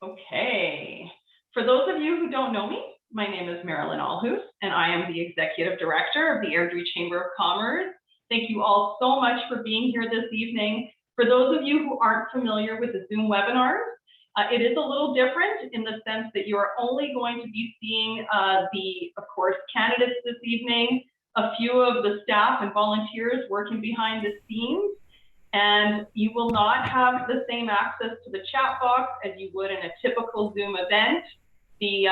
Okay. For those of you who don't know me, my name is Marilyn Allhouse, and I am the Executive Director of the Airdrie Chamber of Commerce. Thank you all so much for being here this evening. For those of you who aren't familiar with the Zoom webinars, it is a little different in the sense that you are only going to be seeing of course, candidates this evening, a few of the staff and volunteers working behind the scenes, and you will not have the same access to the chat box as you would in a typical Zoom event. The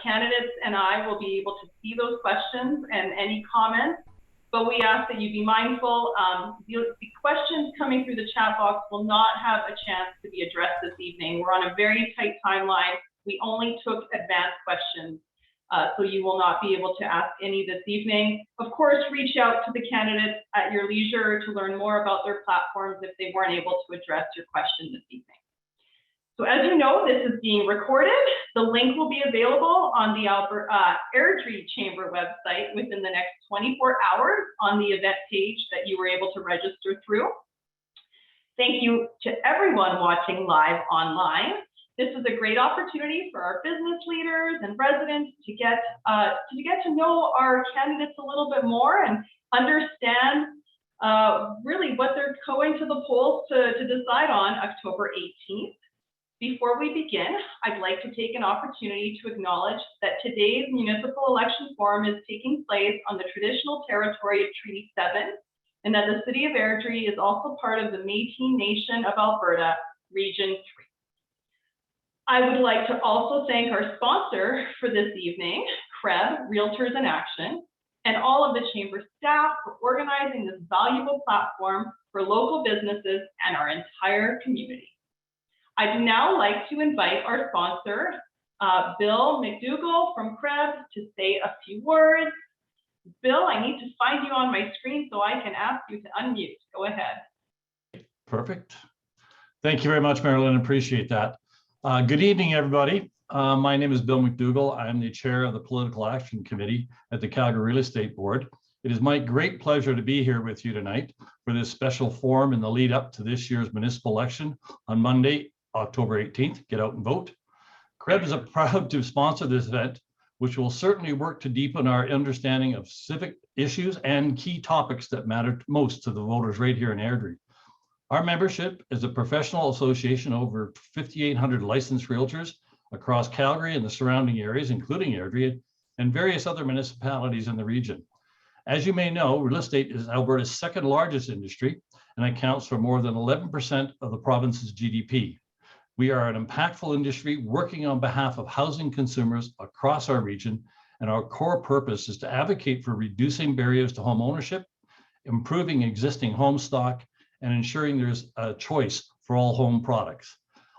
candidates and I will be able to see those questions and any comments, but we ask that you be mindful. The questions coming through the chat box will not have a chance to be addressed this evening. We're on a very tight timeline. We only took advanced questions, so you will not be able to ask any this evening. Of course, reach out to the candidates at your leisure to learn more about their platforms if they weren't able to address your question this evening. So as you know, this is being recorded. The link will be available on the Airdrie Chamber website within the next 24 hours on the event page that you were able to register through. Thank you to everyone watching live online. This is a great opportunity for our business leaders and residents to get to know our candidates a little bit more and understand really what they're going to the polls to decide on October 18th. Before we begin, I'd like to take an opportunity to acknowledge that today's municipal election forum is taking place on the traditional territory of Treaty 7, and that the City of Airdrie is also part of the Métis Nation of Alberta, Region 3. I would like to also thank our sponsor for this evening, CREB, Realtors in Action, and all of the Chamber staff for organizing this valuable platform for local businesses and our entire community. I'd now like to invite our sponsor, Bill McDougall from CREB, to say a few words. Bill, I need to find you on my screen so I can ask you to unmute. Go ahead. Perfect. Thank you very much, Marilyn. Appreciate that. Good evening, everybody. My name is Bill McDougall. I'm the chair of the Political Action Committee at the Calgary Real Estate Board. It is my great pleasure to be here with you tonight for this special forum in the lead up to this year's municipal election on Monday, October 18th. Get out and vote. CREB is proud to sponsor this event, which will certainly work to deepen our understanding of civic issues and key topics that matter most to the voters right here in Airdrie. Our membership is a professional association of over 5,800 licensed realtors across Calgary and the surrounding areas, including Airdrie, and various other municipalities in the region. As you may know, real estate is Alberta's second largest industry and accounts for more than 11% of the province's GDP. We are an impactful industry working on behalf of housing consumers across our region, and our core purpose is to advocate for reducing barriers to home ownership, improving existing home stock, and ensuring there's a choice for all home products.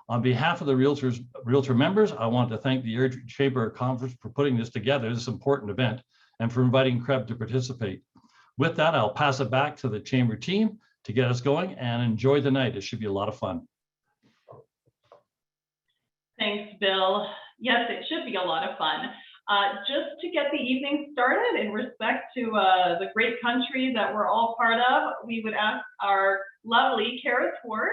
On behalf of the realtor members, I want to thank the Airdrie Chamber Conference for putting this together, this important event, and for inviting CREB to participate. With that, I'll pass it back to the Chamber team to get us going and enjoy the night. It should be a lot of fun. Thanks, Bill. Yes, it should be a lot of fun. Just to get the evening started, in respect to the great country that we're all part of, we would ask our lovely Kara Tward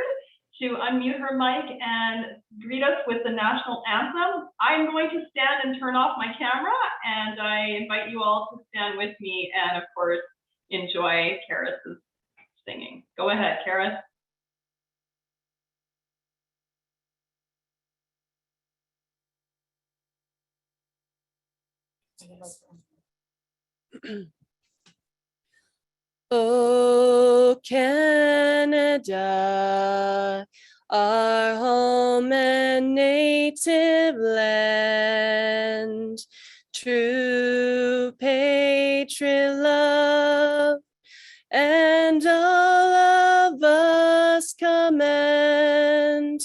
to unmute her mic and greet us with the National Anthem. I'm going to stand and turn off my camera, and I invite you all to stand with me and, of course, enjoy Kara's singing. Go ahead, Kara. Oh, Canada, our home and native land, true patriot love, and all of us commend.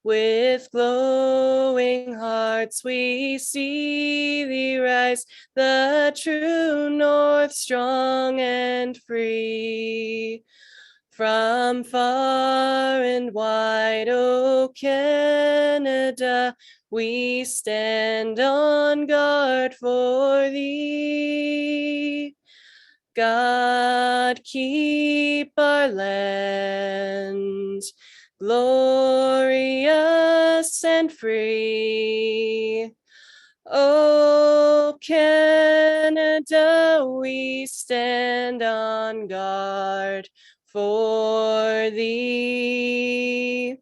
With glowing hearts we see thee rise, the true north, strong and free. From far and wide, O Canada, we stand on guard for thee. God keep our land glorious and and free. O Canada, we stand on guard for thee.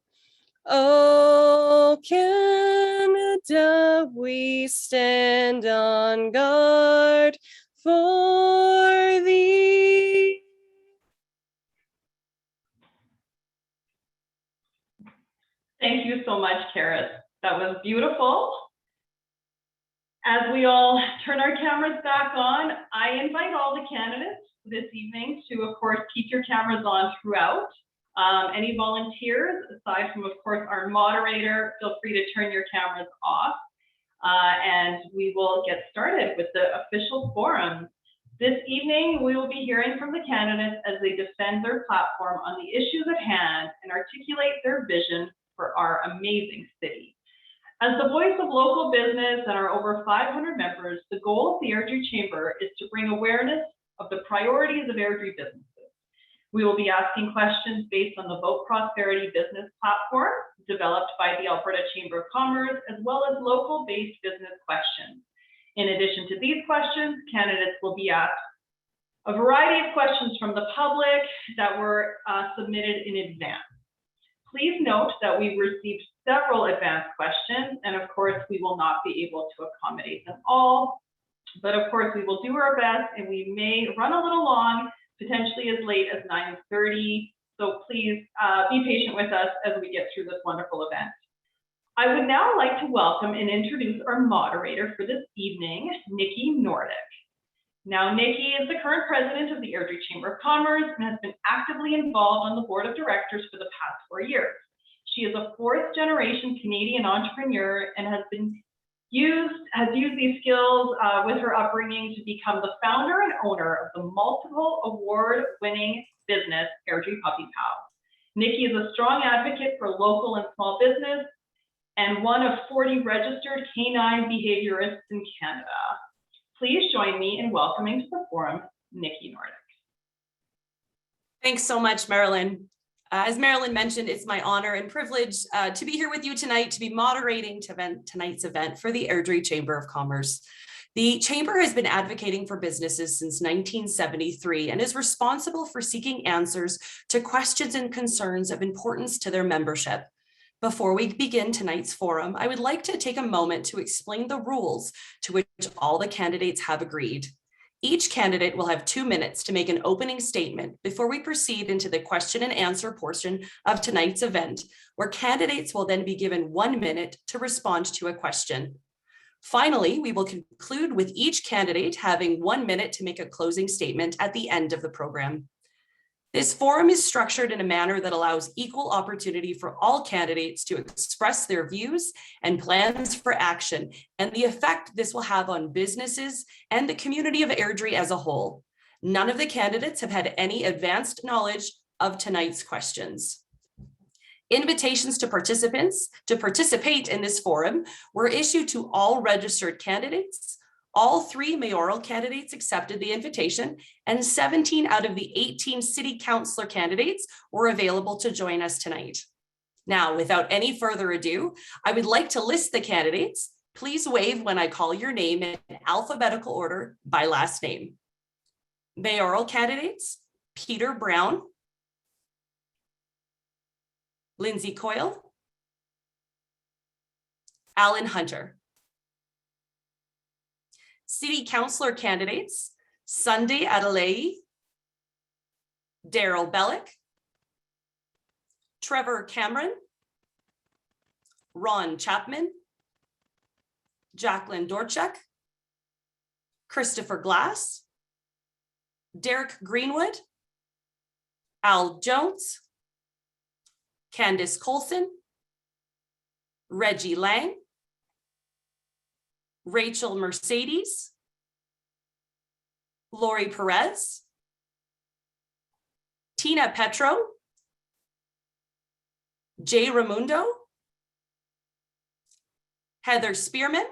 O Canada, we stand on guard for thee. Thank you so much, Karis. That was beautiful. As we all turn our cameras back on, I invite all the candidates this evening to, of course, keep your cameras on throughout. Any volunteers, aside from, of course, our moderator, feel free to turn your cameras off. And we will get started with the official forum. This evening, we will be hearing from the candidates as they defend their platform on the issues at hand and articulate their vision for our amazing city. As the voice of local business and our over 500 members, the goal of the Airdrie Chamber is to bring awareness of the priorities of Airdrie businesses. We will be asking questions based on the Vote Prosperity business platform developed by the Alberta Chamber of Commerce, as well as local-based business questions. In addition to these questions, candidates will be asked a variety of questions from the public that were submitted in advance. Please note that we've received several advanced questions, and of course, we will not be able to accommodate them all. But of course, we will do our best, and we may run a little long, potentially as late as 9:30. So please be patient with us as we get through this wonderful event. I would now like to welcome and introduce our moderator for this evening, Nikki Nordic. Now, Nikki is the current president of the Airdrie Chamber of Commerce and has been actively involved on the board of directors for the past 4 years. She is a fourth-generation Canadian entrepreneur and has used these skills with her upbringing to become the founder and owner of the multiple award-winning business, Airdrie Puppy Pals. Nikki is a strong advocate for local and small business and one of 40 registered canine behaviorists in Canada. Please join me in welcoming to the forum, Nikki Nordic. Thanks so much, Marilyn. As Marilyn mentioned, it's my honor and privilege to be here with you tonight to be moderating tonight's event for the Airdrie Chamber of Commerce. The Chamber has been advocating for businesses since 1973 and is responsible for seeking answers to questions and concerns of importance to their membership. Before we begin tonight's forum, I would like to take a moment to explain the rules to which all the candidates have agreed. Each candidate will have 2 minutes to make an opening statement before we proceed into the question and answer portion of tonight's event, where candidates will then be given 1 minute to respond to a question. Finally, we will conclude with each candidate having 1 minute to make a closing statement at the end of the program. This forum is structured in a manner that allows equal opportunity for all candidates to express their views and plans for action and the effect this will have on businesses and the community of Airdrie as a whole. None of the candidates have had any advanced knowledge of tonight's questions. Invitations to participants to participate in this forum were issued to all registered candidates. All 3 mayoral candidates accepted the invitation, and 17 out of the 18 city councillor candidates were available to join us tonight. Now, without any further ado, I would like to list the candidates. Please wave when I call your name in alphabetical order by last name. Mayoral candidates: Peter Brown, Lindsay Coyle, Alan Hunter. City councillor candidates: Sunday Adelaide, Daryl Bellick, Trevor Cameron, Ron Chapman, Jacqueline Dorchuk, Christopher Glass, Derek Greenwood, Al Jones, Candice Colson, Reggie Lang, Rachel Mercedes, Laurie Perez, Tina Petro, Jay Raimondo, Heather Spearman,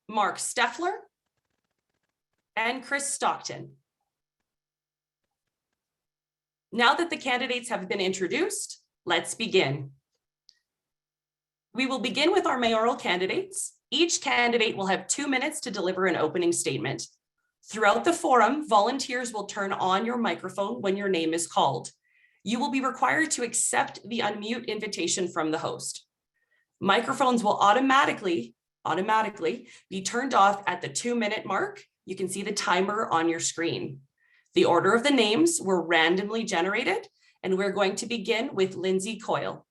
Mark Steffler, and Chris Stockton. Now that the candidates have been introduced, let's begin. We will begin with our mayoral candidates. Each candidate will have 2 minutes to deliver an opening statement. Throughout the forum, volunteers will turn on your microphone when your name is called. You will be required to accept the unmute invitation from the host. Microphones will automatically be turned off at the 2-minute mark. You can see the timer on your screen. The order of the names were randomly generated, and we're going to begin with Lindsay Coyle.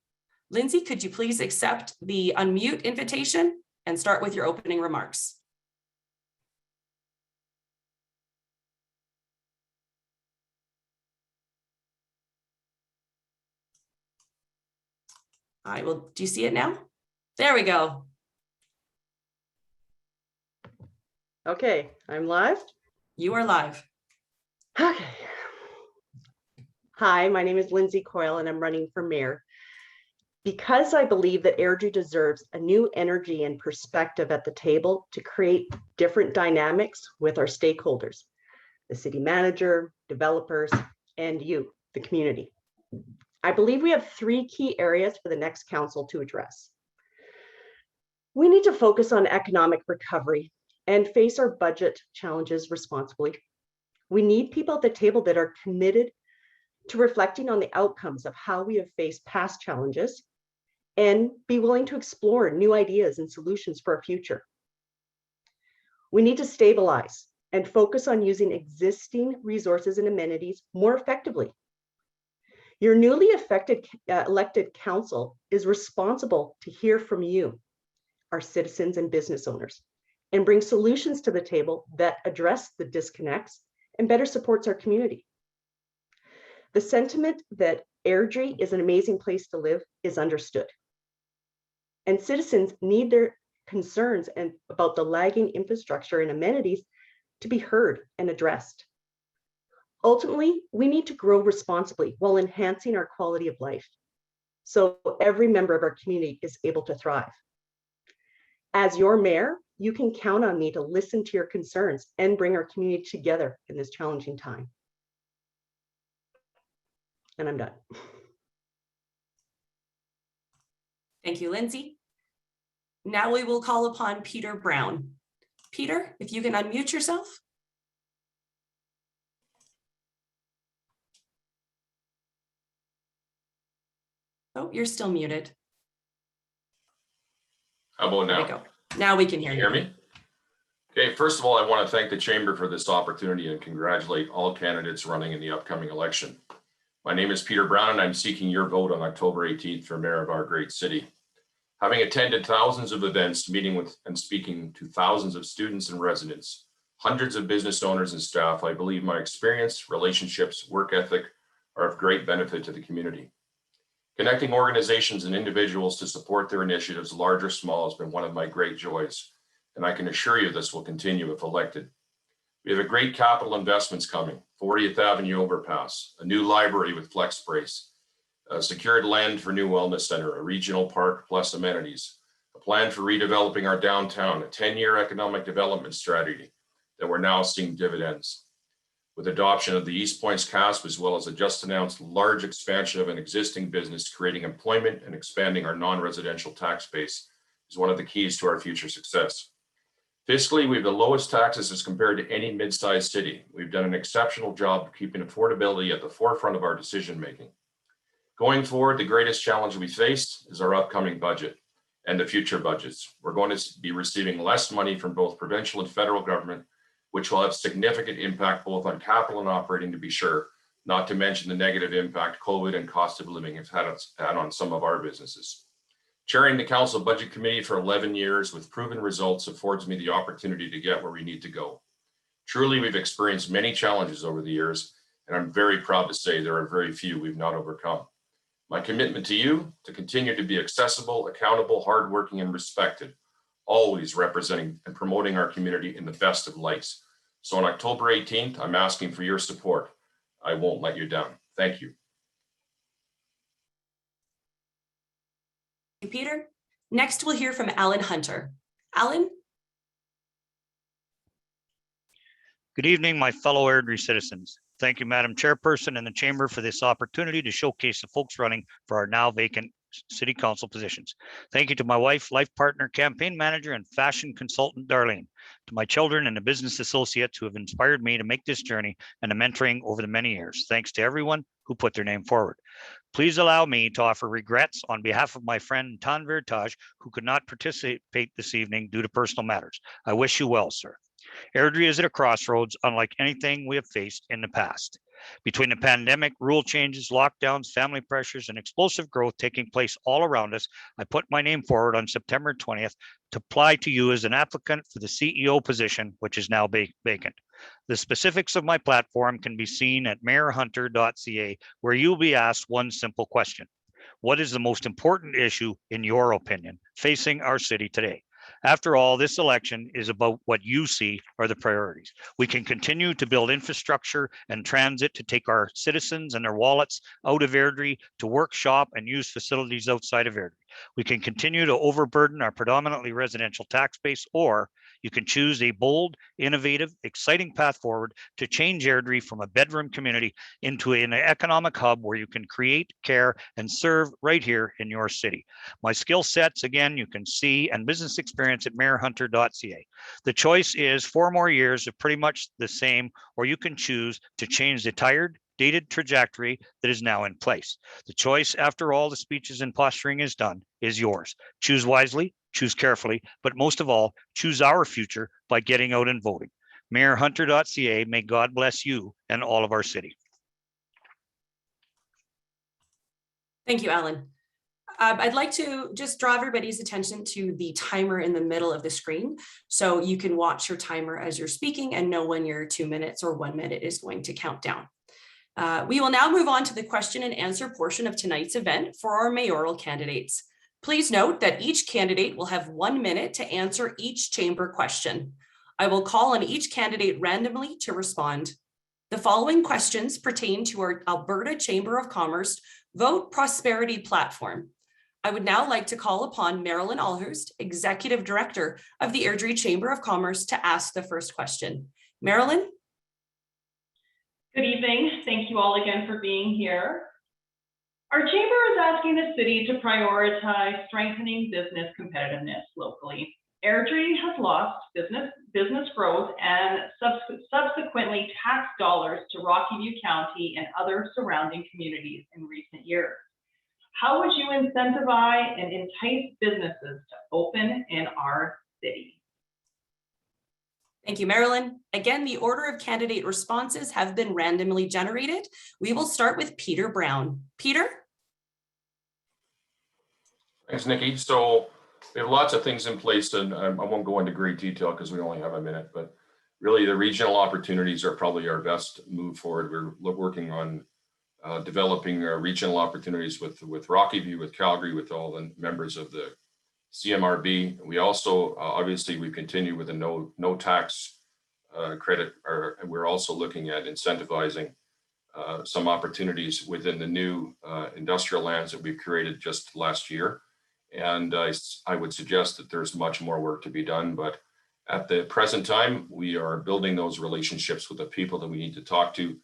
Lindsay, could you please accept the unmute invitation and start with your opening remarks? All right, well, do you see it now? There we go. Okay, I'm live. You are live. Okay. Hi, my name is Lindsay Coyle and I'm running for mayor. Because I believe that Airdrie deserves a new energy and perspective at the table to create different dynamics with our stakeholders, the city manager, developers, and you, the community. I believe we have 3 key areas for the next council to address. We need to focus on economic recovery and face our budget challenges responsibly. We need people at the table that are committed to reflecting on the outcomes of how we have faced past challenges and be willing to explore new ideas and solutions for our future. We need to stabilize and focus on using existing resources and amenities more effectively. Your newly elected council is responsible to hear from you, our citizens and business owners, and bring solutions to the table that address the disconnects and better supports our community. The sentiment that Airdrie is an amazing place to live is understood. And citizens need their concerns and about the lagging infrastructure and amenities to be heard and addressed. Ultimately, we need to grow responsibly while enhancing our quality of life, so every member of our community is able to thrive. As your mayor, you can count on me to listen to your concerns and bring our community together in this challenging time. And I'm done. Thank you, Lindsay. Now we will call upon Peter Brown. Peter, if you can unmute yourself. Oh, you're still muted. How about There now? we go. Now we can hear Can you. you hear me? Okay, first of all, I want to thank the Chamber for this opportunity and congratulate all candidates running in the upcoming election. My name is Peter Brown and I'm seeking your vote on October 18th for mayor of our great city. Having attended thousands of events, meeting with and speaking to thousands of students and residents, hundreds of business owners and staff, I believe my experience, relationships, work ethic are of great benefit to the community. Connecting organizations and individuals to support their initiatives, large or small, has been one of my great joys, and I can assure you this will continue if elected. We have a great capital investments coming: 40th Avenue overpass, a new library with flex space, secured land for new wellness center, a regional park plus amenities, a plan for redeveloping our downtown, a 10-year economic development strategy that we're now seeing dividends. With adoption of the East Point's CASP, as well as a just announced large expansion of an existing business, creating employment and expanding our non-residential tax base is one of the keys to our future success. Fiscally, we have the lowest taxes as compared to any mid-sized city. We've done an exceptional job of keeping affordability at the forefront of our decision-making. Going forward, the greatest challenge we face is our upcoming budget and the future budgets. We're going to be receiving less money from both provincial and federal government, which will have significant impact both on capital and operating, to be sure, not to mention the negative impact COVID and cost of living have had on some of our businesses. Chairing the Council Budget Committee for 11 years with proven results affords me the opportunity to get where we need to go. Truly, we've experienced many challenges over the years, and I'm very proud to say there are very few we've not overcome. My commitment to you to continue to be accessible, accountable, hardworking, and respected, always representing and promoting our community in the best of lights. So on October 18th, I'm asking for your support. I won't let you down. Thank you. Thank you, Peter. Next, we'll hear from Alan Hunter. Alan? Good evening, my fellow Airdrie citizens. Thank you, Madam Chairperson and the Chamber, for this opportunity to showcase the folks running for our now vacant city council positions. Thank you to my wife, life partner, campaign manager, and fashion consultant, Darlene. To my children and the business associates who have inspired me to make this journey and the mentoring over the many years. Thanks to everyone who put their name forward. Please allow me to offer regrets on behalf of my friend Tanvir Taj, who could not participate this evening due to personal matters. I wish you well, sir. Airdrie is at a crossroads unlike anything we have faced in the past. Between the pandemic, rule changes, lockdowns, family pressures, and explosive growth taking place all around us, I put my name forward on September 20th to apply to you as an applicant for the CEO position, which is now vacant. The specifics of my platform can be seen at mayorhunter.ca, where you'll be asked one simple question. What is the most important issue, in your opinion, facing our city today? After all, this election is about what you see are the priorities. We can continue to build infrastructure and transit to take our citizens and their wallets out of Airdrie to work, shop, and use facilities outside of Airdrie. We can continue to overburden our predominantly residential tax base, or you can choose a bold, innovative, exciting path forward to change Airdrie from a bedroom community into an economic hub where you can create, care, and serve right here in your city. My skill sets, again, you can see, and business experience at mayorhunter.ca. The choice is 4 more years of pretty much the same, or you can choose to change the tired, dated trajectory that is now in place. The choice, after all the speeches and posturing is done, is yours. Choose wisely, choose carefully, but most of all, choose our future by getting out and voting. mayorhunter.ca, may God bless you and all of our city. Thank you, Alan. I'd like to just draw everybody's attention to the timer in the middle of the screen, so you can watch your timer as you're speaking and know when your 2 minutes or 1 minute is going to count down. We will now move on to the question and answer portion of tonight's event for our mayoral candidates. Please note that each candidate will have 1 minute to answer each chamber question. I will call on each candidate randomly to respond. The following questions pertain to our Alberta Chamber of Commerce Vote Prosperity Platform. I would now like to call upon Marilyn Allhurst, Executive Director of the Airdrie Chamber of Commerce, to ask the first question. Marilyn? Good evening. Thank you all again for being here. Our chamber is asking the city to prioritize strengthening business competitiveness locally. Airdrie has lost business growth and subsequently tax dollars to Rocky View County and other surrounding communities in recent years. How would you incentivize and entice businesses to open in our city? Thank you, Marilyn. Again, the order of candidate responses have been randomly generated. We will start with Peter Brown. Peter? Thanks, Nikki. So we have lots of things in place, and I won't go into great detail because we only have a minute, but really the regional opportunities are probably our best move forward. We're working on developing regional opportunities with Rocky View, with Calgary, with all the members of the CMRB. We also, obviously, we continue with a no tax credit, and we're also looking at incentivizing some opportunities within the new industrial lands that we've created just last year. And I would suggest that there's much more work to be done, but at the present time, we are building those relationships with the people that we need to talk to,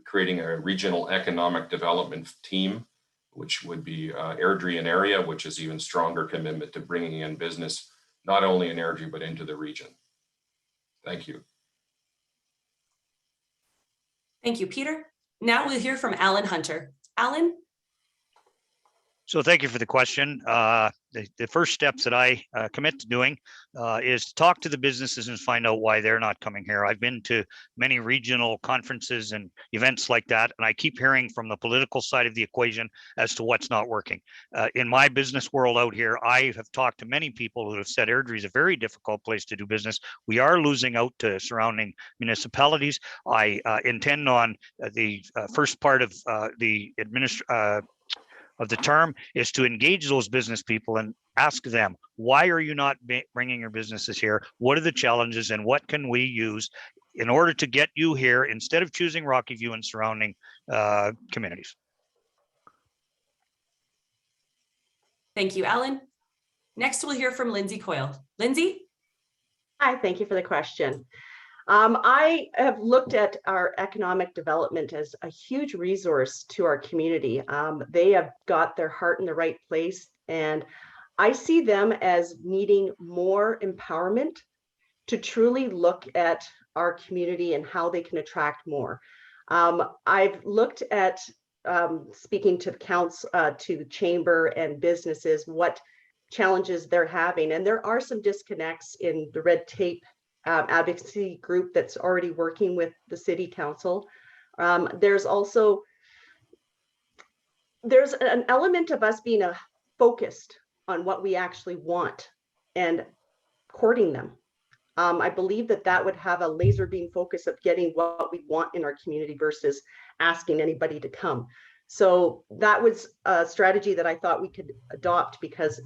creating a regional economic development team, which would be Airdrie and area, which is even stronger commitment to bringing in business, not only in Airdrie, but into the region. Thank you. Thank you, Peter. Now we'll hear from Alan Hunter. Alan? So thank you for the question. The first steps that I commit to doing is to talk to the businesses and find out why they're not coming here. I've been to many regional conferences and events like that, and I keep hearing from the political side of the equation as to what's not working. In my business world out here, I have talked to many people who have said Airdrie is a very difficult place to do business. We are losing out to surrounding municipalities. I intend on the first part of the term is to engage those business people and ask them, why are you not bringing your businesses here? What are the challenges and what can we use in order to get you here instead of choosing Rocky View and surrounding communities? Thank you, Alan. Next, we'll hear from Lindsay Coyle. Lindsay? Hi, thank you for the question. I have looked at our economic development as a huge resource to our community. They have got their heart in the right place, and I see them as needing more empowerment to truly look at our community and how they can attract more. I've looked at speaking to the council, to the chamber and businesses, what challenges they're having, and there are some disconnects in the red tape advocacy group that's already working with the city council. There's an element of us being focused on what we actually want and courting them. I believe that would have a laser beam focus of getting what we want in our community versus asking anybody to come. So that was a strategy that I thought we could adopt, because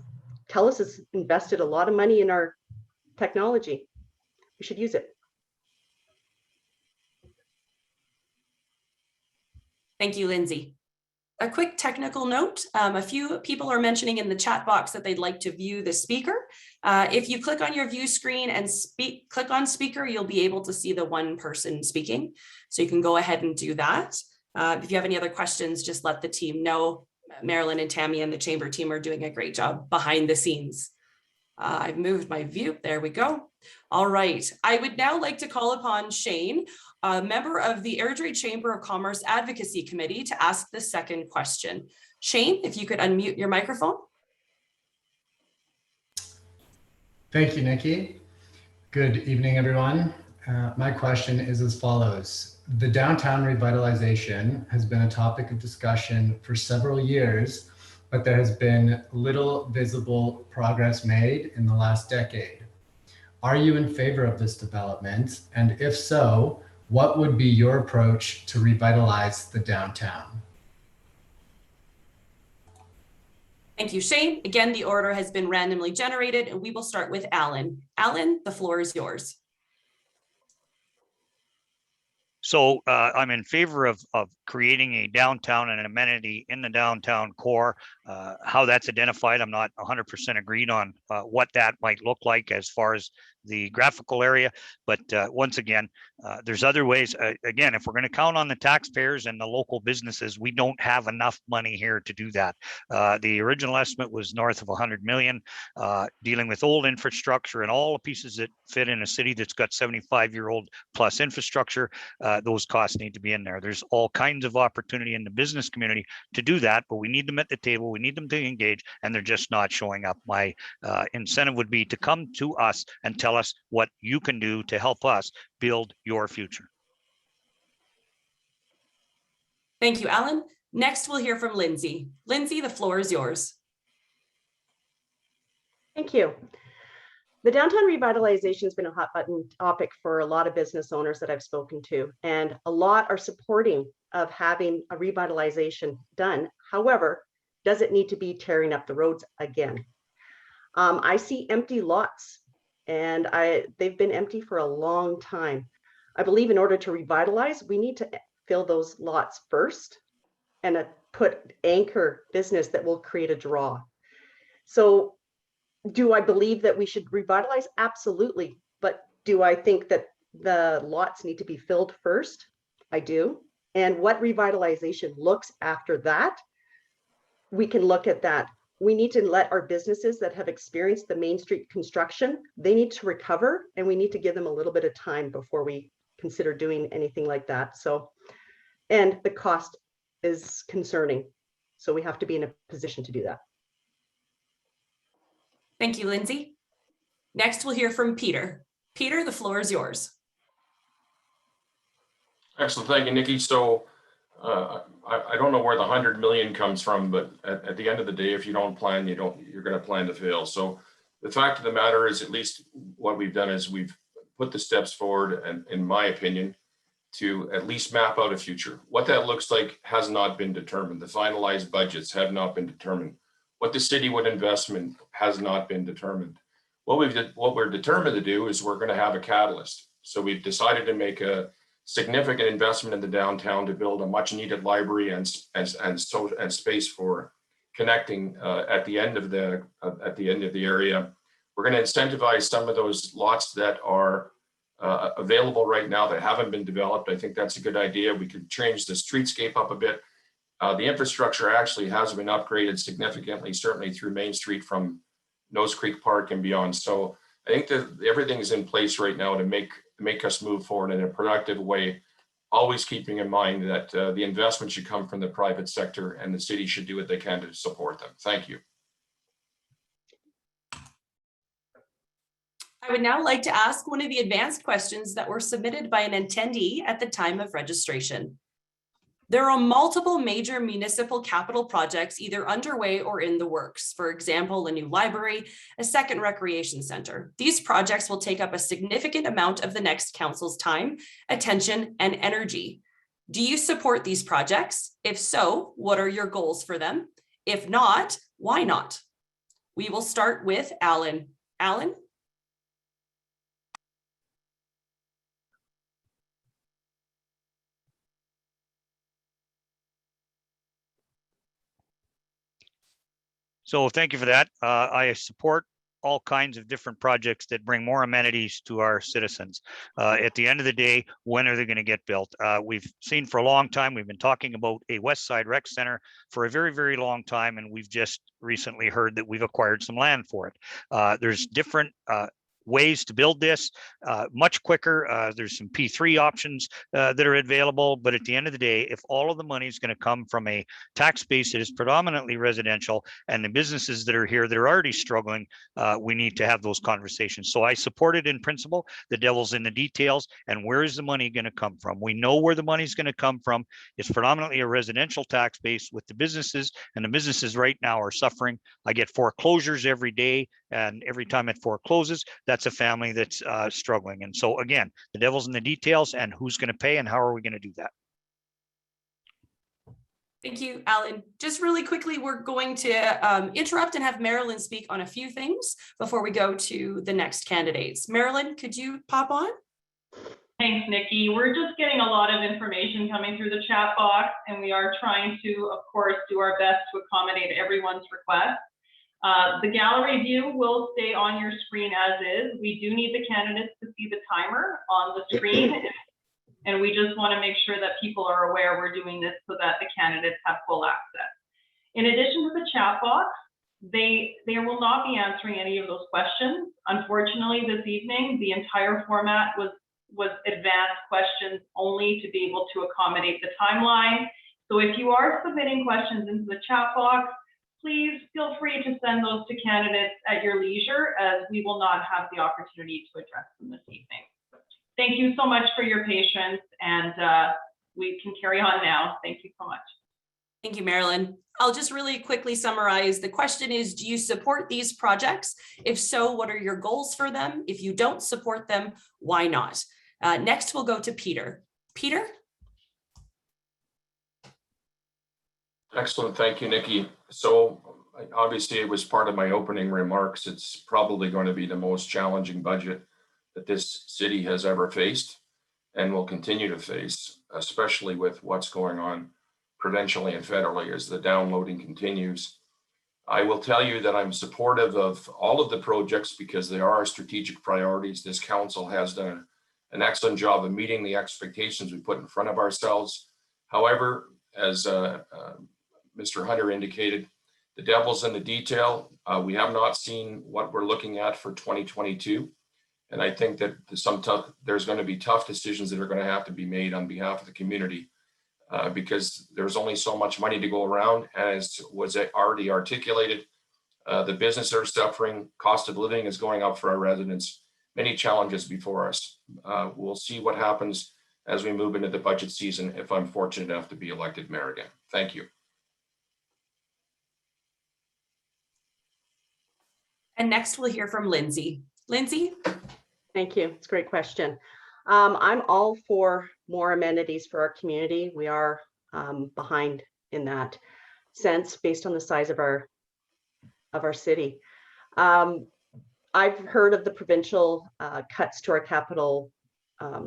TELUS has invested a lot of money in our technology. We should use it. Thank you, Lindsay. A quick technical note, a few people are mentioning in the chat box that they'd like to view the speaker. If you click on your view screen and click on speaker, you'll be able to see the one person speaking. So you can go ahead and do that. If you have any other questions, just let the team know. Marilyn and Tammy and the chamber team are doing a great job behind the scenes. I've moved my view. There we go. All right. I would now like to call upon Shane, a member of the Airdrie Chamber of Commerce Advocacy Committee, to ask the second question. Shane, if you could unmute your microphone. Thank you, Nikki. Good evening, everyone. My question is as follows. The downtown revitalization has been a topic of discussion for several years, but there has been little visible progress made in the last decade. Are you in favor of this development? And if so, what would be your approach to revitalize the downtown? Thank you, Shane. Again, the order has been randomly generated, and we will start with Alan. Alan, the floor is yours. So I'm in favor of creating a downtown and an amenity in the downtown core. How that's identified, I'm not 100% agreed on what that might look like as far as the graphical area. But once again, there's other ways. Again, if we're going to count on the taxpayers and the local businesses, we don't have enough money here to do that. The original estimate was north of 100 million, dealing with old infrastructure and all the pieces that fit in a city that's got 75-year-old plus infrastructure. Those costs need to be in there. There's all kinds of opportunity in the business community to do that, but we need them at the table. We need them to engage, and they're just not showing up. My incentive would be to come to us and tell us what you can do to help us build your future. Thank you, Alan. Next, we'll hear from Lindsay. Lindsay, the floor is yours. Thank you. The downtown revitalization has been a hot button topic for a lot of business owners that I've spoken to, and a lot are supporting of having a revitalization done. However, does it need to be tearing up the roads again? I see empty lots, and they've been empty for a long time. I believe in order to revitalize, we need to fill those lots first and put anchor business that will create a draw. So do I believe that we should revitalize? Absolutely. But do I think that the lots need to be filled first? I do. And what revitalization looks after that, we can look at that. We need to let our businesses that have experienced the Main Street construction, they need to recover, and we need to give them a little bit of time before we consider doing anything like that. So, and the cost is concerning. So we have to be in a position to do that. Thank you, Lindsay. Next, we'll hear from Peter. Peter, the floor is yours. Excellent, thank you, Nikki. So I don't know where the 100 million comes from, but at the end of the day, if you don't plan, you're going to plan to fail. So the fact of the matter is, at least what we've done is we've put the steps forward, and in my opinion, to at least map out a future. What that looks like has not been determined. The finalized budgets have not been determined. What the city would investment has not been determined. What we're determined to do is we're going to have a catalyst. So we've decided to make a significant investment in the downtown to build a much needed library and space for connecting at the end of the area. We're going to incentivize some of those lots that are available right now that haven't been developed. I think that's a good idea. We could change the streetscape up a bit. The infrastructure actually has been upgraded significantly, certainly through Main Street from Nose Creek Park and beyond. So I think that everything is in place right now to make us move forward in a productive way, always keeping in mind that the investment should come from the private sector and the city should do what they can to support them. Thank you. I would now like to ask one of the advanced questions that were submitted by an attendee at the time of registration. There are multiple major municipal capital projects either underway or in the works. For example, a new library, a second recreation center. These projects will take up a significant amount of the next council's time, attention, and energy. Do you support these projects? If so, what are your goals for them? If not, why not? We will start with Alan. Alan? So thank you for that. I support all kinds of different projects that bring more amenities to our citizens. At the end of the day, when are they going to get built? We've seen for a long time, we've been talking about a West Side Rec Center for a very, very long time, and we've just recently heard that we've acquired some land for it. There's different ways to build this much quicker. There's some P3 options that are available, but at the end of the day, if all of the money is going to come from a tax base that is predominantly residential and the businesses that are here that are already struggling, we need to have those conversations. So I support it in principle. The devil's in the details, and where is the money going to come from? We know where the money is going to come from. It's predominantly a residential tax base with the businesses, and the businesses right now are suffering. I get foreclosures every day, and every time it forecloses, that's a family that's struggling. And so again, the devil's in the details, and who's going to pay and how are we going to do that? Thank you, Alan. Just really quickly, we're going to interrupt and have Marilyn speak on a few things before we go to the next candidates. Marilyn, could you pop on? Thanks, Nikki. We're just getting a lot of information coming through the chat box, and we are trying to, of course, do our best to accommodate everyone's requests. The gallery view will stay on your screen as is. We do need the candidates to see the timer on the screen, and we just want to make sure that people are aware we're doing this so that the candidates have full access. In addition to the chat box, they will not be answering any of those questions. Unfortunately, this evening, the entire format was advanced questions only to be able to accommodate the timeline. So if you are submitting questions into the chat box, please feel free to send those to candidates at your leisure, as we will not have the opportunity to address them this evening. Thank you so much for your patience, and we can carry on now. Thank you so much. Thank you, Marilyn. I'll just really quickly summarize. The question is, do you support these projects? If so, what are your goals for them? If you don't support them, why not? Next, we'll go to Peter. Peter? Excellent. Thank you, Nikki. So obviously it was part of my opening remarks. It's probably going to be the most challenging budget that this city has ever faced and will continue to face, especially with what's going on provincially and federally as the downloading continues. I will tell you that I'm supportive of all of the projects because they are our strategic priorities. This council has done an excellent job of meeting the expectations we put in front of ourselves. However, as Mr. Hunter indicated, the devil's in the detail. We have not seen what we're looking at for 2022. And I think that there's going to be tough decisions that are going to have to be made on behalf of the community because there's only so much money to go around. As was already articulated, the businesses are suffering, cost of living is going up for our residents, many challenges before us. We'll see what happens as we move into the budget season if I'm fortunate enough to be elected mayor again. Thank you. And next we'll hear from Lindsay. Lindsay? Thank you. It's a great question. I'm all for more amenities for our community. We are behind in that sense based on the size of our city. I've heard of the provincial cuts to our capital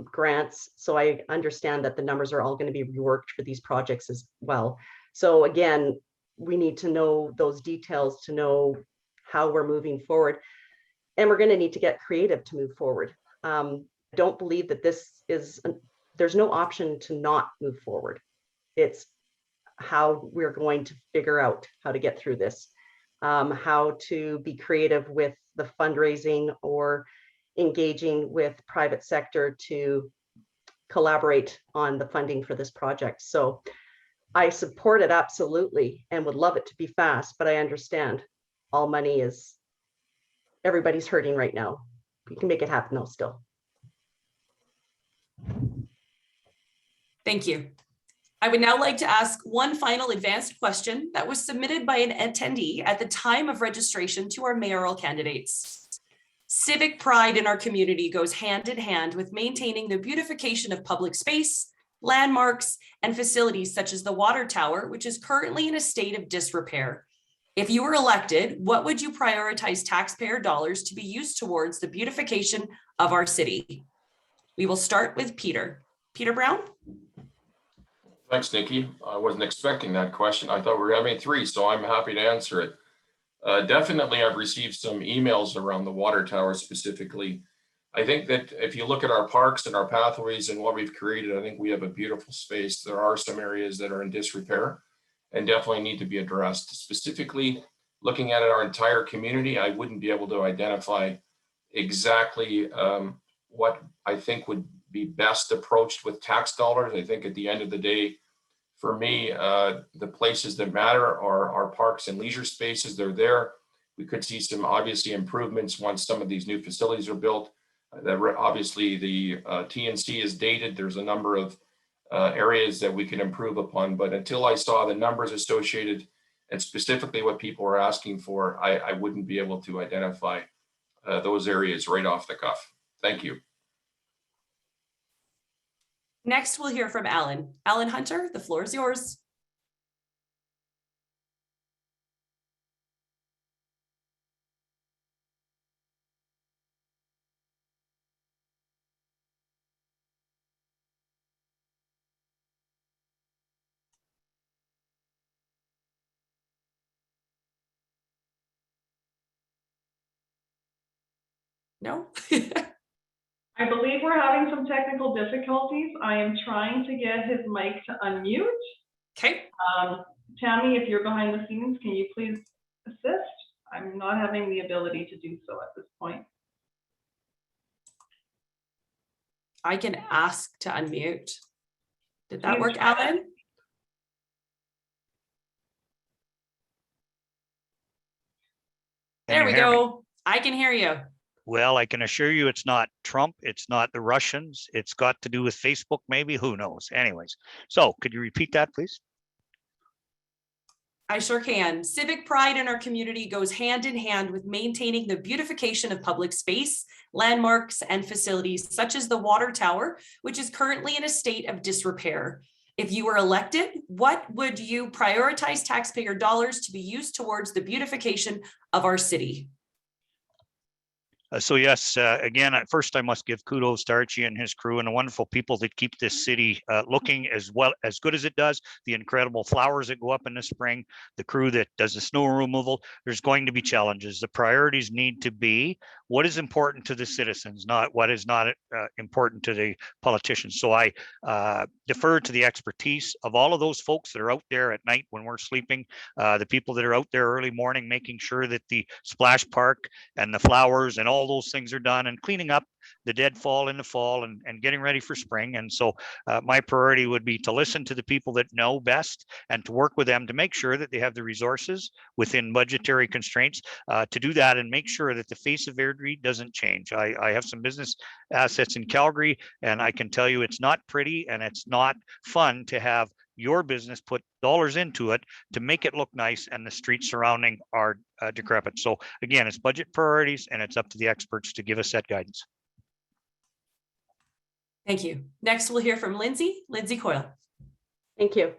grants, so I understand that the numbers are all going to be reworked for these projects as well. So again, we need to know those details to know how we're moving forward, and we're going to need to get creative to move forward. don't believe that there's no option to not move forward. It's how we're going to figure out how to get through this, how to be creative with the fundraising or engaging with private sector to collaborate on the funding for this project. So I support it absolutely and would love it to be fast, but I understand all money is, everybody's hurting right now. We can make it happen though still. Thank you. I would now like to ask one final advanced question that was submitted by an attendee at the time of registration to our mayoral candidates. Civic pride in our community goes hand in hand with maintaining the beautification of public space, landmarks, and facilities such as the water tower, which is currently in a state of disrepair. If you were elected, what would you prioritize taxpayer dollars to be used towards the beautification of our city? We will start with Peter. Peter Brown? Thanks, Nikki. I wasn't expecting that question. I thought we were having three, so I'm happy to answer it. Definitely, I've received some emails around the water tower specifically. I think that if you look at our parks and our pathways and what we've created, I think we have a beautiful space. There are some areas that are in disrepair and definitely need to be addressed. Specifically, looking at our entire community, I wouldn't be able to identify exactly what I think would be best approached with tax dollars. I think at the end of the day, for me, the places that matter are our parks and leisure spaces. They're there. We could see some obviously improvements once some of these new facilities are built. Obviously, the TNC is dated. There's a number of areas that we can improve upon. But until I saw the numbers associated and specifically what people were asking for, I wouldn't be able to identify those areas right off the cuff. Thank you. Next, we'll hear from Alan. Alan Hunter, the floor is yours. No? I believe we're having some technical difficulties. I am trying to get his mic to unmute. Okay. Tammy, if you're behind the scenes, can you please assist? I'm not having the ability to do so at this point. I can ask to unmute. Did that work, Alan? There we go. I can hear you. Well, I can assure you it's not Trump, it's not the Russians, it's got to do with Facebook, maybe, who knows? Anyways, so could you repeat that, please? I sure can. Civic pride in our community goes hand in hand with maintaining the beautification of public space, landmarks, and facilities such as the water tower, which is currently in a state of disrepair. If you were elected, what would you prioritize taxpayer dollars to be used towards the beautification of our city? So yes, again, at first I must give kudos to Archie and his crew and the wonderful people that keep this city looking as good as it does. The incredible flowers that go up in the spring, the crew that does the snow removal. There's going to be challenges. The priorities need to be what is important to the citizens, not what is not important to the politicians. So I defer to the expertise of all of those folks that are out there at night when we're sleeping, the people that are out there early morning, making sure that the splash park and the flowers and all those things are done, and cleaning up the deadfall in the fall and getting ready for spring. And so my priority would be to listen to the people that know best and to work with them to make sure that they have the resources within budgetary constraints to do that and make sure that the face of Airdrie doesn't change. I have some business assets in Calgary, and I can tell you it's not pretty and it's not fun to have your business put dollars into it to make it look nice and the streets surrounding are decrepit. So again, it's budget priorities and it's up to the experts to give us that guidance. Thank you. Next, we'll hear from Lindsay. Lindsay Coyle. Thank you.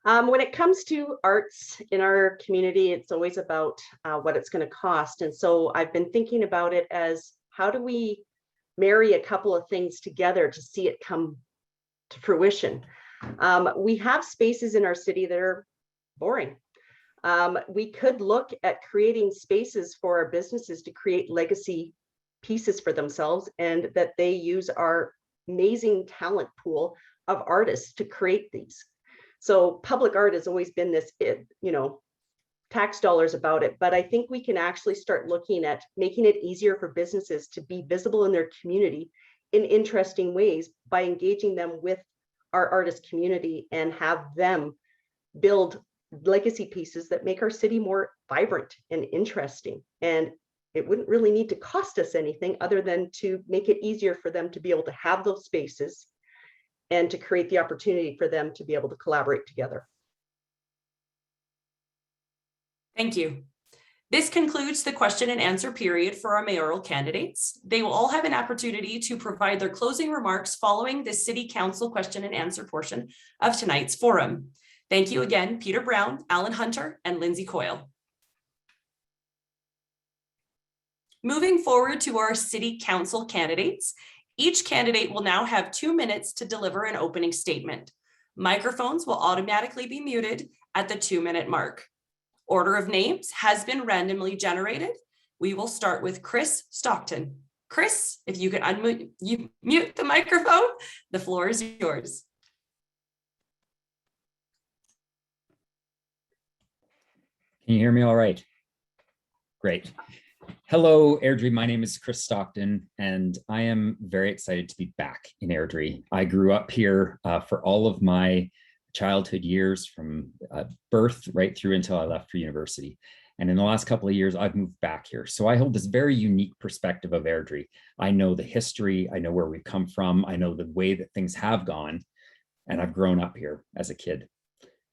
When it comes to arts in our community, it's always about what it's going to cost. And so I've been thinking about it as how do we marry a couple of things together to see it come to fruition. We have spaces in our city that are boring. We could look at creating spaces for our businesses to create legacy pieces for themselves and that they use our amazing talent pool of artists to create these. So public art has always been this, tax dollars about it, but I think we can actually start looking at making it easier for businesses to be visible in their community in interesting ways by engaging them with our artist community and have them build legacy pieces that make our city more vibrant and interesting. And it wouldn't really need to cost us anything other than to make it easier for them to be able to have those spaces and to create the opportunity for them to be able to collaborate together. Thank you. This concludes the question and answer period for our mayoral candidates. They will all have an opportunity to provide their closing remarks following the City Council question and answer portion of tonight's forum. Thank you again, Peter Brown, Alan Hunter, and Lindsay Coyle. Moving forward to our City Council candidates, each candidate will now have 2 minutes to deliver an opening statement. Microphones will automatically be muted at the 2-minute mark. Order of names has been randomly generated. We will start with Chris Stockton. Chris, if you could mute the microphone, the floor is yours. Can you hear me all right? Great. Hello, Airdrie. My name is Chris Stockton, and I am very excited to be back in Airdrie. I grew up here for all of my childhood years, from birth right through until I left for university. And in the last couple of years, I've moved back here. So I hold this very unique perspective of Airdrie. I know the history, I know where we've come from, I know the way that things have gone, and I've grown up here as a kid.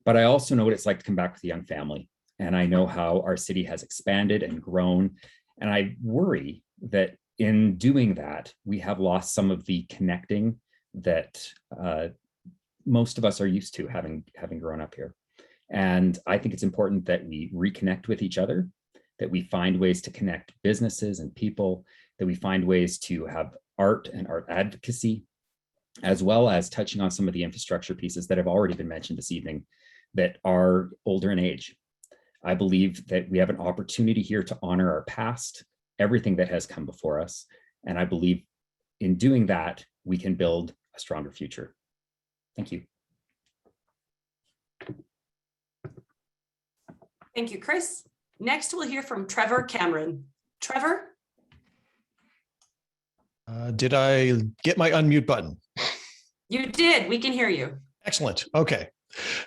But I also know what it's like to come back with a young family. And I know how our city has expanded and grown. And I worry that in doing that, we have lost some of the connecting that most of us are used to having grown up here. And I think it's important that we reconnect with each other, that we find ways to connect businesses and people, that we find ways to have art and art advocacy, as well as touching on some of the infrastructure pieces that have already been mentioned this evening that are older in age. I believe that we have an opportunity here to honor our past, everything that has come before us. And I believe in doing that, we can build a stronger future. Thank you. Thank you, Chris. Next, we'll hear from Trevor Cameron. Trevor? Did I get my unmute button? You did. We can hear you. Excellent. Okay.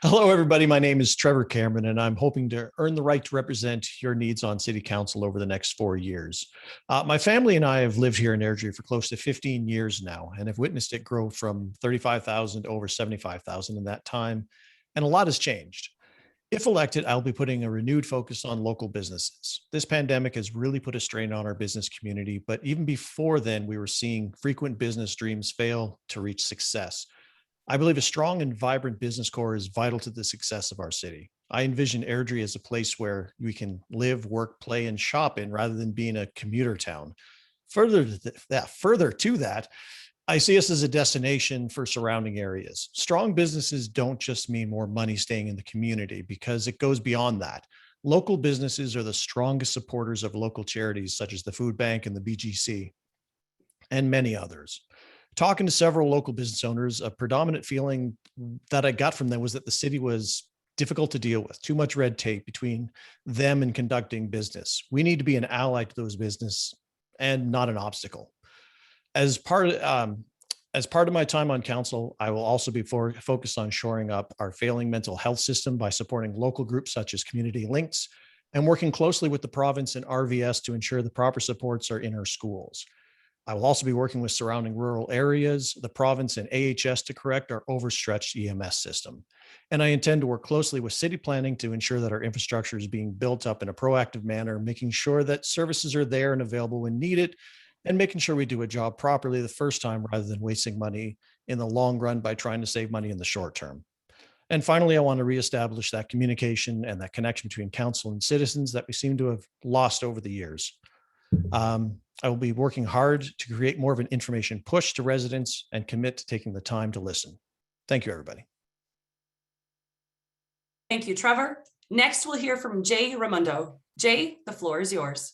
Hello, everybody. My name is Trevor Cameron, and I'm hoping to earn the right to represent your needs on City Council over the next 4 years. My family and I have lived here in Airdrie for close to 15 years now, and have witnessed it grow from 35,000 to over 75,000 in that time, and a lot has changed. If elected, I'll be putting a renewed focus on local businesses. This pandemic has really put a strain on our business community, but even before then, we were seeing frequent business dreams fail to reach success. I believe a strong and vibrant business core is vital to the success of our city. I envision Airdrie as a place where we can live, work, play, and shop in rather than being a commuter town. Further to that, I see us as a destination for surrounding areas. Strong businesses don't just mean more money staying in the community, because it goes beyond that. Local businesses are the strongest supporters of local charities such as the Food Bank and the BGC, and many others. Talking to several local business owners, a predominant feeling that I got from them was that the city was difficult to deal with, too much red tape between them and conducting business. We need to be an ally to those businesses and not an obstacle. As part of my time on council, I will also be focused on shoring up our failing mental health system by supporting local groups such as Community Links and working closely with the province and RVS to ensure the proper supports are in our schools. I will also be working with surrounding rural areas, the province, and AHS to correct our overstretched EMS system. And I intend to work closely with city planning to ensure that our infrastructure is being built up in a proactive manner, making sure that services are there and available when needed, and making sure we do a job properly the first time rather than wasting money in the long run by trying to save money in the short term. And finally, I want to reestablish that communication and that connection between council and citizens that we seem to have lost over the years. I will be working hard to create more of an information push to residents and commit to taking the time to listen. Thank you, everybody. Thank you, Trevor. Next, we'll hear from Jay Raimondo. Jay, the floor is yours.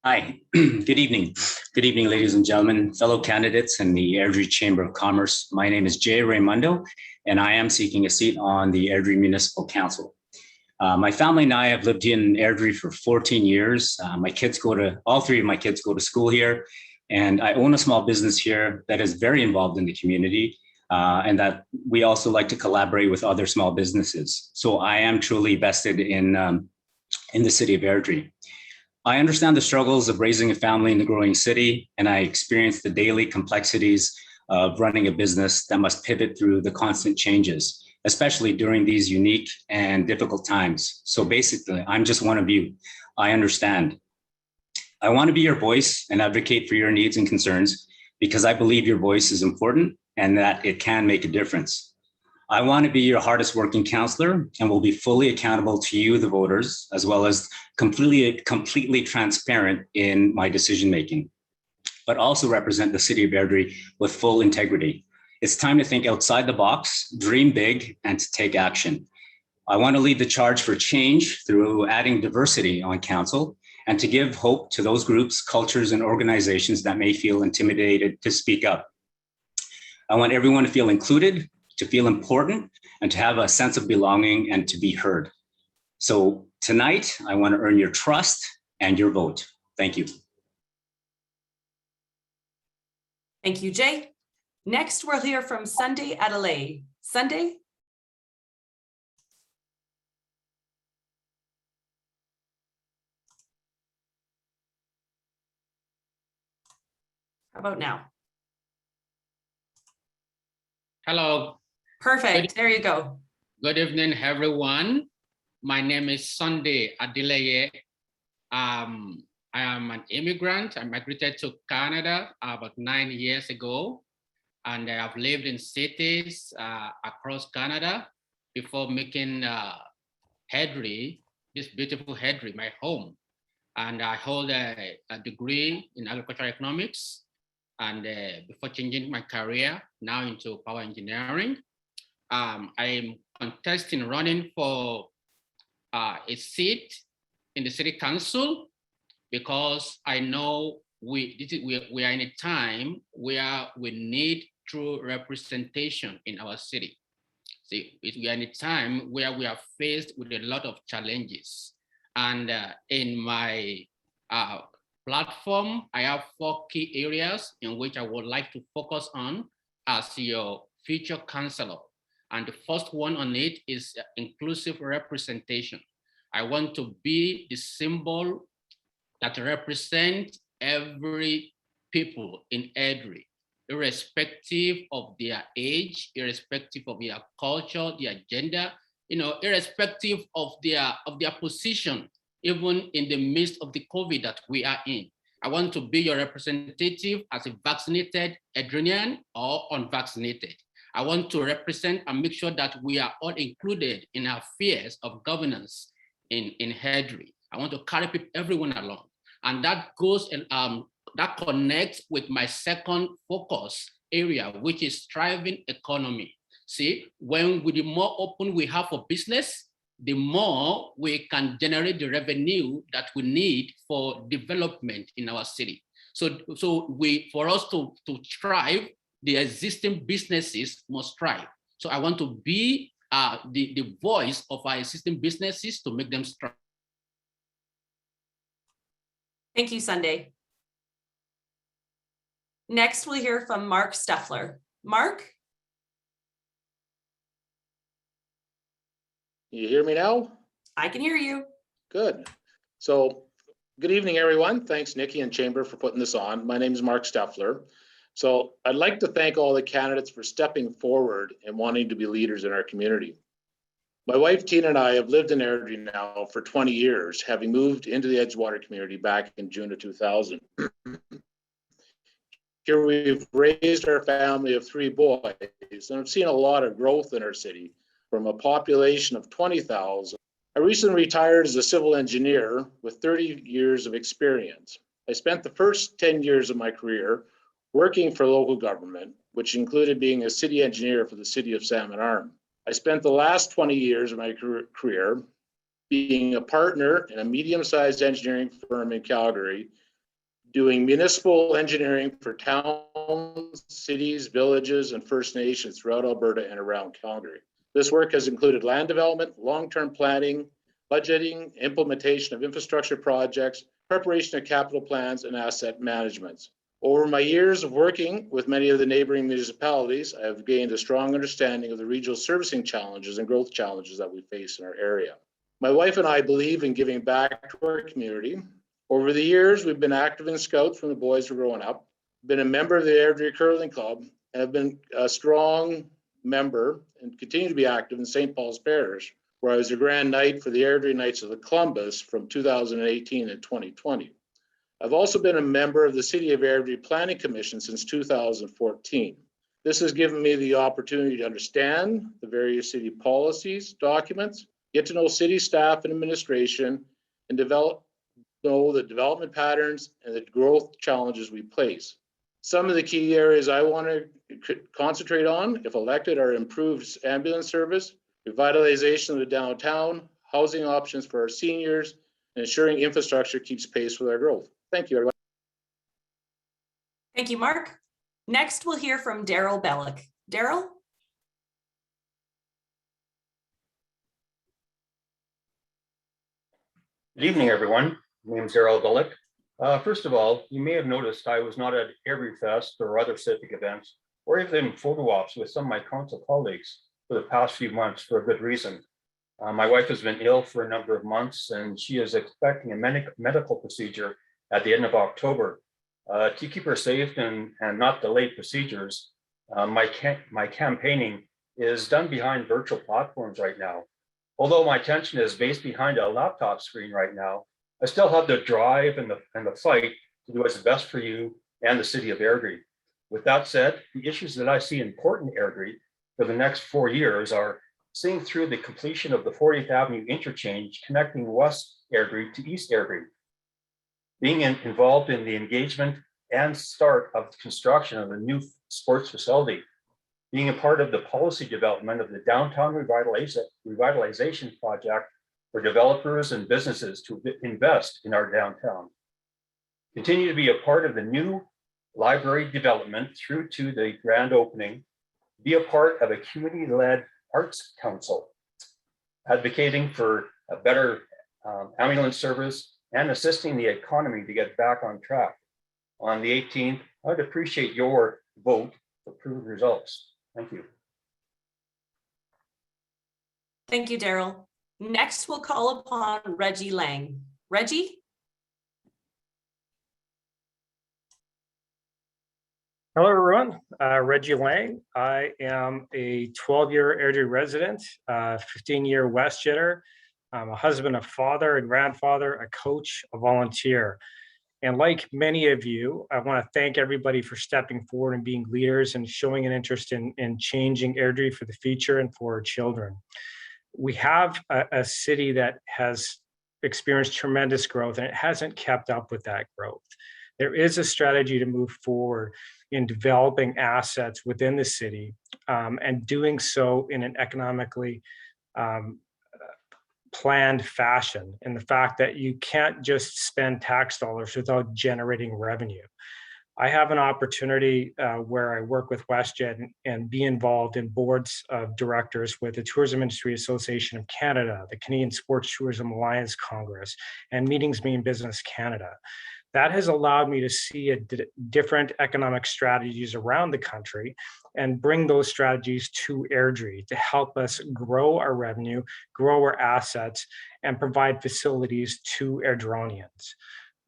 Hi, good evening. Good evening, ladies and gentlemen, fellow candidates in the Airdrie Chamber of Commerce. My name is Jay Raimondo, and I am seeking a seat on the Airdrie Municipal Council. My family and I have lived in Airdrie for 14 years. All three of my kids go to school here, and I own a small business here that is very involved in the community, and that we also like to collaborate with other small businesses. So I am truly vested in the city of Airdrie. I understand the struggles of raising a family in the growing city, and I experience the daily complexities of running a business that must pivot through the constant changes, especially during these unique and difficult times. So basically, I'm just one of you. I understand. I want to be your voice and advocate for your needs and concerns because I believe your voice is important and that it can make a difference. I want to be your hardest working counselor and will be fully accountable to you, the voters, as well as completely transparent in my decision making, but also represent the city of Airdrie with full integrity. It's time to think outside the box, dream big, and to take action. I want to lead the charge for change through adding diversity on council and to give hope to those groups, cultures, and organizations that may feel intimidated to speak up. I want everyone to feel included, to feel important, and to have a sense of belonging and to be heard. So tonight, I want to earn your trust and your vote. Thank you. Thank you, Jay. Next, we'll hear from Sunday Adelaide. Sunday? How about now? Hello. Perfect. There you go. Good evening, everyone. My name is Sunday Adelaide. I am an immigrant. I migrated to Canada about 9 years ago, and I have lived in cities across Canada before making Airdrie, this beautiful Airdrie, my home. And I hold a degree in agricultural economics, and before changing my career now into power engineering. I'm contesting running for a seat in the city council because I know we are in a time where we need true representation in our city. See, we are in a time where we are faced with a lot of challenges. And in my platform, I have 4 key areas in which I would like to focus on as your future councillor. And the first one on it is inclusive representation. I want to be the symbol that represents every people in Airdrie, irrespective of their age, irrespective of their culture, their gender, irrespective of their position, even in the midst of the COVID that we are in. I want to be your representative as a vaccinated Airdrian or unvaccinated. I want to represent and make sure that we are all included in our affairs of governance in Airdrie. I want to carry everyone along. And that goes and that connects with my second focus area, which is thriving economy. See, the more open we have for business, the more we can generate the revenue that we need for development in our city. So for us to thrive, the existing businesses must thrive. So I want to be the voice of our existing businesses to make them thrive. Thank you, Sunday. Next, we'll hear from Mark Steffler. Mark? You hear me now? I can hear you. Good. So good evening, everyone. Thanks, Nikki and Chamber, for putting this on. My name is Mark Steffler. So I'd like to thank all the candidates for stepping forward and wanting to be leaders in our community. My wife, Tina, and I have lived in Airdrie now for 20 years, having moved into the Edgewater community back in June of 2000. Here we've raised our family of 3 boys and have seen a lot of growth in our city from a population of 20,000. I recently retired as a civil engineer with 30 years of experience. I spent the first 10 years of my career working for local government, which included being a city engineer for the city of Salmon Arm. I spent the last 20 years of my career being a partner in a medium-sized engineering firm in Calgary doing municipal engineering for towns, cities, villages, and First Nations throughout Alberta and around Calgary. This work has included land development, long-term planning, budgeting, implementation of infrastructure projects, preparation of capital plans, and asset management. Over my years of working with many of the neighboring municipalities, I have gained a strong understanding of the regional servicing challenges and growth challenges that we face in our area. My wife and I believe in giving back to our community. Over the years, we've been active in Scouts from the boys were growing up, been a member of the Airdrie Curling Club, and have been a strong member and continue to be active in St. Paul's Parish, where I was a Grand Knight for the Airdrie Knights of the Columbus from 2018 and 2020. I've also been a member of the City of Airdrie Planning Commission since 2014. This has given me the opportunity to understand the various city policies, documents, get to know city staff and administration, and know the development patterns and the growth challenges we face. Some of the key areas I want to concentrate on, if elected, are improved ambulance service, revitalization of the downtown, housing options for our seniors, and ensuring infrastructure keeps pace with our growth. Thank you, everyone. Thank you, Mark. Next, we'll hear from Daryl Bellick. Daryl? Good evening, everyone. My name is Daryl Bellick. First of all, you may have noticed I was not at Airdrie Fest or other civic events, or even photo ops with some of my council colleagues for the past few months for a good reason. My wife has been ill for a number of months, and she is expecting a medical procedure at the end of October. To keep her safe and not delay procedures, my campaigning is done behind virtual platforms right now. Although my attention is based behind a laptop screen right now, I still have the drive and the fight to do what's best for you and the City of Airdrie. With that said, the issues that I see important in Airdrie for the next 4 years are seeing through the completion of the 40th Avenue interchange connecting West Airdrie to East Airdrie, being involved in the engagement and start of the construction of a new sports facility, being a part of the policy development of the downtown revitalization project for developers and businesses to invest in our downtown, continue to be a part of the new library development through to the grand opening, be a part of a community-led arts council, advocating for a better ambulance service and assisting the economy to get back on track. On the 18th, I would appreciate your vote to approve the results. Thank you. Thank you, Daryl. Next, we'll call upon Reggie Lang. Reggie? Hello, everyone. Reggie Lang. I am a 12-year Airdrie resident, 15-year WestJetter. I'm a husband, a father, a grandfather, a coach, a volunteer. And like many of you, I want to thank everybody for stepping forward and being leaders and showing an interest in changing Airdrie for the future and for our children. We have a city that has experienced tremendous growth, and it hasn't kept up with that growth. There is a strategy to move forward in developing assets within the city and doing so in an economically planned fashion, and the fact that you can't just spend tax dollars without generating revenue. I have an opportunity where I work with WestJet and be involved in boards of directors with the Tourism Industry Association of Canada, the Canadian Sports Tourism Alliance Congress, and Meetings Mean Business Canada. That has allowed me to see different economic strategies around the country and bring those strategies to Airdrie to help us grow our revenue, grow our assets, and provide facilities to Airdronians.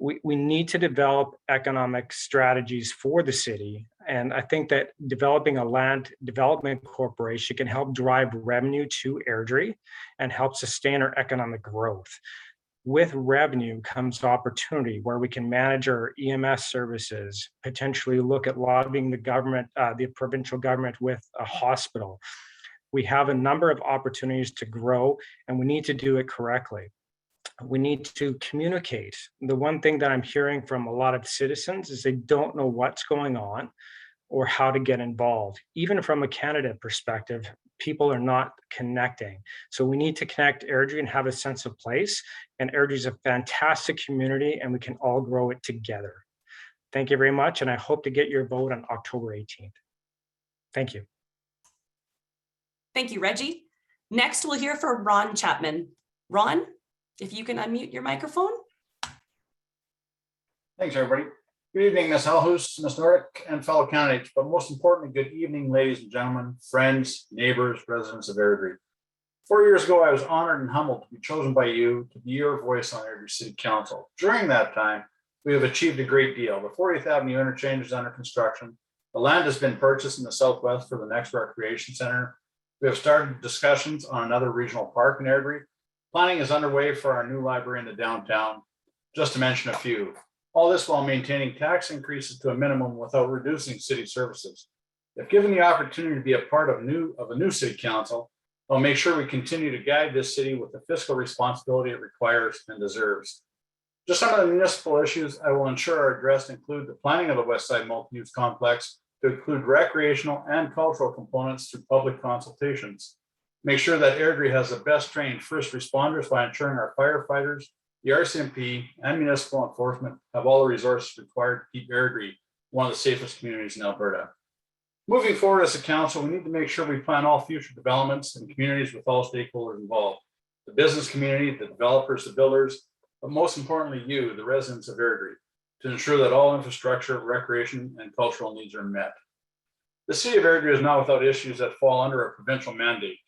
We need to develop economic strategies for the city. And I think that developing a land development corporation can help drive revenue to Airdrie and help sustain our economic growth. With revenue comes opportunity where we can manage our EMS services, potentially look at lobbying the government, the provincial government with a hospital. We have a number of opportunities to grow, and we need to do it correctly. We need to communicate. The one thing that I'm hearing from a lot of citizens is they don't know what's going on or how to get involved. Even from a candidate perspective, people are not connecting. So we need to connect Airdrie and have a sense of place. And Airdrie is a fantastic community, and we can all grow it together. Thank you very much, and I hope to get your vote on October 18th. Thank you. Thank you, Reggie. Next, we'll hear from Ron Chapman. Ron, if you can unmute your microphone. Thanks, everybody. Good evening, Ms. Alhus, Ms. Nordic, and fellow candidates, but most importantly, good evening, ladies and gentlemen, friends, neighbors, residents of Airdrie. 4 years ago, I was honored and humbled to be chosen by you to be your voice on Airdrie City Council. During that time, we have achieved a great deal. The 40th Avenue interchange is under construction. The land has been purchased in the southwest for the next recreation center. We have started discussions on another regional park in Airdrie. Planning is underway for our new library in the downtown, just to mention a few. All this while maintaining tax increases to a minimum without reducing city services. If given the opportunity to be a part of a new city council, I'll make sure we continue to guide this city with the fiscal responsibility it requires and deserves. Just some of the municipal issues I will ensure are addressed include the planning of the West Side multi-use complex to include recreational and cultural components through public consultations. Make sure that Airdrie has the best trained first responders by ensuring our firefighters, the RCMP, and municipal enforcement have all the resources required to keep Airdrie one of the safest communities in Alberta. Moving forward as a council, we need to make sure we plan all future developments and communities with all stakeholders involved. The business community, the developers, the builders, but most importantly, you, the residents of Airdrie, to ensure that all infrastructure, recreation, and cultural needs are met. The City of Airdrie is not without issues that fall under a provincial mandate.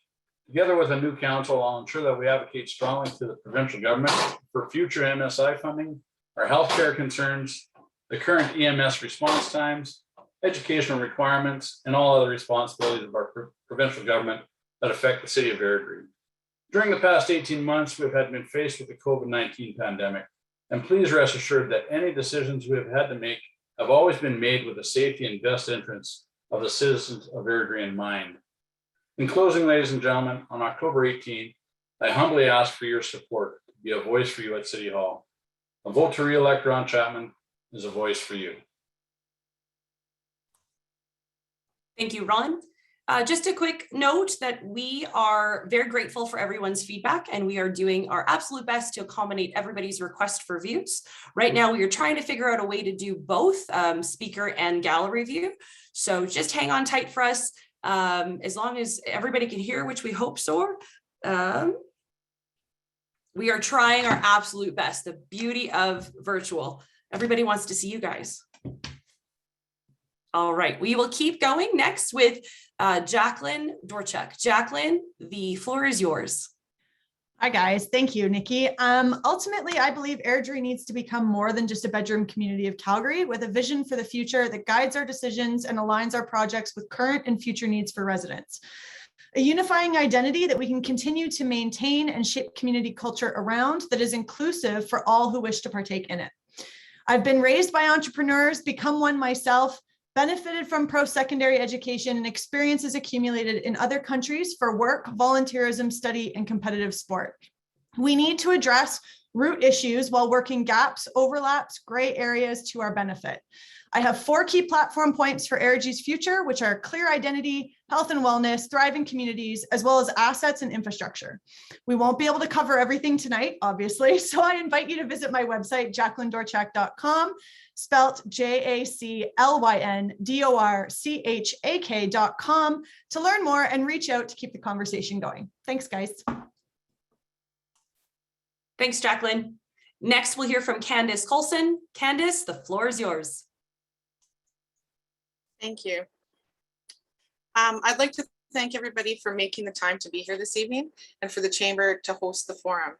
Together with a new council, I'll ensure that we advocate strongly to the provincial government for future MSI funding, our healthcare concerns, the current EMS response times, educational requirements, and all other responsibilities of our provincial government that affect the City of Airdrie. During the past 18 months, we've been faced with the COVID-19 pandemic, and please rest assured that any decisions we have had to make have always been made with the safety and best interests of the citizens of Airdrie in mind. In closing, ladies and gentlemen, on October 18th, I humbly ask for your support to be a voice for you at City Hall. A vote to re-elect Ron Chapman is a voice for you. Thank you, Ron. Just a quick note that we are very grateful for everyone's feedback, and we are doing our absolute best to accommodate everybody's request for views. Right now, we are trying to figure out a way to do both speaker and gallery view. So just hang on tight for us. As long as everybody can hear, which we hope so. We are trying our absolute best. The beauty of virtual. Everybody wants to see you guys. All right, we will keep going next with Jacqueline Dorchuk. Jacqueline, the floor is yours. Hi guys, thank you, Nikki. Ultimately, I believe Airdrie needs to become more than just a bedroom community of Calgary with a vision for the future that guides our decisions and aligns our projects with current and future needs for residents. A unifying identity that we can continue to maintain and shape community culture around that is inclusive for all who wish to partake in it. I've been raised by entrepreneurs, become one myself, benefited from post-secondary education and experiences accumulated in other countries for work, volunteerism, study, and competitive sport. We need to address root issues while working gaps, overlaps, gray areas to our benefit. I have 4 key platform points for Airdrie's future, which are clear identity, health and wellness, thriving communities, as well as assets and infrastructure. We won't be able to cover everything tonight, obviously, so I invite you to visit my website, jacquelynedorchak.com, spelt JACLYNDORCHAK.com, to learn more and reach out to keep the conversation going. Thanks, guys. Thanks, Jacqueline. Next, we'll hear from Candice Colson. Candice, the floor is yours. Thank you. I'd like to thank everybody for making the time to be here this evening and for the Chamber to host the forum.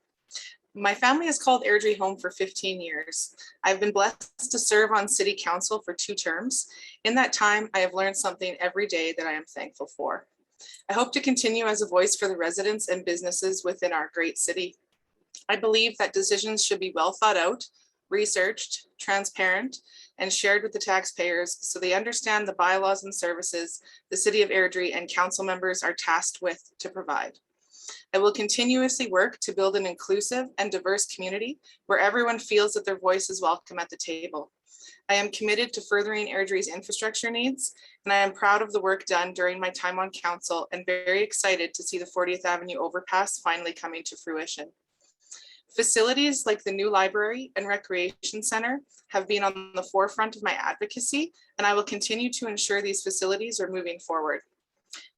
My family has called Airdrie home for 15 years. I've been blessed to serve on City Council for 2 terms. In that time, I have learned something every day that I am thankful for. I hope to continue as a voice for the residents and businesses within our great city. I believe that decisions should be well thought out, researched, transparent, and shared with the taxpayers so they understand the bylaws and services the City of Airdrie and council members are tasked with to provide. I will continuously work to build an inclusive and diverse community where everyone feels that their voice is welcome at the table. I am committed to furthering Airdrie's infrastructure needs, and I am proud of the work done during my time on council and very excited to see the 40th Avenue overpass finally coming to fruition. Facilities like the new library and recreation center have been on the forefront of my advocacy, and I will continue to ensure these facilities are moving forward.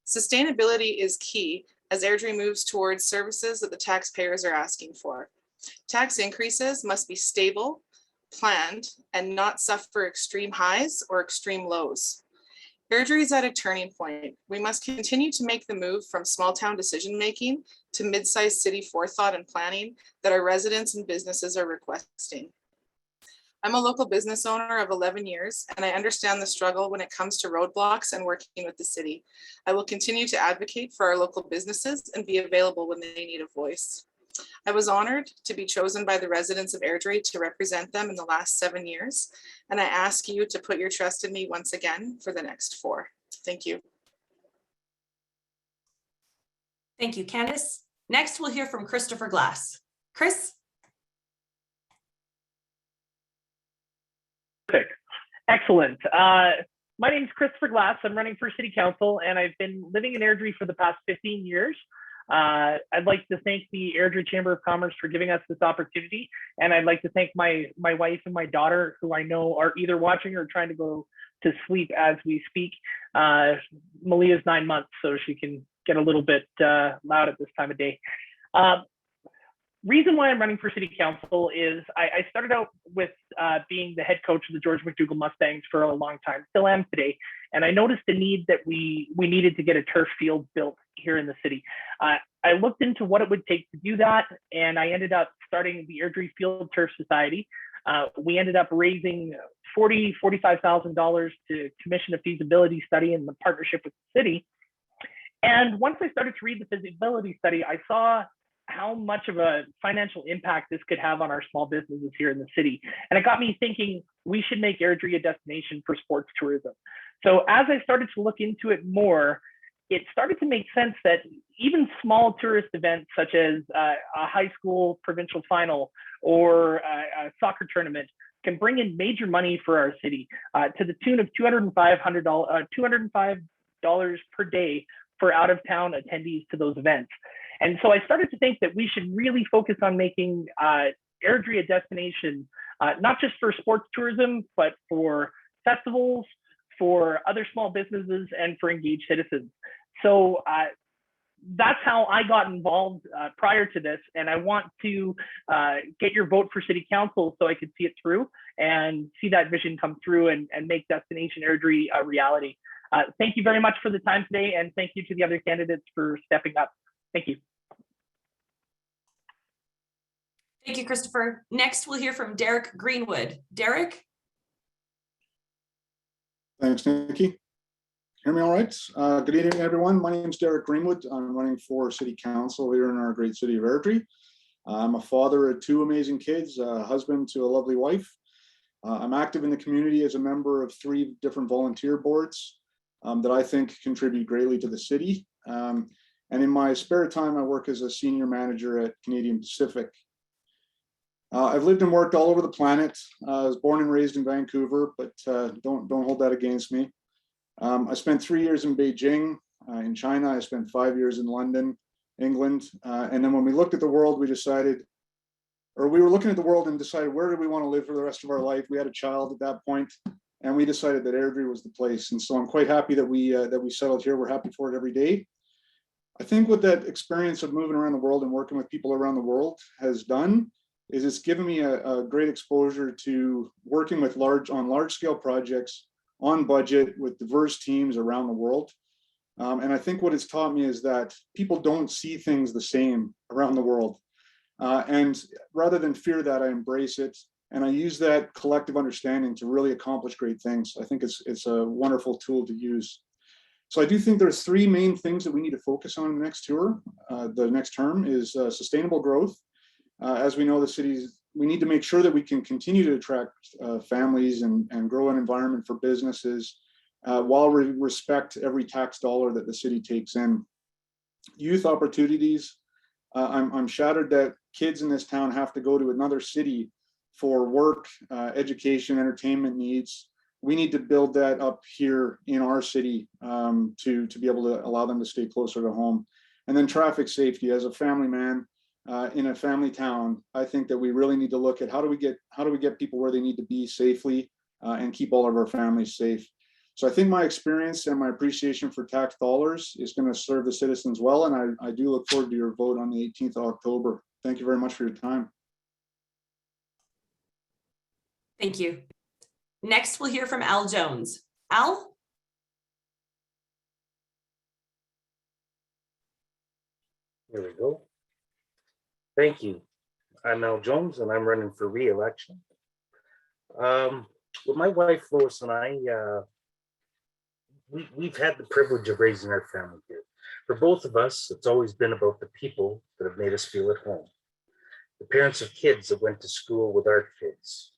Sustainability is key as Airdrie moves towards services that the taxpayers are asking for. Tax increases must be stable, planned, and not suffer extreme highs or extreme lows. Airdrie is at a turning point. We must continue to make the move from small town decision-making to mid-sized city forethought and planning that our residents and businesses are requesting. I'm a local business owner of 11 years, and I understand the struggle when it comes to roadblocks and working with the city. I will continue to advocate for our local businesses and be available when they need a voice. I was honored to be chosen by the residents of Airdrie to represent them in the last 7 years, and I ask you to put your trust in me once again for the next 4. Thank you. Thank you, Candice. Next, we'll hear from Christopher Glass. Chris? Excellent. My name is Christopher Glass. I'm running for City Council, and I've been living in Airdrie for the past 15 years. I'd like to thank the Airdrie Chamber of Commerce for giving us this opportunity, and I'd like to thank my wife and my daughter, who I know are either watching or trying to go to sleep as we speak. Malia's 9 months, so she can get a little bit loud at this time of day. Reason why I'm running for City Council is I started out with being the head coach of the George McDougall Mustangs for a long time, still am today, and I noticed the need that we needed to get a turf field built here in the city. I looked into what it would take to do that, and I ended up starting the Airdrie Field Turf Society. We ended up raising $45,000 to commission a feasibility study in the partnership with the city. And once I started to read the feasibility study, I saw how much of a financial impact this could have on our small businesses here in the city. And it got me thinking we should make Airdrie a destination for sports tourism. So as I started to look into it more, it started to make sense that even small tourist events such as a high school provincial final or a soccer tournament can bring in major money for our city to the tune of $205 per day for out-of-town attendees to those events. And so I started to think that we should really focus on making Airdrie a destination, not just for sports tourism, but for festivals, for other small businesses, and for engaged citizens. So that's how I got involved prior to this. And I want to get your vote for City Council so I could see it through and see that vision come through and make Destination Airdrie a reality. Thank you very much for the time today, and thank you to the other candidates for stepping up. Thank you. Thank you, Christopher. Next, we'll hear from Derek Greenwood. Derek? Thanks, Nikki. Hear me all right? Good evening, everyone. My name is Derek Greenwood. I'm running for City Council here in our great city of Airdrie. I'm a father of 2 amazing kids, a husband to a lovely wife. I'm active in the community as a member of 3 different volunteer boards that I think contribute greatly to the city. And in my spare time, I work as a senior manager at Canadian Pacific. I've lived and worked all over the planet. I was born and raised in Vancouver, but don't hold that against me. I spent 3 years in Beijing, in China. I spent 5 years in London, England. And then when we looked at the world, we were looking at the world and decided where do we want to live for the rest of our life. We had a child at that point, and we decided that Airdrie was the place. And so I'm quite happy that we settled here. We're happy for it every day. I think what that experience of moving around the world and working with people around the world has done is it's given me a great exposure to working with large scale projects on budget with diverse teams around the world. And I think what it's taught me is that people don't see things the same around the world. And rather than fear that, I embrace it. And I use that collective understanding to really accomplish great things. I think it's a wonderful tool to use. So I do think there's 3 main things that we need to focus on in the next tour. The next term is sustainable growth. As we know, we need to make sure that we can continue to attract families and grow an environment for businesses while we respect every tax dollar that the city takes in. Youth opportunities. I'm shattered that kids in this town have to go to another city for work, education, entertainment needs. We need to build that up here in our city to be able to allow them to stay closer to home. And then traffic safety. As a family man, in a family town, I think that we really need to look at how do we get people where they need to be safely and keep all of our families safe. So I think my experience and my appreciation for tax dollars is going to serve the citizens well, and I do look forward to your vote on the 18th of October. Thank you very much for your time. Thank you. Next, we'll hear from Al Jones. Al? Here we go. Thank you. I'm Al Jones, and I'm running for re-election. Well, my wife Lois and I, we've had the privilege of raising our family here. For both of us, it's always been about the people that have made us feel at home. The parents of kids that went to school with our kids,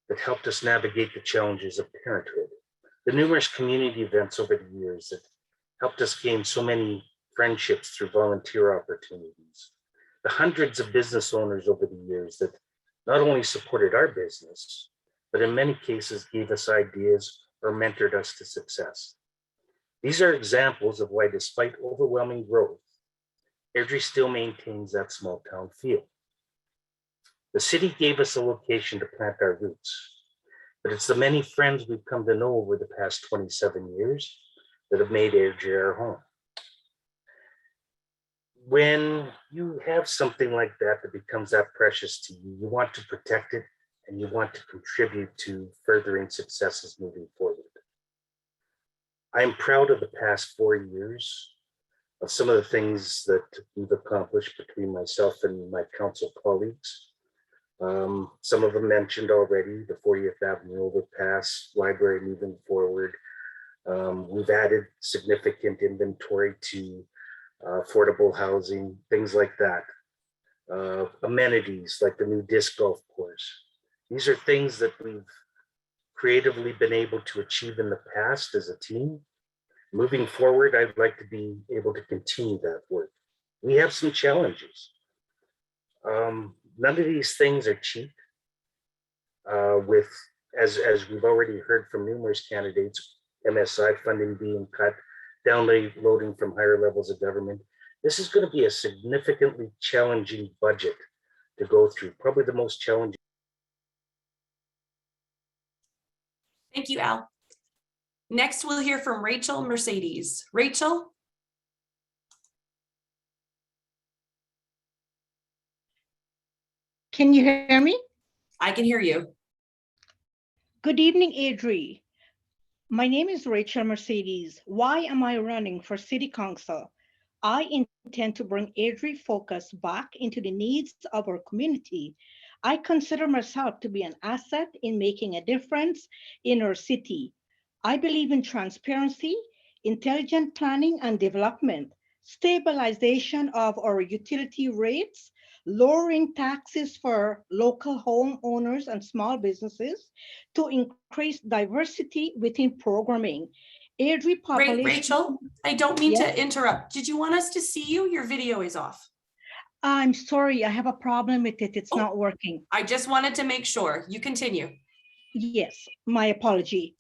that helped us navigate the challenges of parenthood. The numerous community events over the years that helped us gain so many friendships through volunteer opportunities. The hundreds of business owners over the years that not only supported our business, but in many cases gave us ideas or mentored us to success. These are examples of why, despite overwhelming growth, Airdrie still maintains that small town feel. The city gave us a location to plant our roots, but it's the many friends we've come to know over the past 27 years that have made Airdrie our home. When you have something like that that becomes that precious to you, you want to protect it and you want to contribute to furthering successes moving forward. I am proud of the past 4 years of some of the things that we've accomplished between myself and my council colleagues. Some of them mentioned already, the 40th Avenue overpass, library moving forward. We've added significant inventory to affordable housing, things like that. Amenities like the new disc golf course. These are things that we've creatively been able to achieve in the past as a team. Moving forward, I'd like to be able to continue that work. We have some challenges. None of these things are cheap. With, as we've already heard from numerous candidates, MSI funding being cut, downloading from higher levels of government. This is going to be a significantly challenging budget to go through, probably the most challenging. Thank you, Al. Next, we'll hear from Rachel Mercedes. Rachel? Can you hear me? I can hear you. Good evening, Airdrie. My name is Rachel Mercedes. Why am I running for City Council? I intend to bring Airdrie focus back into the needs of our community. I consider myself to be an asset in making a difference in our city. I believe in transparency, intelligent planning and development, stabilization of our utility rates, lowering taxes for local homeowners and small businesses to increase diversity within programming. Airdrie population. Rachel, I don't mean to interrupt. Did you want us to see you? Your video is off. I'm sorry, I have a problem with it. It's not working. I just wanted to make sure. You continue. Yes, my apology.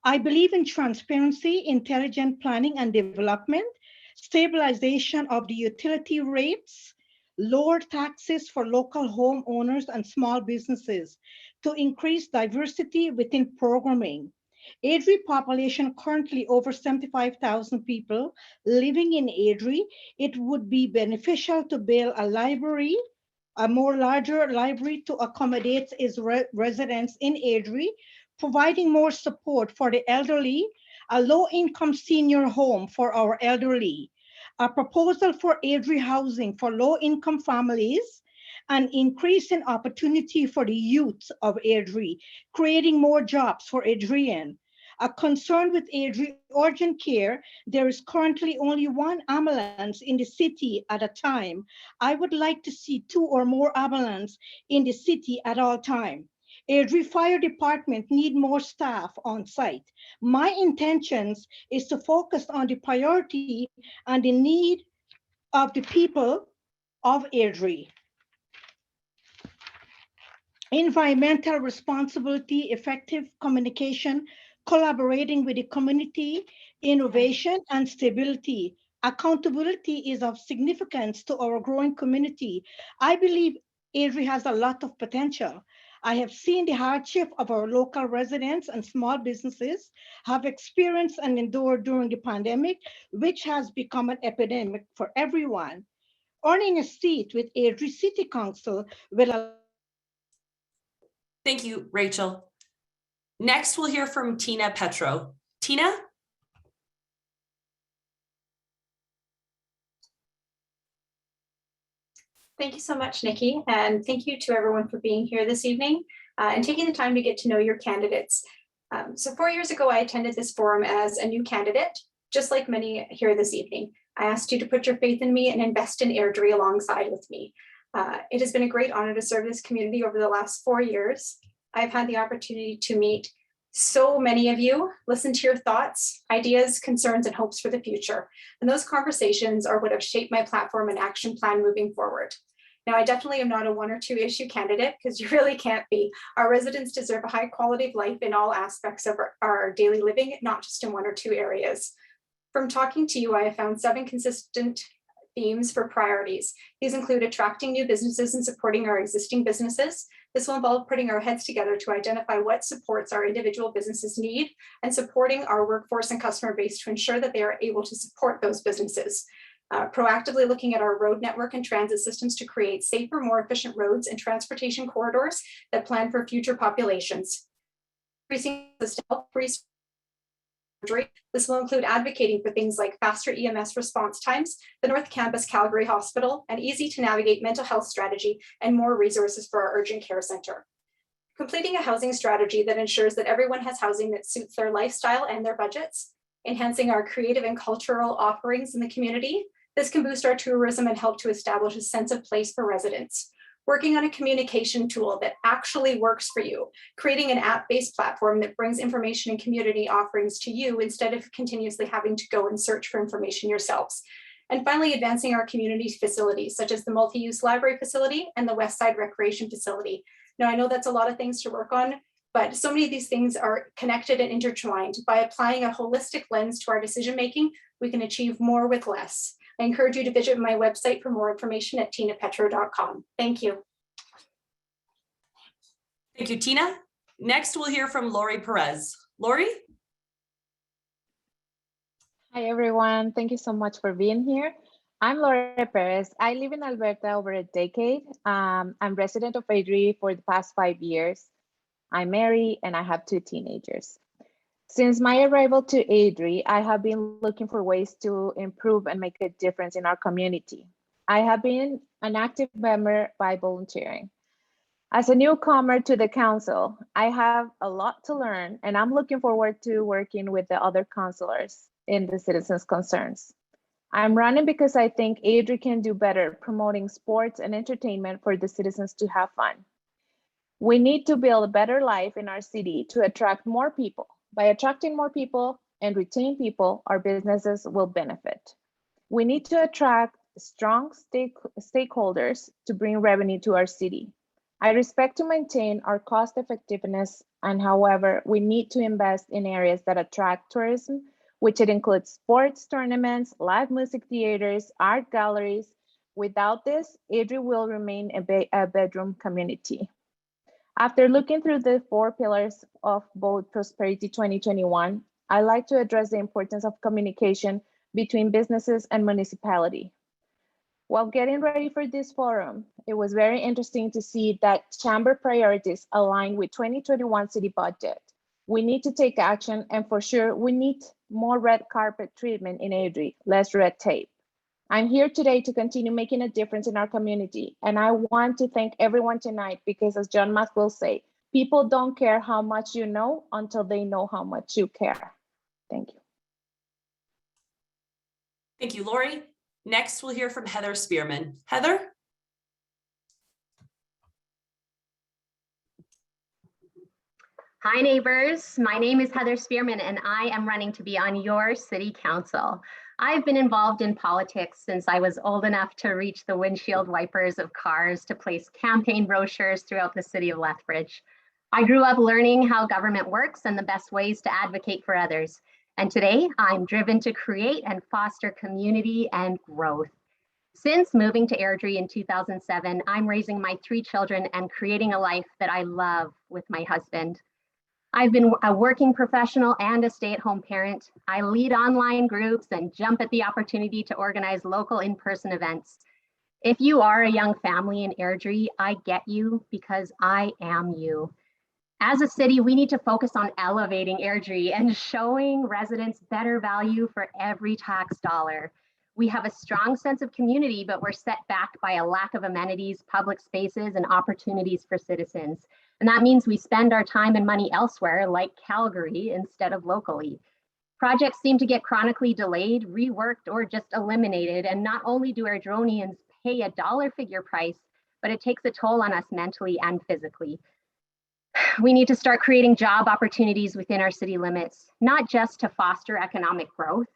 I believe in transparency, intelligent planning and development, stabilization of the utility rates, lower taxes for local homeowners and small businesses to increase diversity within programming. Airdrie population currently over 75,000 people living in Airdrie. It would be beneficial to build a library, a more larger library to accommodate its residents in Airdrie, providing more support for the elderly, a low-income senior home for our elderly, a proposal for Airdrie housing for low-income families, an increase in opportunity for the youth of Airdrie, creating more jobs for Airdriean. A concern with Airdrie urgent care, there is currently only one ambulance in the city at a time. I would like to see 2 or more ambulances in the city at all times. Airdrie Fire Department need more staff on site. My intentions is to focus on the priority and the need of the people of Airdrie. Environmental responsibility, effective communication, collaborating with the community, innovation and stability. Accountability is of significance to our growing community. I believe Airdrie has a lot of potential. I have seen the hardship of our local residents and small businesses have experienced and endured during the pandemic, which has become an epidemic for everyone. Earning a seat with Airdrie City Council will. Thank you, Rachel. Next, we'll hear from Tina Petro. Tina? Thank you so much, Nikki, and thank you to everyone for being here this evening and taking the time to get to know your candidates. So 4 years ago, I attended this forum as a new candidate, just like many here this evening. I asked you to put your faith in me and invest in Airdrie alongside with me. It has been a great honor to serve this community over the last 4 years. I've had the opportunity to meet so many of you, listen to your thoughts, ideas, concerns, and hopes for the future. And those conversations are what have shaped my platform and action plan moving forward. Now, I definitely am not a 1 or 2 issue candidate because you really can't be. Our residents deserve a high quality of life in all aspects of our daily living, not just in 1 or 2 areas. From talking to you, I have found 7 consistent themes for priorities. These include attracting new businesses and supporting our existing businesses. This will involve putting our heads together to identify what supports our individual businesses need and supporting our workforce and customer base to ensure that they are able to support those businesses. Proactively looking at our road network and transit systems to create safer, more efficient roads and transportation corridors that plan for future populations. Increasing the health. This will include advocating for things like faster EMS response times, the North Campus Calgary Hospital, an easy to navigate mental health strategy, and more resources for our urgent care center. Completing a housing strategy that ensures that everyone has housing that suits their lifestyle and their budgets. Enhancing our creative and cultural offerings in the community. This can boost our tourism and help to establish a sense of place for residents. Working on a communication tool that actually works for you, creating an app-based platform that brings information and community offerings to you instead of continuously having to go and search for information yourselves. And finally, advancing our community facilities, such as the multi-use library facility and the West Side Recreation Facility. Now, I know that's a lot of things to work on, but so many of these things are connected and intertwined. By applying a holistic lens to our decision-making, we can achieve more with less. I encourage you to visit my website for more information at tinapetro.com. Thank you. Thank you, Tina. Next, we'll hear from Laurie Perez. Laurie? Hi, everyone. Thank you so much for being here. I'm Laurie Perez. I live in Alberta over a decade. I'm resident of Airdrie for the past 5 years. I'm married and I have 2 teenagers. Since my arrival to Airdrie, I have been looking for ways to improve and make a difference in our community. I have been an active member by volunteering. As a newcomer to the council, I have a lot to learn and I'm looking forward to working with the other councilors in the citizens' concerns. I'm running because I think Airdrie can do better promoting sports and entertainment for the citizens to have fun. We need to build a better life in our city to attract more people. By attracting more people and retain people, our businesses will benefit. We need to attract strong stakeholders to bring revenue to our city. I respect to maintain our cost effectiveness, and however, we need to invest in areas that attract tourism, which it includes sports tournaments, live music theaters, art galleries. Without this, Airdrie will remain a bedroom community. After looking through the 4 pillars of both Prosperity 2021, I like to address the importance of communication between businesses and municipality. While getting ready for this forum, it was very interesting to see that chamber priorities align with 2021 city budget. We need to take action, and for sure, we need more red carpet treatment in Airdrie, less red tape. I'm here today to continue making a difference in our community, and I want to thank everyone tonight because, as John Mack will say, people don't care how much you know until they know how much you care. Thank you. Thank you, Laurie. Next, we'll hear from Heather Spearman. Heather? Hi, neighbors. My name is Heather Spearman, and I am running to be on your city council. I've been involved in politics since I was old enough to reach the windshield wipers of cars to place campaign brochures throughout the city of Lethbridge. I grew up learning how government works and the best ways to advocate for others. And today I'm driven to create and foster community and growth. Since moving to Airdrie in 2007, I'm raising my 3 children and creating a life that I love with my husband. I've been a working professional and a stay-at-home parent. I lead online groups and jump at the opportunity to organize local in-person events. If you are a young family in Airdrie, I get you because I am you. As a city, we need to focus on elevating Airdrie and showing residents better value for every tax dollar. We have a strong sense of community, but we're set back by a lack of amenities, public spaces, and opportunities for citizens. And that means we spend our time and money elsewhere, like Calgary, instead of locally. Projects seem to get chronically delayed, reworked, or just eliminated. And not only do Airdronians pay a dollar figure price, but it takes a toll on us mentally and physically. We need to start creating job opportunities within our city limits, not just to foster economic growth,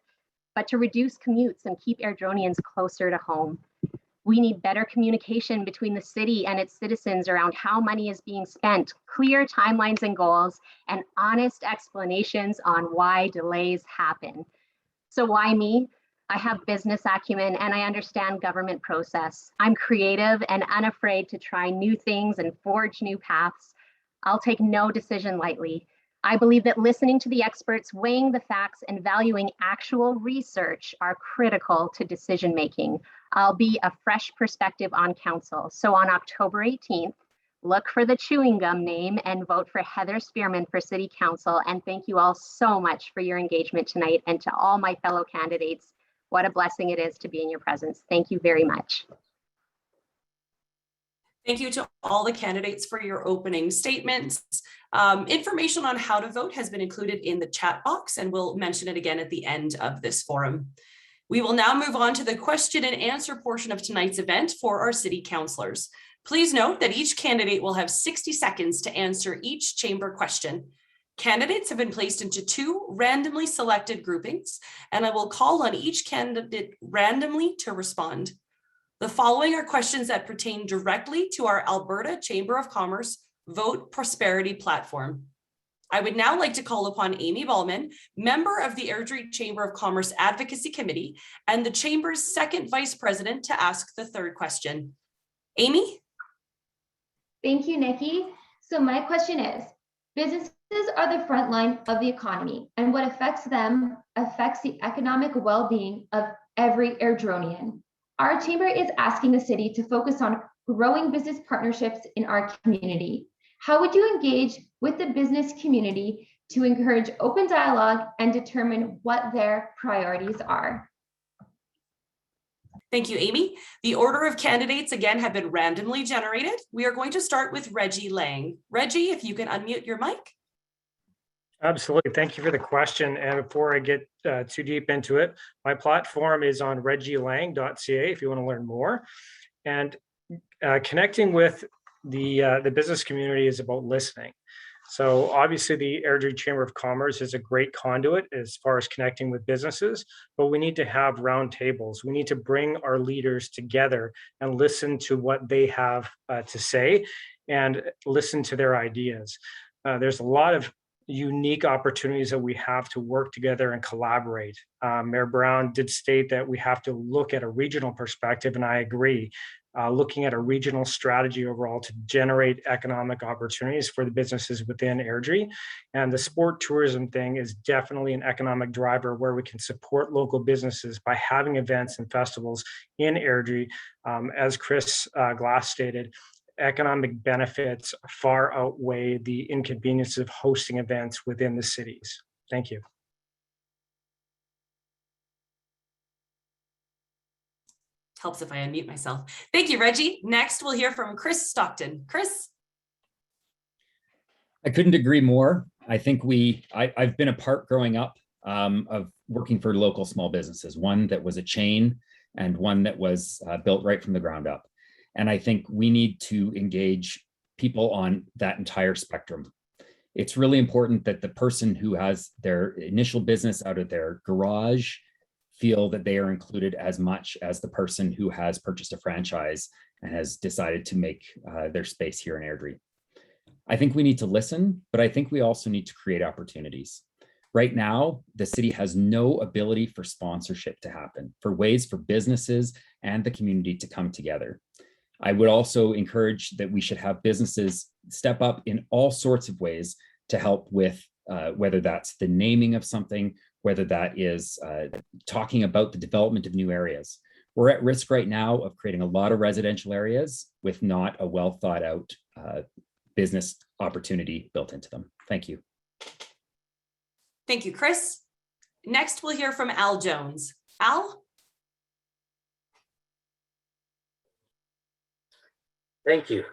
but to reduce commutes and keep Airdronians closer to home. We need better communication between the city and its citizens around how money is being spent, clear timelines and goals, and honest explanations on why delays happen. So why me? I have business acumen and I understand government process. I'm creative and unafraid to try new things and forge new paths. I'll take no decision lightly. I believe that listening to the experts, weighing the facts, and valuing actual research are critical to decision making. I'll be a fresh perspective on council. So on October 18th, look for the chewing gum name and vote for Heather Spearman for City Council. And thank you all so much for your engagement tonight, and to all my fellow candidates. What a blessing it is to be in your presence. Thank you very much. Thank you to all the candidates for your opening statements. Information on how to vote has been included in the chat box, and we'll mention it again at the end of this forum. We will now move on to the question and answer portion of tonight's event for our city councillors. Please note that each candidate will have 60 seconds to answer each chamber question. Candidates have been placed into 2 randomly selected groupings, and I will call on each candidate randomly to respond. The following are questions that pertain directly to our Alberta Chamber of Commerce Vote Prosperity platform. I would now like to call upon Amy Ballman, member of the Airdrie Chamber of Commerce Advocacy Committee and the Chamber's second vice president, to ask the 3rd question. Amy? Thank you, Nikki. So my question is, businesses are the front line of the economy, and what affects them affects the economic well-being of every Airdronian. Our chamber is asking the city to focus on growing business partnerships in our community. How would you engage with the business community to encourage open dialogue and determine what their priorities are? Thank you, Amy. The order of candidates again have been randomly generated. We are going to start with Reggie Lang. Reggie, if you can unmute your mic. Absolutely. Thank you for the question. And before I get too deep into it, my platform is on reggielang.ca if you want to learn more. And connecting with the business community is about listening. So obviously the Airdrie Chamber of Commerce is a great conduit as far as connecting with businesses, but we need to have round tables. We need to bring our leaders together and listen to what they have to say and listen to their ideas. There's a lot of unique opportunities that we have to work together and collaborate. Mayor Brown did state that we have to look at a regional perspective, and I agree. Looking at a regional strategy overall to generate economic opportunities for the businesses within Airdrie. And the sport tourism thing is definitely an economic driver where we can support local businesses by having events and festivals in Airdrie. As Chris Glass stated, economic benefits far outweigh the inconvenience of hosting events within the cities. Thank you. Helps if I unmute myself. Thank you, Reggie. Next, we'll hear from Chris Stockton. Chris? I couldn't agree more. I think I've been a part growing up of working for local small businesses, one that was a chain and one that was built right from the ground up. And I think we need to engage people on that entire spectrum. It's really important that the person who has their initial business out of their garage feel that they are included as much as the person who has purchased a franchise and has decided to make their space here in Airdrie. I think we need to listen, but I think we also need to create opportunities. Right now, the city has no ability for sponsorship to happen, for ways for businesses and the community to come together. I would also encourage that we should have businesses step up in all sorts of ways to help with whether that's the naming of something, whether that is talking about the development of new areas. We're at risk right now of creating a lot of residential areas with not a well thought out business opportunity built into them. Thank you. Thank you, Chris. Next, we'll hear from Al Jones. Al? Thank you.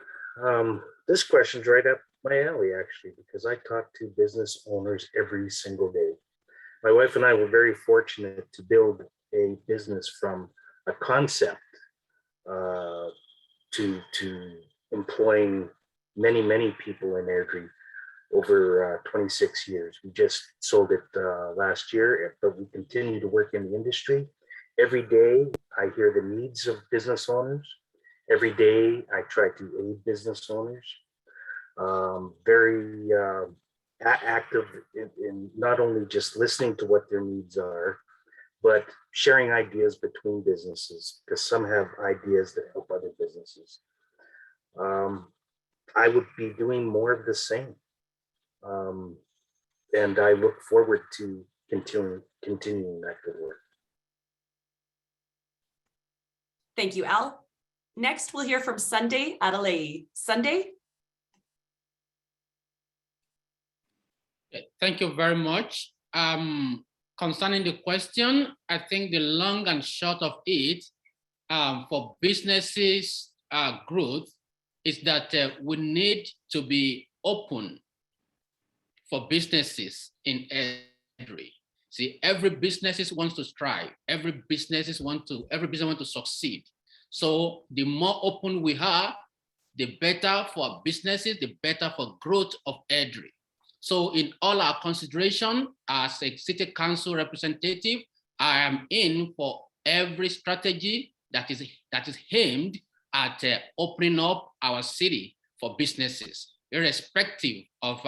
This question's right up my alley, actually, because I talk to business owners every single day. My wife and I were very fortunate to build a business from a concept to employing many people in Airdrie over 26 years. We just sold it last year, but we continue to work in the industry. Every day, I hear the needs of business owners. Every day, I try to aid business owners. Very active in not only just listening to what their needs are, but sharing ideas between businesses, because some have ideas that help other businesses. I would be doing more of the same. And I look forward to continuing that good work. Thank you, Al. Next, we'll hear from Sunday Adelaide. Sunday? Thank you very much. Concerning the question, I think the long and short of it for businesses growth is that we need to be open for businesses in Airdrie. See, every business wants to strive. Every business wants to succeed. So the more open we are, the better for businesses, the better for growth of Airdrie. So in all our consideration as a city council representative, I am in for every strategy that is aimed at opening up our city for businesses, irrespective of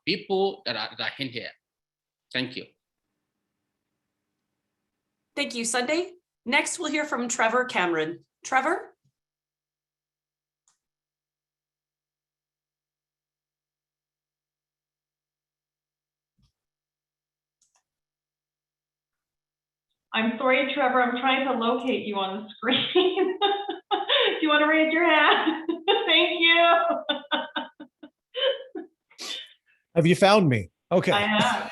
people that are in here. Thank you. Thank you, Sunday. Next, we'll hear from Trevor Cameron. Trevor? I'm sorry, Trevor, I'm trying to locate you on the screen. Do you want to raise your hand? Thank you. Have you found me? Okay. I have.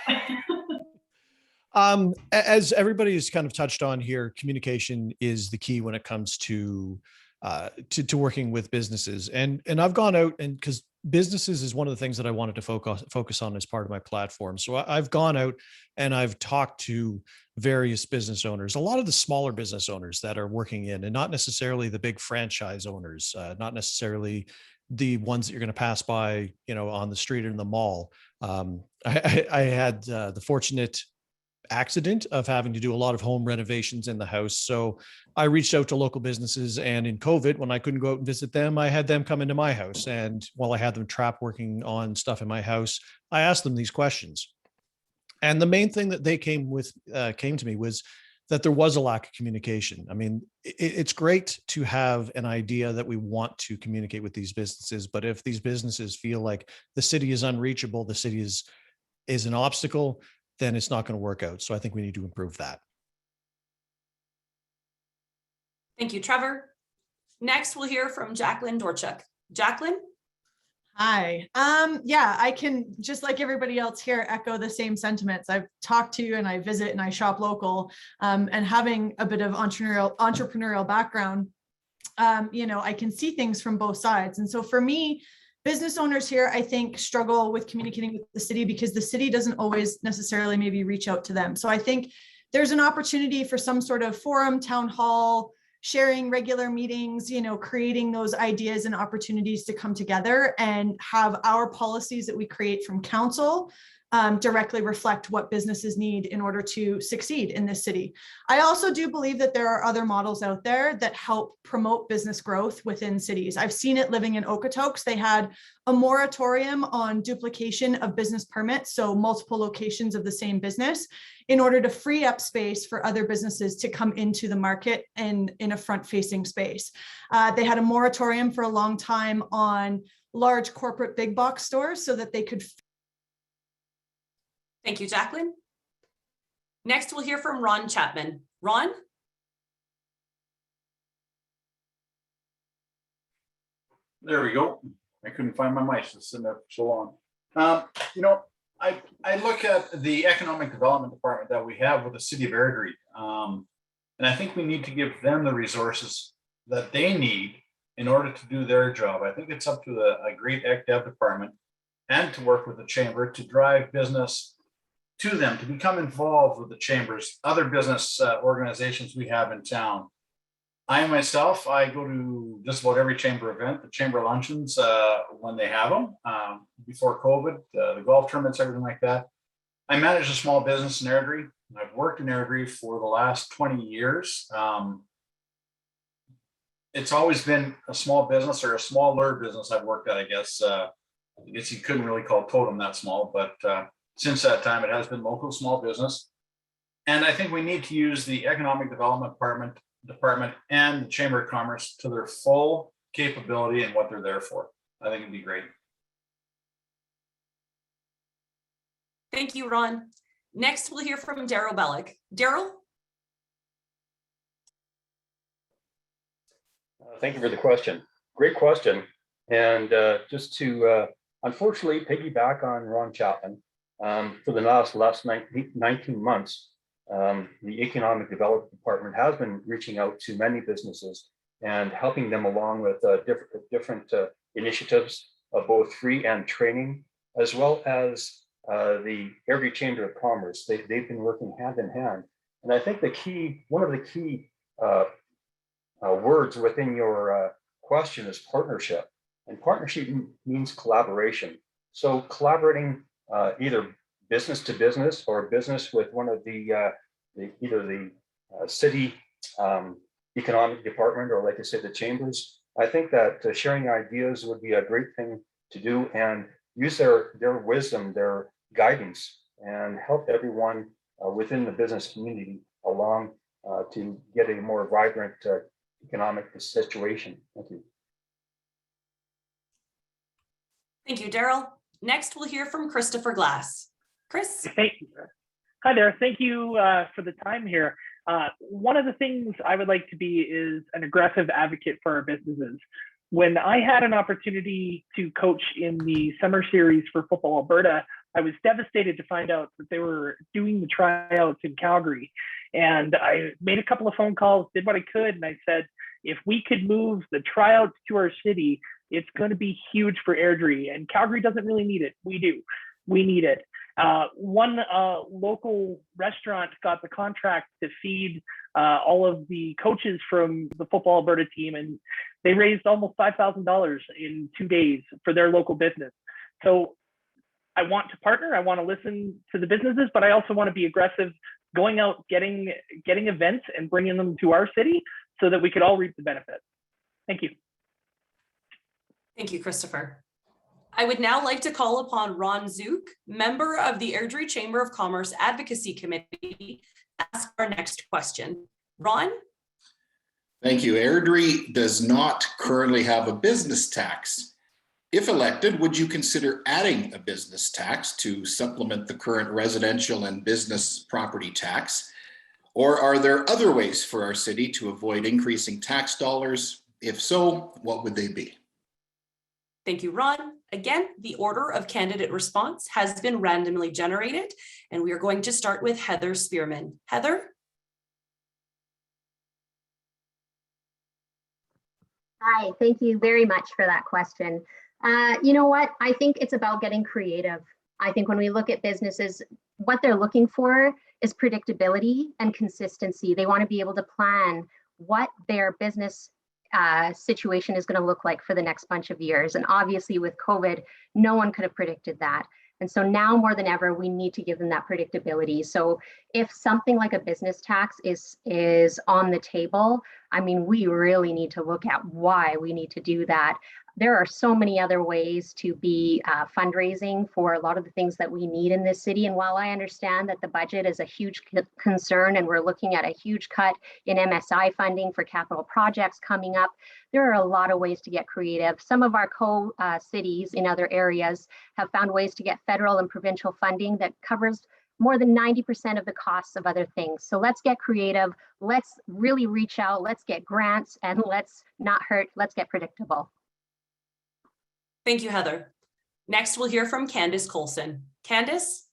As everybody has kind of touched on here, communication is the key when it comes to working with businesses. And I've gone out, and because businesses is one of the things that I wanted to focus on as part of my platform. So I've gone out and I've talked to various business owners, a lot of the smaller business owners that are working in, and not necessarily the big franchise owners, not necessarily the ones that you're going to pass by, on the street or in the mall. I had the fortunate accident of having to do a lot of home renovations in the house. So I reached out to local businesses, and in COVID, when I couldn't go out and visit them, I had them come into my house. And while I had them trapped working on stuff in my house, I asked them these questions. And the main thing that they came to me was that there was a lack of communication. I mean, it's great to have an idea that we want to communicate with these businesses, but if these businesses feel like the city is unreachable, the city is an obstacle, then it's not going to work out. So I think we need to improve that. Thank you, Trevor. Next, we'll hear from Jacqueline Dorchuk. Jacqueline? Hi. Yeah, I can, just like everybody else here, echo the same sentiments. I've talked to and I visit and I shop local, and having a bit of entrepreneurial background, I can see things from both sides. And so for me, business owners here, I think, struggle with communicating with the city because the city doesn't always necessarily maybe reach out to them. So I think there's an opportunity for some sort of forum, town hall, sharing regular meetings, creating those ideas and opportunities to come together and have our policies that we create from council directly reflect what businesses need in order to succeed in this city. I also do believe that there are other models out there that help promote business growth within cities. I've seen it living in Okotoks. They had a moratorium on duplication of business permits, so multiple locations of the same business, in order to free up space for other businesses to come into the market and in a front-facing space. They had a moratorium for a long time on large corporate big box stores so that they could. Thank you, Jacqueline. Next, we'll hear from Ron Chapman. Ron? There we go. I couldn't find my mic, it's sitting there for so long. You know, I look at the economic development department that we have with the City of Airdrie, and I think we need to give them the resources that they need in order to do their job. I think it's up to a great ec dev department and to work with the chamber to drive business to them, to become involved with the chambers, other business organizations we have in town. I myself, I go to just about every chamber event, the chamber luncheons when they have them, before COVID, the golf tournaments, everything like that. I manage a small business in Airdrie. I've worked in Airdrie for the last 20 years. It's always been a small business or a smaller business I've worked at, I guess. I guess you couldn't really call Totem that small, but since that time, it has been local small business. And I think we need to use the Economic Development Department and the Chamber of Commerce to their full capability and what they're there for. I think it'd be great. Thank you, Ron. Next, we'll hear from Daryl Bellick. Daryl? Thank you for the question. Great question. And just to unfortunately piggyback on Ron Chapman, for the last 19 months, the Economic Development Department has been reaching out to many businesses and helping them along with different initiatives of both free and training, as well as the Airdrie Chamber of Commerce. They've been working hand in hand. And I think one of the key words within your question is partnership. And partnership means collaboration. So collaborating either business to business or business with one of the either the city economic department or, like I said, the chambers. I think that sharing ideas would be a great thing to do and use their wisdom, their guidance, and help everyone within the business community along to get a more vibrant economic situation. Thank you. Thank you, Daryl. Next, we'll hear from Christopher Glass. Chris? Thank you. Hi there. Thank you for the time here. One of the things I would like to be is an aggressive advocate for our businesses. When I had an opportunity to coach in the summer series for Football Alberta, I was devastated to find out that they were doing the tryouts in Calgary. And I made a couple of phone calls, did what I could, and I said, if we could move the tryouts to our city, it's going to be huge for Airdrie. And Calgary doesn't really need it. We do. We need it. One local restaurant got the contract to feed all of the coaches from the Football Alberta team, and they raised almost $5,000 in 2 days for their local business. So I want to partner, I want to listen to the businesses, but I also want to be aggressive, going out, getting events and bringing them to our city so that we could all reap the benefits. Thank you. Thank you, Christopher. I would now like to call upon Ron Zook, member of the Airdrie Chamber of Commerce Advocacy Committee, to ask our next question. Ron? Thank you. Airdrie does not currently have a business tax. If elected, would you consider adding a business tax to supplement the current residential and business property tax? Or are there other ways for our city to avoid increasing tax dollars? If so, what would they be? Thank you, Ron. Again, the order of candidate response has been randomly generated, and we are going to start with Heather Spearman. Heather? Hi, thank you very much for that question. You know what? I think it's about getting creative. I think when we look at businesses, what they're looking for is predictability and consistency. They want to be able to plan what their business situation is going to look like for the next bunch of years. And obviously with COVID, no one could have predicted that. And so now more than ever, we need to give them that predictability. So if something like a business tax is on the table, I mean, we really need to look at why we need to do that. There are so many other ways to be fundraising for a lot of the things that we need in this city. And while I understand that the budget is a huge concern and we're looking at a huge cut in MSI funding for capital projects coming up, there are a lot of ways to get creative. Some of our cities in other areas have found ways to get federal and provincial funding that covers more than 90% of the costs of other things. So let's get creative. Let's really reach out. Let's get grants and let's not hurt. Let's get predictable. Thank you, Heather. Next, we'll hear from Candice Colson. Candice?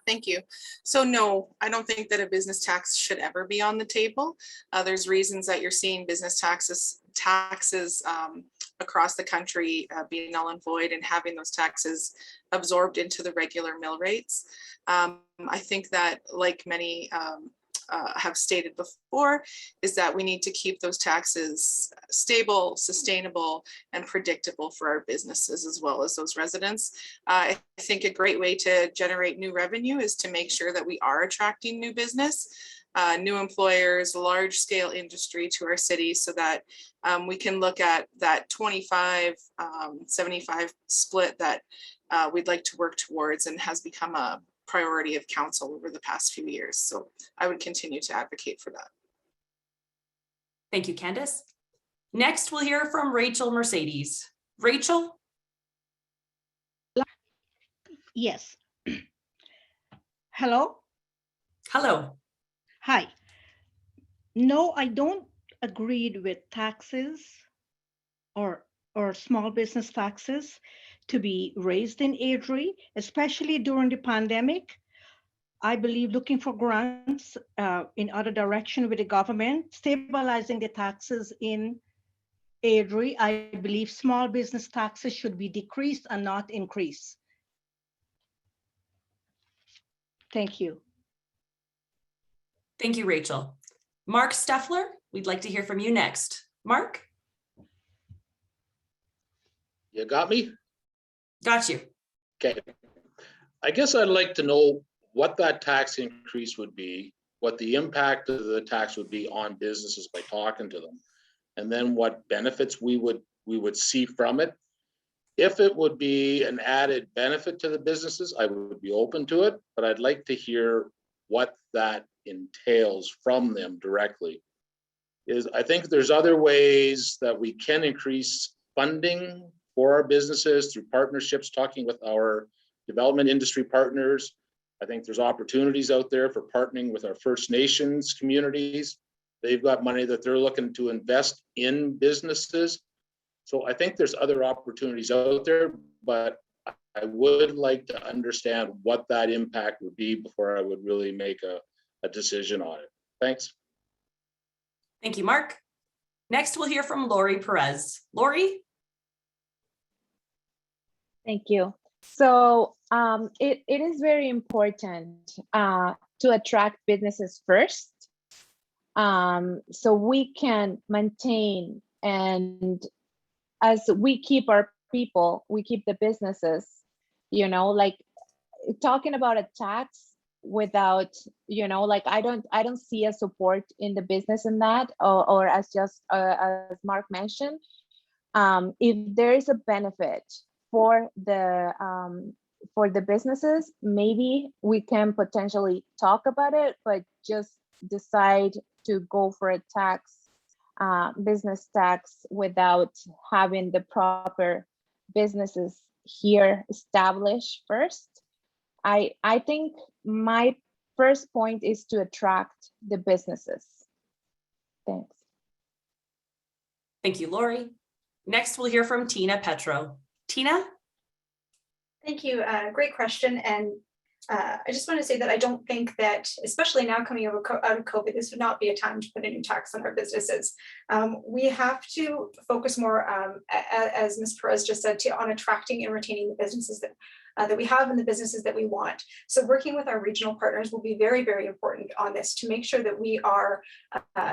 Thank you. So no, I don't think that a business tax should ever be on the table. There's reasons that you're seeing business taxes across the country being null and void and having those taxes absorbed into the regular mill rates. I think that, like many have stated before, is that we need to keep those taxes stable, sustainable, and predictable for our businesses as well as those residents. I think a great way to generate new revenue is to make sure that we are attracting new business, new employers, large scale industry to our city, so that we can look at that 25-75 split that we'd like to work towards and has become a priority of council over the past few years. So I would continue to advocate for that. Thank you, Candice. Next, we'll hear from Rachel Mercedes. Rachel? Yes. Hello? Hello. Hi. No, I don't agree with taxes or small business taxes to be raised in Airdrie, especially during the pandemic. I believe looking for grants in other direction with the government, stabilizing the taxes in Airdrie. I believe small business taxes should be decreased and not increased. Thank you. Thank you, Rachel. Mark Steffler, we'd like to hear from you next. Mark? You got me? Got you. Okay. I guess I'd like to know what that tax increase would be, what the impact of the tax would be on businesses by talking to them, and then what benefits we would see from it. If it would be an added benefit to the businesses, I would be open to it, but I'd like to hear what that entails from them directly. I think there's other ways that we can increase funding for our businesses through partnerships, talking with our development industry partners. I think there's opportunities out there for partnering with our First Nations communities. They've got money that they're looking to invest in businesses. So I think there's other opportunities out there, but I would like to understand what that impact would be before I would really make a decision on it. Thanks. Thank you, Mark. Next, we'll hear from Laurie Perez. Laurie? Thank you. So it is very important to attract businesses first, so we can maintain, and as we keep our people, we keep the businesses, you know, like talking about a tax without, you know, like I don't see a support in the business in that, or as just as Mark mentioned, if there is a benefit for the businesses, maybe we can potentially talk about it, but just decide to go for a tax, business tax, without having the proper businesses here established first. I think my first point is to attract the businesses. Thanks. Thank you, Laurie. Next, we'll hear from Tina Petro. Tina? Thank you. Great question. And I just want to say that I don't think that, especially now coming out of COVID, this would not be a time to put a new tax on our businesses. We have to focus more, as Ms. Perez just said, on attracting and retaining the businesses that that we have and the businesses that we want. So working with our regional partners will be very, very important on this to make sure that we are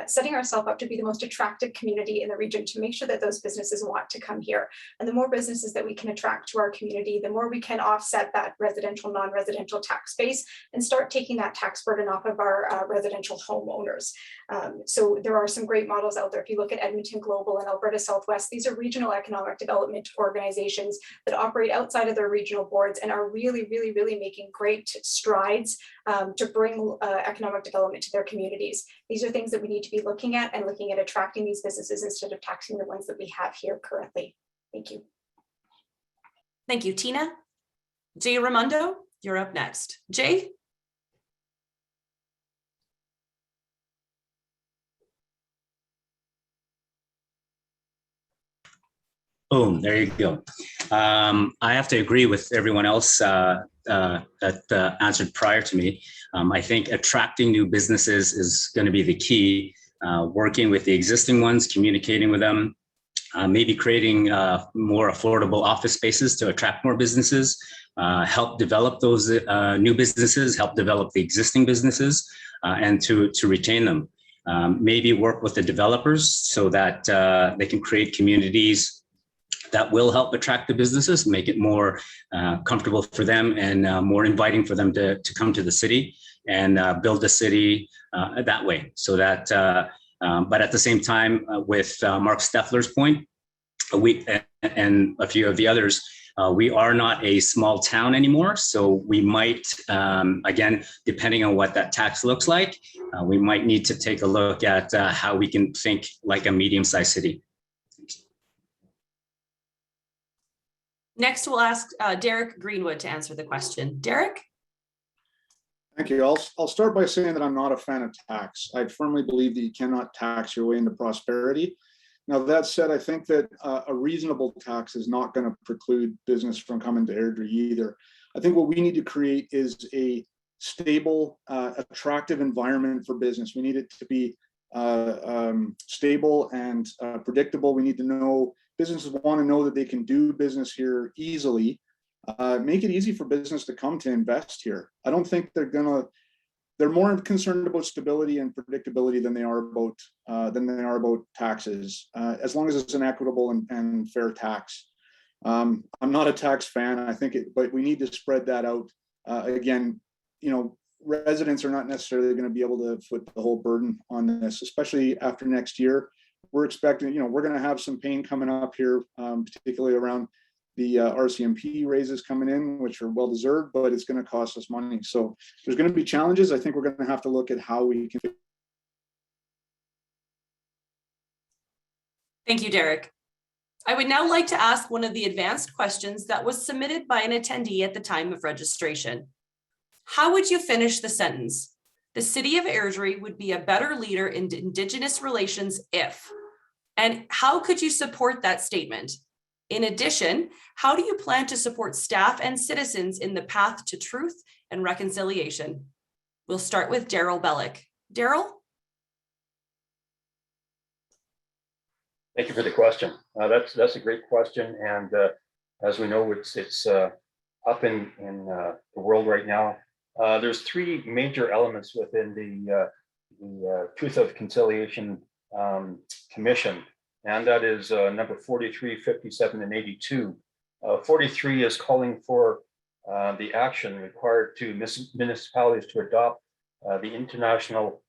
setting ourselves up to be the most attractive community in the region, to make sure that those businesses want to come here. And the more businesses that we can attract to our community, the more we can offset that residential, non-residential tax base and start taking that tax burden off of our residential homeowners. So there are some great models out there. If you look at Edmonton Global and Alberta Southwest, these are regional economic development organizations that operate outside of their regional boards and are really, really, really making great strides to bring economic development to their communities. These are things that we need to be looking at and looking at attracting these businesses instead of taxing the ones that we have here currently. Thank you. Thank you, Tina. Jay Raimondo, you're up next. Jay? Boom, there you go. I have to agree with everyone else that answered prior to me. I think attracting new businesses is going to be the key. Working with the existing ones, communicating with them, maybe creating more affordable office spaces to attract more businesses, help develop those new businesses, help develop the existing businesses, and to retain them. Maybe work with the developers so that they can create communities that will help attract the businesses, make it more comfortable for them and more inviting for them to come to the city and build the city that way. So that, but at the same time, with Mark Steffler's point, we and a few of the others, we are not a small town anymore. So we might, again, depending on what that tax looks like, we might need to take a look at how we can think like a medium-sized city. Next, we'll ask Derek Greenwood to answer the question. Derek? Thank you. I'll start by saying that I'm not a fan of tax. I firmly believe that you cannot tax your way into prosperity. Now, that said, I think that a reasonable tax is not going to preclude business from coming to Airdrie either. I think what we need to create is a stable, attractive environment for business. We need it to be stable and predictable. We need to know, businesses want to know that they can do business here easily. Make it easy for business to come to invest here. I don't think they're more concerned about stability and predictability than they are about taxes, as long as it's an equitable and fair tax. I'm not a tax fan. I think but we need to spread that out. Again, residents are not necessarily going to be able to foot the whole burden on this, especially after next year. We're expecting, we're going to have some pain coming up here, particularly around the RCMP raises coming in, which are well deserved, but it's going to cost us money. So there's going to be challenges. I think we're going to have to look at how we can. Thank you, Derek. I would now like to ask one of the advanced questions that was submitted by an attendee at the time of registration. How would you finish the sentence? The City of Airdrie would be a better leader in Indigenous relations if, and how could you support that statement? In addition, how do you plan to support staff and citizens in the path to truth and reconciliation? We'll start with Daryl Bellick. Daryl? Thank you for the question. That's a great question. And as we know, it's up in the world right now. There's three major elements within the Truth of Conciliation Commission, and that is number 43, 57, and 82. 43 is calling for the action required to municipalities to adopt the international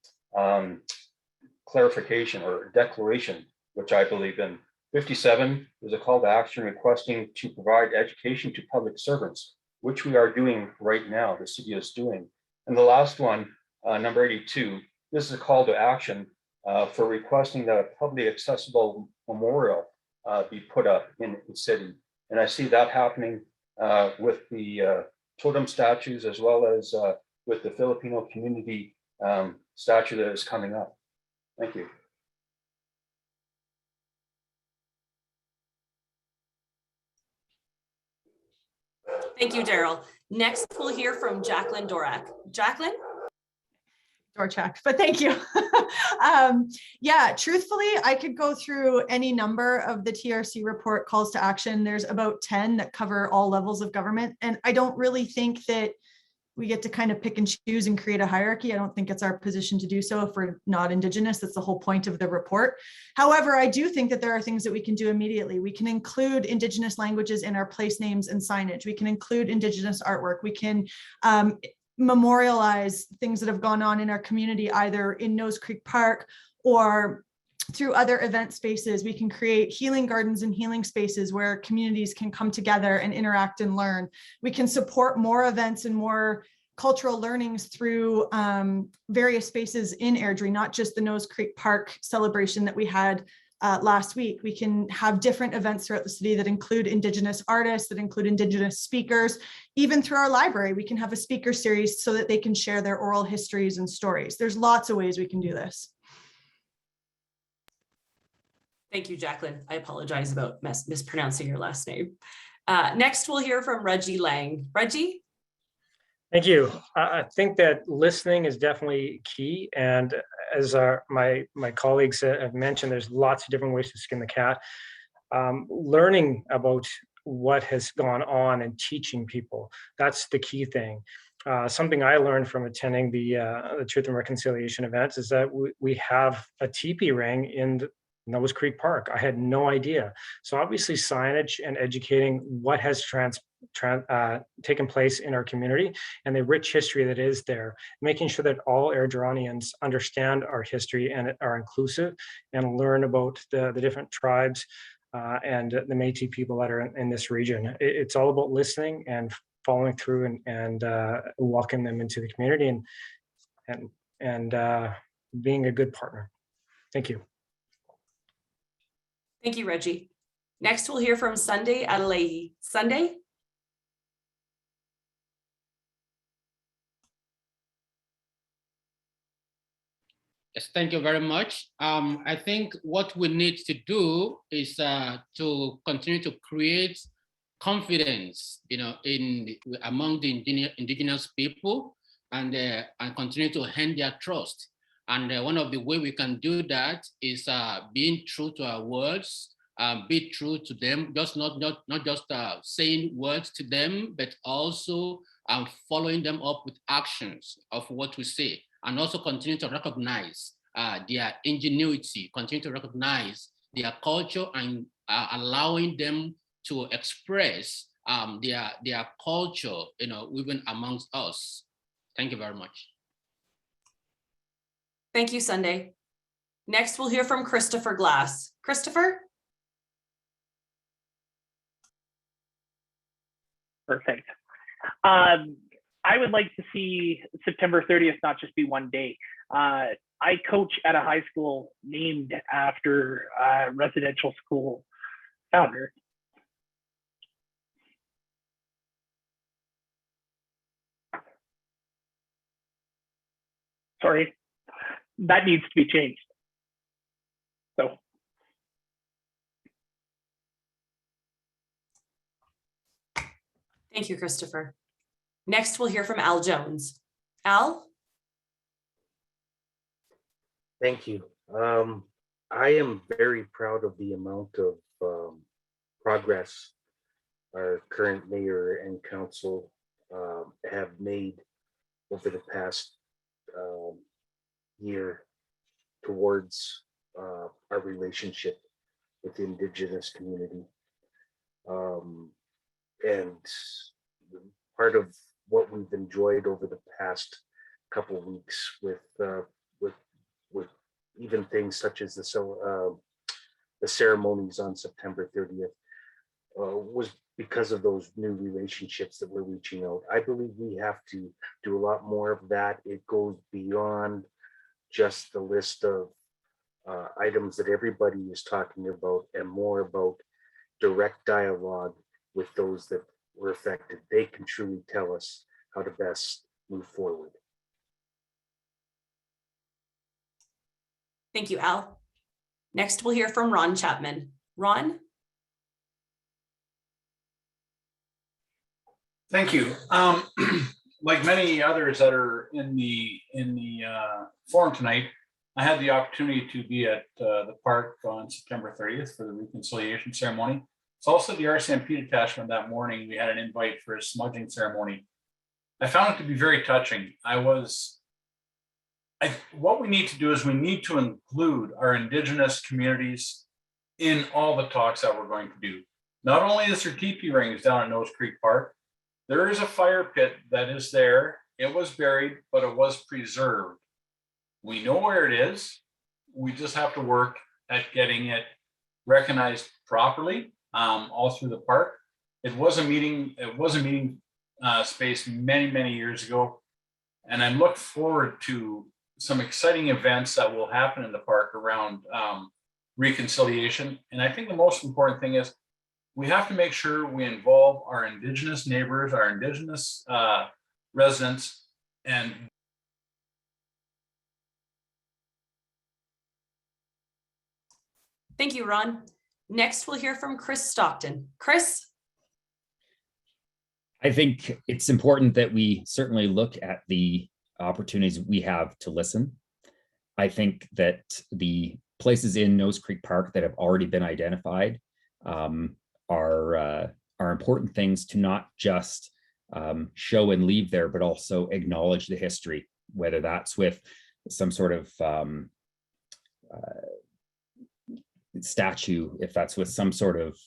clarification or declaration, which I believe in. 57 is a call to action requesting to provide education to public servants, which we are doing right now, the city is doing. And the last one, number 82, this is a call to action for requesting that a publicly accessible memorial be put up in the city. And I see that happening with the totem statues as well as with the Filipino community statue that is coming up. Thank you. Thank you, Daryl. Next, we'll hear from Jacqueline Dorak. Jacqueline? door checked, but thank you. Yeah, truthfully, I could go through any number of the TRC report calls to action. There's about 10 that cover all levels of government. And I don't really think that we get to kind of pick and choose and create a hierarchy. I don't think it's our position to do so if we're not Indigenous. That's the whole point of the report. However, I do think that there are things that we can do immediately. We can include Indigenous languages in our place names and signage. We can include Indigenous artwork. We can memorialize things that have gone on in our community, either in Nose Creek Park or through other event spaces. We can create healing gardens and healing spaces where communities can come together and interact and learn. We can support more events and more cultural learnings through various spaces in Airdrie, not just the Nose Creek Park celebration that we had last week. We can have different events throughout the city that include Indigenous artists, that include Indigenous speakers. Even through our library, we can have a speaker series so that they can share their oral histories and stories. There's lots of ways we can do this. Thank you, Jacqueline. I apologize about mispronouncing your last name. Next, we'll hear from Reggie Lang. Reggie? Thank you. I think that listening is definitely key. And as my colleagues have mentioned, there's lots of different ways to skin the cat. Learning about what has gone on and teaching people, that's the key thing. Something I learned from attending the Truth and Reconciliation events is that we have a teepee ring in Nose Creek Park. I had no idea. So obviously signage and educating what has taken place in our community and the rich history that is there, making sure that all Airdronians understand our history and are inclusive and learn about the different tribes and the Métis people that are in this region. It's all about listening and following through and welcoming them into the community and being a good partner. Thank you. Thank you, Reggie. Next, we'll hear from Sunday Adelaide. Sunday? Yes, thank you very much. I think what we need to do is to continue to create confidence, among the indigenous people and continue to earn their trust. And one of the ways we can do that is being true to our words, be true to them, just not just saying words to them, but also following them up with actions of what we say, and also continue to recognize their ingenuity, continue to recognize their culture, and allowing them to express their culture, even amongst us. Thank you very much. Thank you, Sunday. Next, we'll hear from Christopher Glass. Christopher? Perfect. I would like to see September 30th not just be one day. I coach at a high school named after a residential school founder. Sorry. That needs to be changed. So. Thank you, Christopher. Next, we'll hear from Al Jones. Al? Thank you. I am very proud of the amount of progress our current mayor and council have made over the past year towards our relationship with the Indigenous community. And part of what we've enjoyed over the past couple of weeks with even things such as the ceremonies on September 30th was because of those new relationships that we're reaching out. I believe we have to do a lot more of that. It goes beyond just the list of items that everybody is talking about, and more about direct dialogue with those that were affected. They can truly tell us how to best move forward. Thank you, Al. Next, we'll hear from Ron Chapman. Ron? Thank you. like many others that are in the forum tonight, I had the opportunity to be at the park on September 30th for the reconciliation ceremony. It's also the RCMP detachment that morning. We had an invite for a smudging ceremony. I found it to be very touching. What we need to do is we need to include our Indigenous communities in all the talks that we're going to do. Not only is there teepee rings down at Nose Creek Park, there is a fire pit that is there. It was buried, but it was preserved. We know where it is. We just have to work at getting it recognized properly all through the park. It was a meeting space many years ago. And I look forward to some exciting events that will happen in the park around reconciliation. And I think the most important thing is we have to make sure we involve our Indigenous neighbors, our Indigenous residents, and Thank you, Ron. Next, we'll hear from Chris Stockton. Chris? I think it's important that we certainly look at the opportunities we have to listen. I think that the places in Nose Creek Park that have already been identified are important things to not just show and leave there, but also acknowledge the history, whether that's with some sort of statue, if that's with some sort of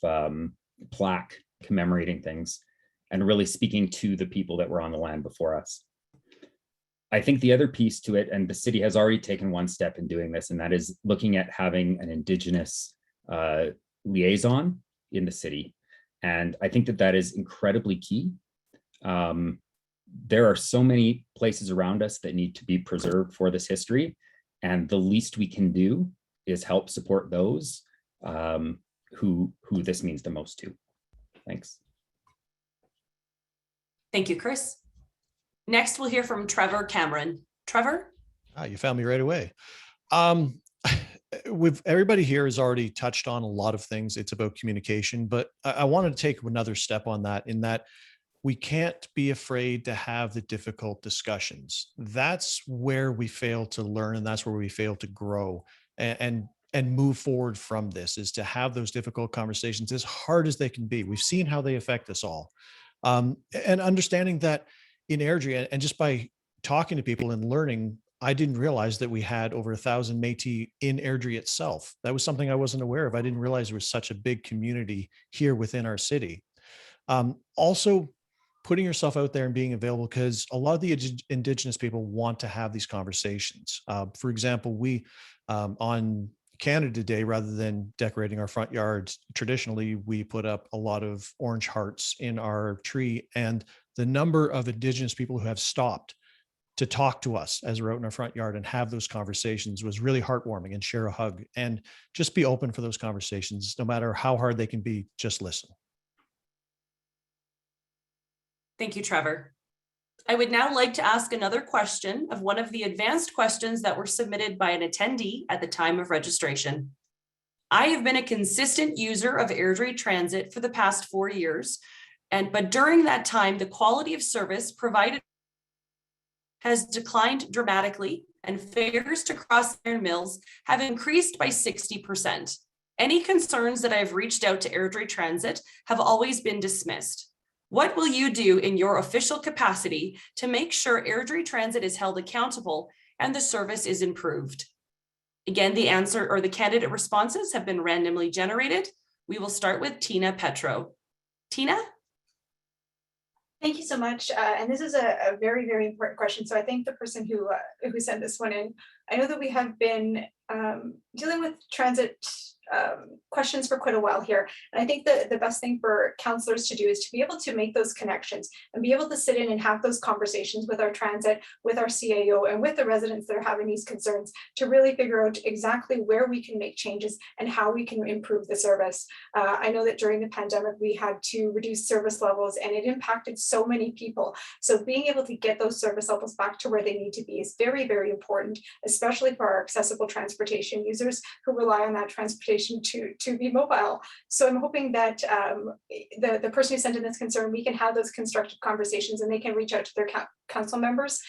plaque commemorating things, and really speaking to the people that were on the land before us. I think the other piece to it, and the city has already taken one step in doing this, and that is looking at having an Indigenous liaison in the city. And I think that that is incredibly key. There are so many places around us that need to be preserved for this history, and the least we can do is help support those who this means the most to. Thanks. Thank you, Chris. Next, we'll hear from Trevor Cameron. Trevor? You found me right away. Everybody here has already touched on a lot of things. It's about communication, but I wanted to take another step on that, in that we can't be afraid to have the difficult discussions. That's where we fail to learn, and that's where we fail to grow and move forward from this, is to have those difficult conversations, as hard as they can be. We've seen how they affect us all. And understanding that in Airdrie, and just by talking to people and learning, I didn't realize that we had over 1,000 Métis in Airdrie itself. That was something I wasn't aware of. I didn't realize there was such a big community here within our city. Also, putting yourself out there and being available, because a lot of the Indigenous people want to have these conversations. For example, we on Canada Day, rather than decorating our front yards, traditionally we put up a lot of orange hearts in our tree, and the number of Indigenous people who have stopped to talk to us as we're out in our front yard and have those conversations was really heartwarming, and share a hug and just be open for those conversations, no matter how hard they can be. Just listen. Thank you, Trevor. I would now like to ask another question of one of the advanced questions that were submitted by an attendee at the time of registration. I have been a consistent user of Airdrie Transit for the past 4 years, but during that time, the quality of service provided has declined dramatically, and fares to cross Iron Mills have increased by 60%. Any concerns that I've reached out to Airdrie Transit have always been dismissed. What will you do in your official capacity to make sure Airdrie Transit is held accountable and the service is improved? Again, the answer or the candidate responses have been randomly generated. We will start with Tina Petro. Tina? Thank you so much. And this is a very, very important question. So I think the person who sent this one in, I know that we have been dealing with transit questions for quite a while here. And I think the best thing for councillors to do is to be able to make those connections and be able to sit in and have those conversations with our transit, with our CAO, and with the residents that are having these concerns, to really figure out exactly where we can make changes and how we can improve the service. I know that during the pandemic, we had to reduce service levels, and it impacted so many people. So being able to get those service levels back to where they need to be is very, very important, especially for our accessible transportation users who rely on that transportation transportation to be mobile. So I'm hoping that the person who sent in this concern, we can have those constructive conversations and they can reach out to their council members,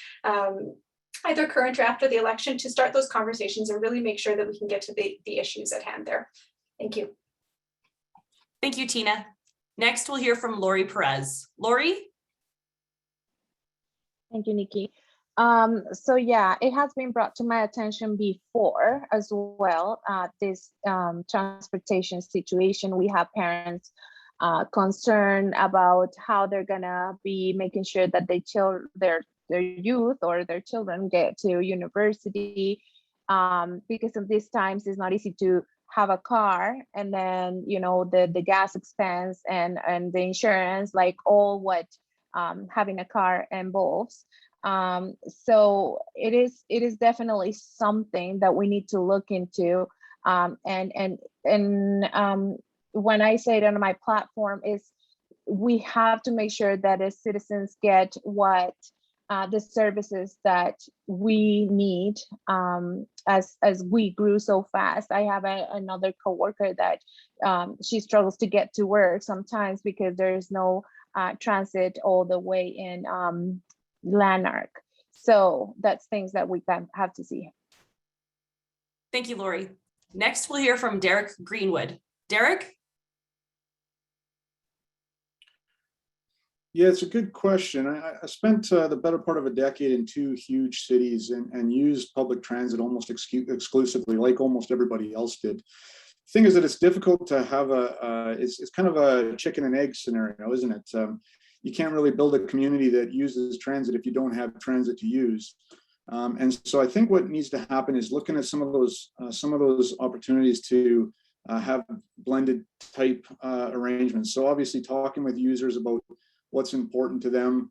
either current or after the election, to start those conversations and really make sure that we can get to the issues at hand there. Thank you. Thank you, Tina. Next, we'll hear from Laurie Perez. Laurie? Thank you, Nikki. So yeah, it has been brought to my attention before as well, this transportation situation. We have parents concerned about how they're gonna be making sure that their youth or their children get to university. Because of these times, it's not easy to have a car, and then the gas expense and the insurance, like all what having a car involves. So it is definitely something that we need to look into. And when I say it on my platform is we have to make sure that as citizens get what the services that we need as we grew so fast. I have another coworker that she struggles to get to work sometimes because there is no transit all the way in Lanark. So that's things that we can have to see. Thank you, Laurie. Next, we'll hear from Derek Greenwood. Derek? Yeah, it's a good question. I spent the better part of a decade in two huge cities and used public transit almost exclusively, like almost everybody else did. The thing is that it's difficult to have it's kind of a chicken and egg scenario, isn't it? You can't really build a community that uses transit if you don't have transit to use. And so I think what needs to happen is looking at some of those opportunities to have blended type arrangements. So obviously talking with users about what's important to them,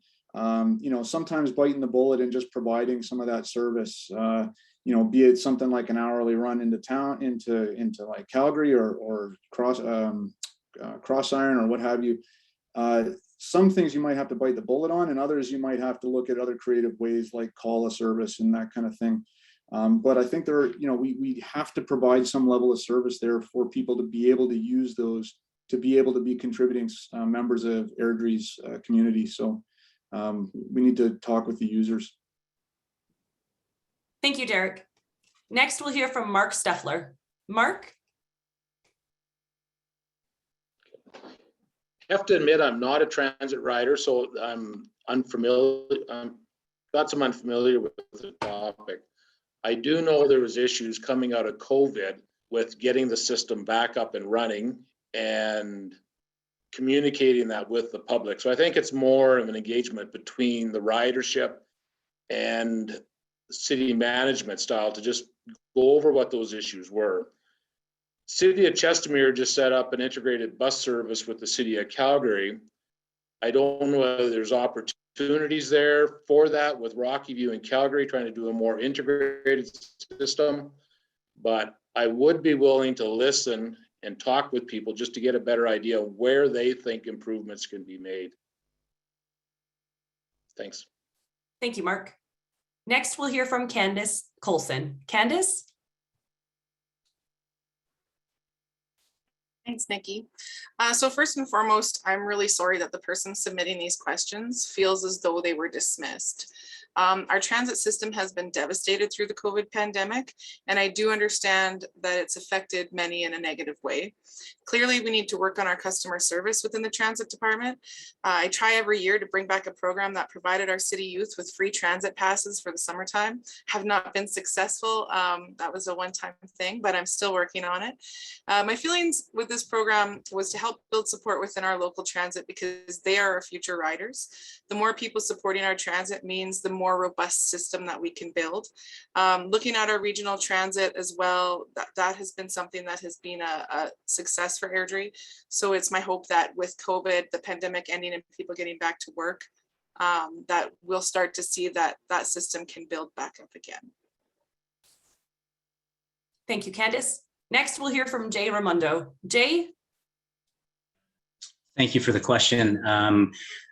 sometimes biting the bullet and just providing some of that service, be it something like an hourly run into town, into like Calgary or Cross Iron or what have you. Some things you might have to bite the bullet on, and others you might have to look at other creative ways like call a service and that kind of thing. But I think we have to provide some level of service there for people to be able to use those, to be able to be contributing members of Airdrie's community. So we need to talk with the users. Thank you, Derek. Next, we'll hear from Mark Steffler. Mark? I have to admit, I'm not a transit rider, so I'm unfamiliar. Got some unfamiliar with the topic. I do know there was issues coming out of COVID with getting the system back up and running and communicating that with the public. So I think it's more of an engagement between the ridership and city management style to just go over what those issues were. City of Chestermere just set up an integrated bus service with the City of Calgary. I don't know whether there's opportunities there for that with Rocky View and Calgary trying to do a more integrated system, but I would be willing to listen and talk with people just to get a better idea of where they think improvements can be made. Thanks. Thank you, Mark. Next, we'll hear from Candice Colson. Candice? Thanks, Nikki. So first and foremost, I'm really sorry that the person submitting these questions feels as though they were dismissed. Our transit system has been devastated through the COVID pandemic, and I do understand that it's affected many in a negative way. Clearly, we need to work on our customer service within the transit department. I try every year to bring back a program that provided our city youth with free transit passes for the summertime. Have not been successful. That was a one-time thing, but I'm still working on it. My feelings with this program was to help build support within our local transit because they are our future riders. The more people supporting our transit means the more robust system that we can build. Looking at our regional transit as well, that has been something that has been a success for Airdrie. So it's my hope that with COVID, the pandemic ending and people getting back to work, that we'll start to see that that system can build back up again. Thank you, Candice. Next, we'll hear from Jay Raimondo. Jay? Thank you for the question.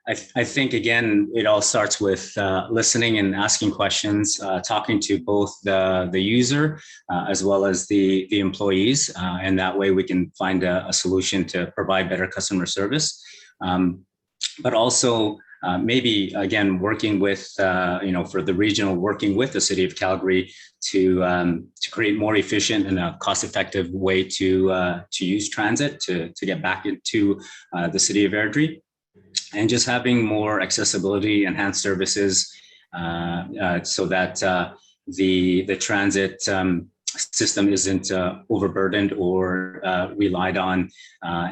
I think, again, it all starts with listening and asking questions, talking to both the user as well as the employees. And that way we can find a solution to provide better customer service. But also maybe, again, working with, for the regional, working with the City of Calgary to create more efficient and a cost-effective way to use transit to get back into the City of Airdrie. And just having more accessibility, enhanced services, so that the transit system isn't overburdened or relied on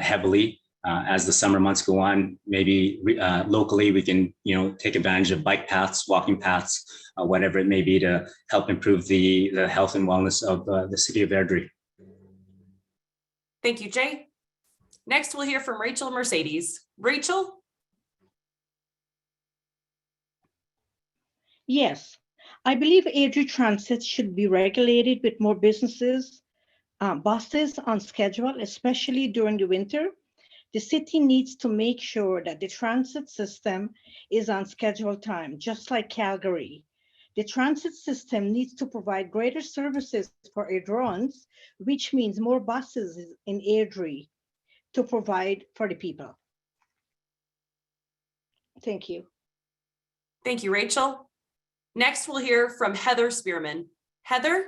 heavily as the summer months go on. Maybe locally we can, take advantage of bike paths, walking paths, whatever it may be, to help improve the health and wellness of the City of Airdrie. Thank you, Jay. Next, we'll hear from Rachel Mercedes. Rachel? Yes, I believe Airdrie Transit should be regulated with more buses on schedule, especially during the winter. The city needs to make sure that the transit system is on schedule time, just like Calgary. The transit system needs to provide greater services for Airdrons, which means more buses in Airdrie to provide for the people. Thank you. Thank you, Rachel. Next, we'll hear from Heather Spearman. Heather?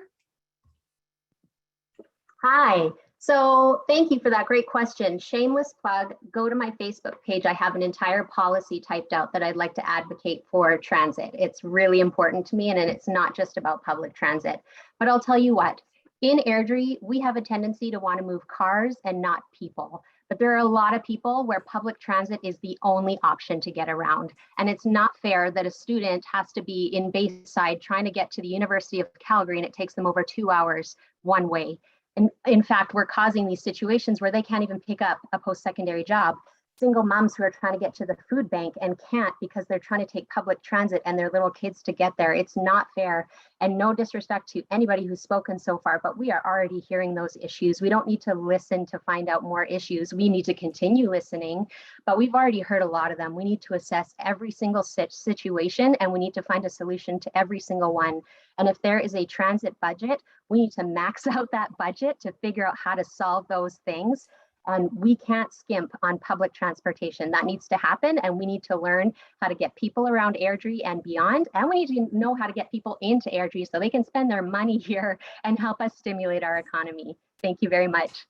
Hi. So thank you for that great question. Shameless plug, go to my Facebook page. I have an entire policy typed out that I'd like to advocate for transit. It's really important to me, and it's not just about public transit. But I'll tell you what, in Airdrie, we have a tendency to want to move cars and not people. But there are a lot of people where public transit is the only option to get around. And it's not fair that a student has to be in Bayside trying to get to the University of Calgary, and it takes them over 2 hours one way. And in fact, we're causing these situations where they can't even pick up a post-secondary job. Single moms who are trying to get to the food bank and can't because they're trying to take public transit and their little kids to get there. It's not fair. And no disrespect to anybody who's spoken so far, but we are already hearing those issues. We don't need to listen to find out more issues. We need to continue listening, but we've already heard a lot of them. We need to assess every single situation, and we need to find a solution to every single one. And if there is a transit budget, we need to max out that budget to figure out how to solve those things. And we can't skimp on public transportation. That needs to happen, and we need to learn how to get people around Airdrie and beyond, and we need to know how to get people into Airdrie so they can spend their money here and help us stimulate our economy. Thank you very much.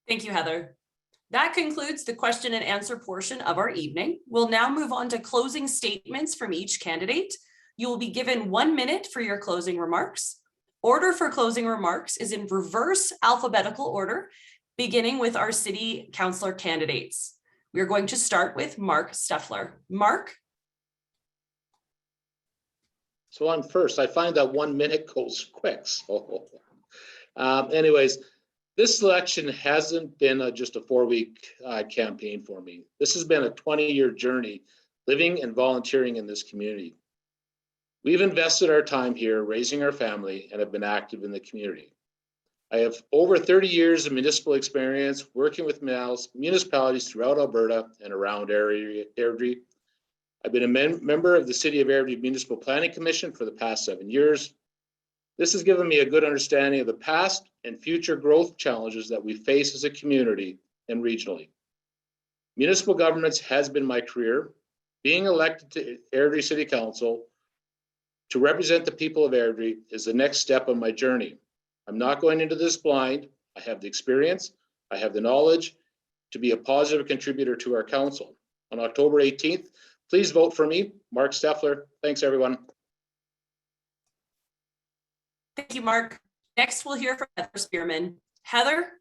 Thank you, Heather. That concludes the question and answer portion of our evening. We'll now move on to closing statements from each candidate. You will be given 1 minute for your closing remarks. Order for closing remarks is in reverse alphabetical order, beginning with our city councilor candidates. We're going to start with Mark Steffler. Mark? So I'm first. I find that 1 minute goes quick. So anyways, this election hasn't been just a 4-week campaign for me. This has been a 20-year journey living and volunteering in this community. We've invested our time here raising our family and have been active in the community. I have over 30 years of municipal experience working with municipalities throughout Alberta and around Airdrie. I've been a member of the City of Airdrie Municipal Planning Commission for the past 7 years. This has given me a good understanding of the past and future growth challenges that we face as a community and regionally. Municipal governments has been my career. Being elected to Airdrie City Council to represent the people of Airdrie is the next step on my journey. I'm not going into this blind. I have the experience, I have the knowledge to be a positive contributor to our council. On October 18th, please vote for me, Mark Steffler. Thanks, everyone. Thank you, Mark. Next, we'll hear from Heather Spearman. Heather?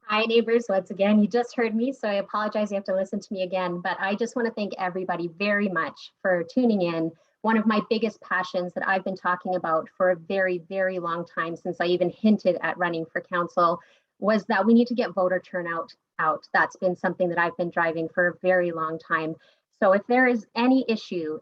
Hi, neighbors. Once again, you just heard me, so I apologize you have to listen to me again, but I just want to thank everybody very much for tuning in. One of my biggest passions that I've been talking about for a very, very long time, since I even hinted at running for council, was that we need to get voter turnout out. That's been something that I've been driving for a very long time. So if there is any issue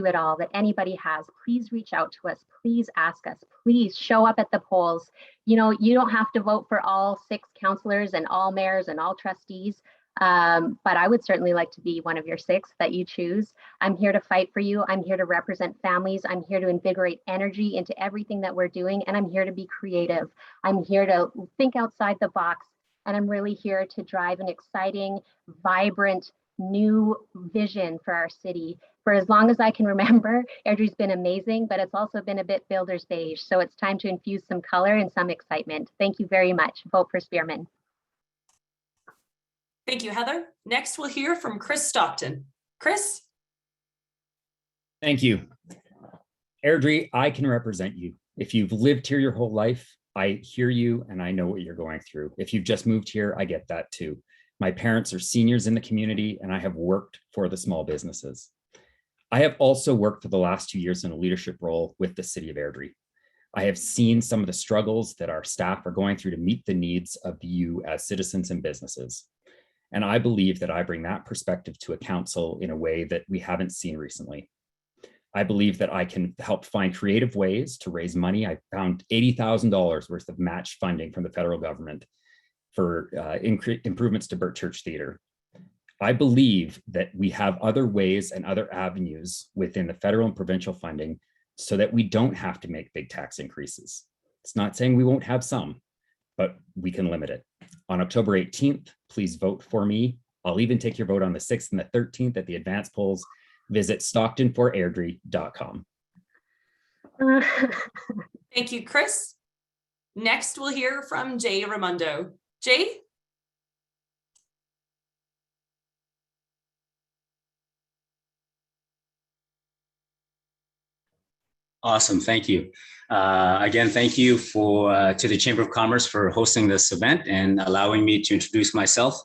at all that anybody has, please reach out to us. Please ask us. Please show up at the polls. You know, you don't have to vote for all 6 councillors and all mayors and all trustees. But I would certainly like to be one of your 6 that you choose. I'm here to fight for you. I'm here to represent families. I'm here to invigorate energy into everything that we're doing. And I'm here to be creative. I'm here to think outside the box. And I'm really here to drive an exciting, vibrant, new vision for our city. For as long as I can remember, Airdrie's been amazing, but it's also been a bit builder's beige. So it's time to infuse some color and some excitement. Thank you very much. Vote for Spearman. Thank you, Heather. Next, we'll hear from Chris Stockton. Chris? Thank you. Airdrie, I can represent you. If you've lived here your whole life, I hear you and I know what you're going through. If you've just moved here, I get that too. My parents are seniors in the community and I have worked for the small businesses. I have also worked for the last 2 years in a leadership role with the City of Airdrie. I have seen some of the struggles that our staff are going through to meet the needs of you as citizens and businesses. And I believe that I bring that perspective to a council in a way that we haven't seen recently. I believe that I can help find creative ways to raise money. I found $80,000 worth of match funding from the federal government for improvements to Burt Church Theatre. I believe that we have other ways and other avenues within the federal and provincial funding so that we don't have to make big tax increases. It's not saying we won't have some, but we can limit it. On October 18th, please vote for me. I'll even take your vote on the 6th and the 13th at the advance polls. Visit stocktonforairdrie.com. Thank you, Chris. Next, we'll hear from Jay Raimondo. Jay? Awesome, thank you. Again, thank you to the Chamber of Commerce for hosting this event and allowing me to introduce myself.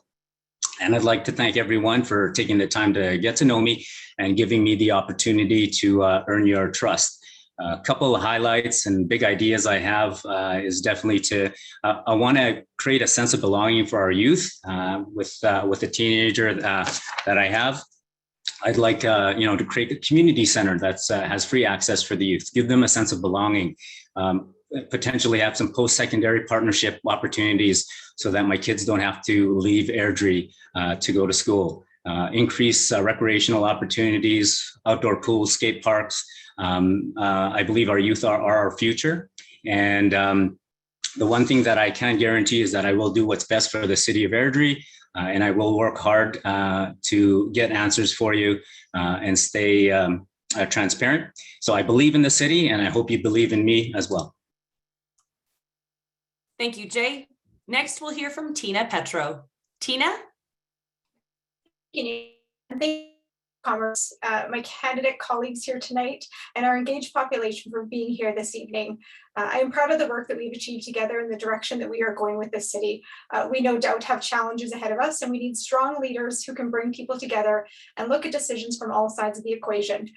And I'd like to thank everyone for taking the time to get to know me and giving me the opportunity to earn your trust. A couple of highlights and big ideas I have is definitely I want to create a sense of belonging for our youth with the teenager that I have. I'd like to create a community center that has free access for the youth, give them a sense of belonging, potentially have some post-secondary partnership opportunities so that my kids don't have to leave Airdrie to go to school, increase recreational opportunities, outdoor pools, skate parks. I believe our youth are our future. And the one thing that I can guarantee is that I will do what's best for the City of Airdrie. And I will work hard to get answers for you and stay transparent. So I believe in the city and I hope you believe in me as well. Thank you, Jay. Next, we'll hear from Tina Petro. Tina? Commerce, my candidate colleagues here tonight, and our engaged population for being here this evening. I am proud of the work that we've achieved together in the direction that we are going with this city. We no doubt have challenges ahead of us, and we need strong leaders who can bring people together and look at decisions from all sides of the equation.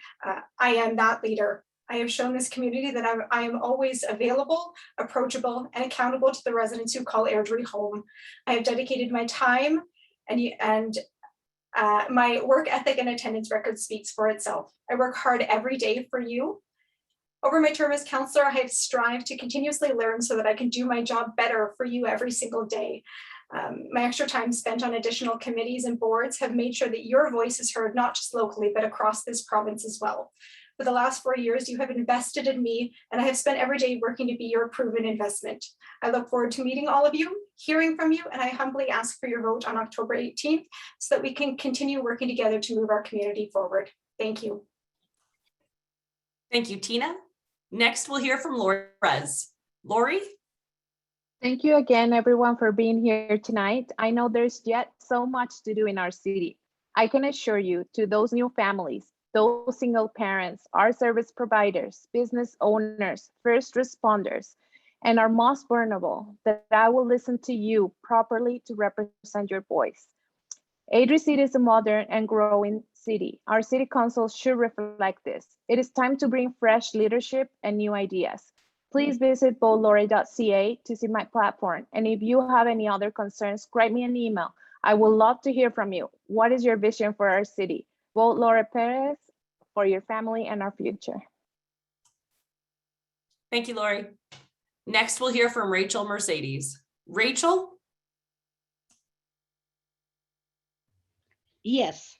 I am that leader. I have shown this community that I am always available, approachable, and accountable to the residents who call Airdrie home. I have dedicated my time and my work ethic and attendance record speaks for itself. I work hard every day for you. Over my term as councillor, I have strived to continuously learn so that I can do my job better for you every single day. My extra time spent on additional committees and boards have made sure that your voice is heard, not just locally, but across this province as well. For the last 4 years, you have invested in me, and I have spent every day working to be your proven investment. I look forward to meeting all of you, hearing from you, and I humbly ask for your vote on October 18th so that we can continue working together to move our community forward. Thank you. Thank you, Tina. Next, we'll hear from Laurie Perez. Laurie? Thank you again, everyone, for being here tonight. I know there's yet so much to do in our city. I can assure you, to those new families, those single parents, our service providers, business owners, first responders, and our most vulnerable, that I will listen to you properly to represent your voice. Airdrie City is a modern and growing city. Our city council should reflect this. It is time to bring fresh leadership and new ideas. Please visit votelaurie.ca to see my platform. And if you have any other concerns, write me an email. I would love to hear from you. What is your vision for our city? Vote Laurie Perez for your family and our future. Thank you, Laurie. Next, we'll hear from Rachel Mercedes. Rachel? Yes.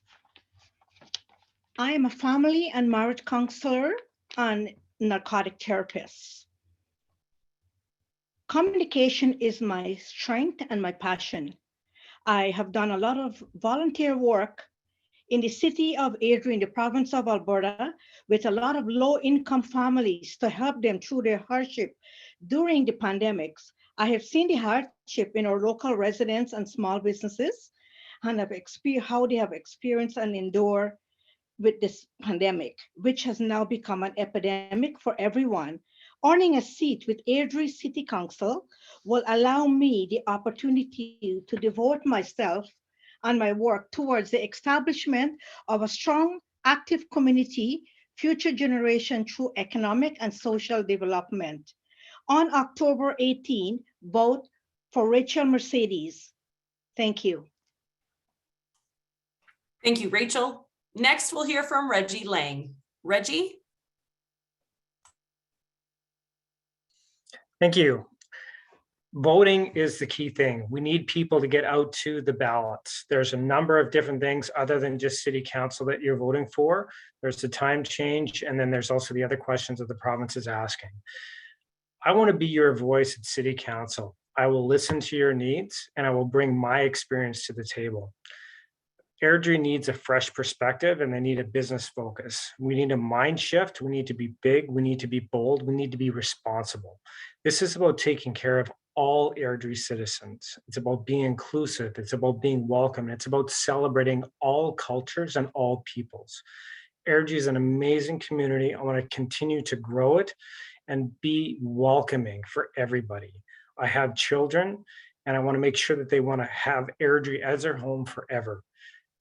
I am a family and marriage counselor and narcotic therapist. Communication is my strength and my passion. I have done a lot of volunteer work in the city of Airdrie in the province of Alberta with a lot of low-income families to help them through their hardship during the pandemics. I have seen the hardship in our local residents and small businesses and have experienced how they have experienced and endured with this pandemic, which has now become an epidemic for everyone. Earning a seat with Airdrie City Council will allow me the opportunity to devote myself and my work towards the establishment of a strong, active community, future generation through economic and social development. On October 18, vote for Rachel Mercedes. Thank you. Thank you, Rachel. Next, we'll hear from Reggie Lang. Reggie? Thank you. Voting is the key thing. We need people to get out to the ballots. There's a number of different things other than just city council that you're voting for. There's the time change, and then there's also the other questions that the province is asking. I want to be your voice at city council. I will listen to your needs and I will bring my experience to the table. Airdrie needs a fresh perspective and they need a business focus. We need a mind shift. We need to be big. We need to be bold. We need to be responsible. This is about taking care of all Airdrie citizens. It's about being inclusive. It's about being welcome. It's about celebrating all cultures and all peoples. Airdrie is an amazing community. I want to continue to grow it and be welcoming for everybody. I have children and I want to make sure that they want to have Airdrie as their home forever.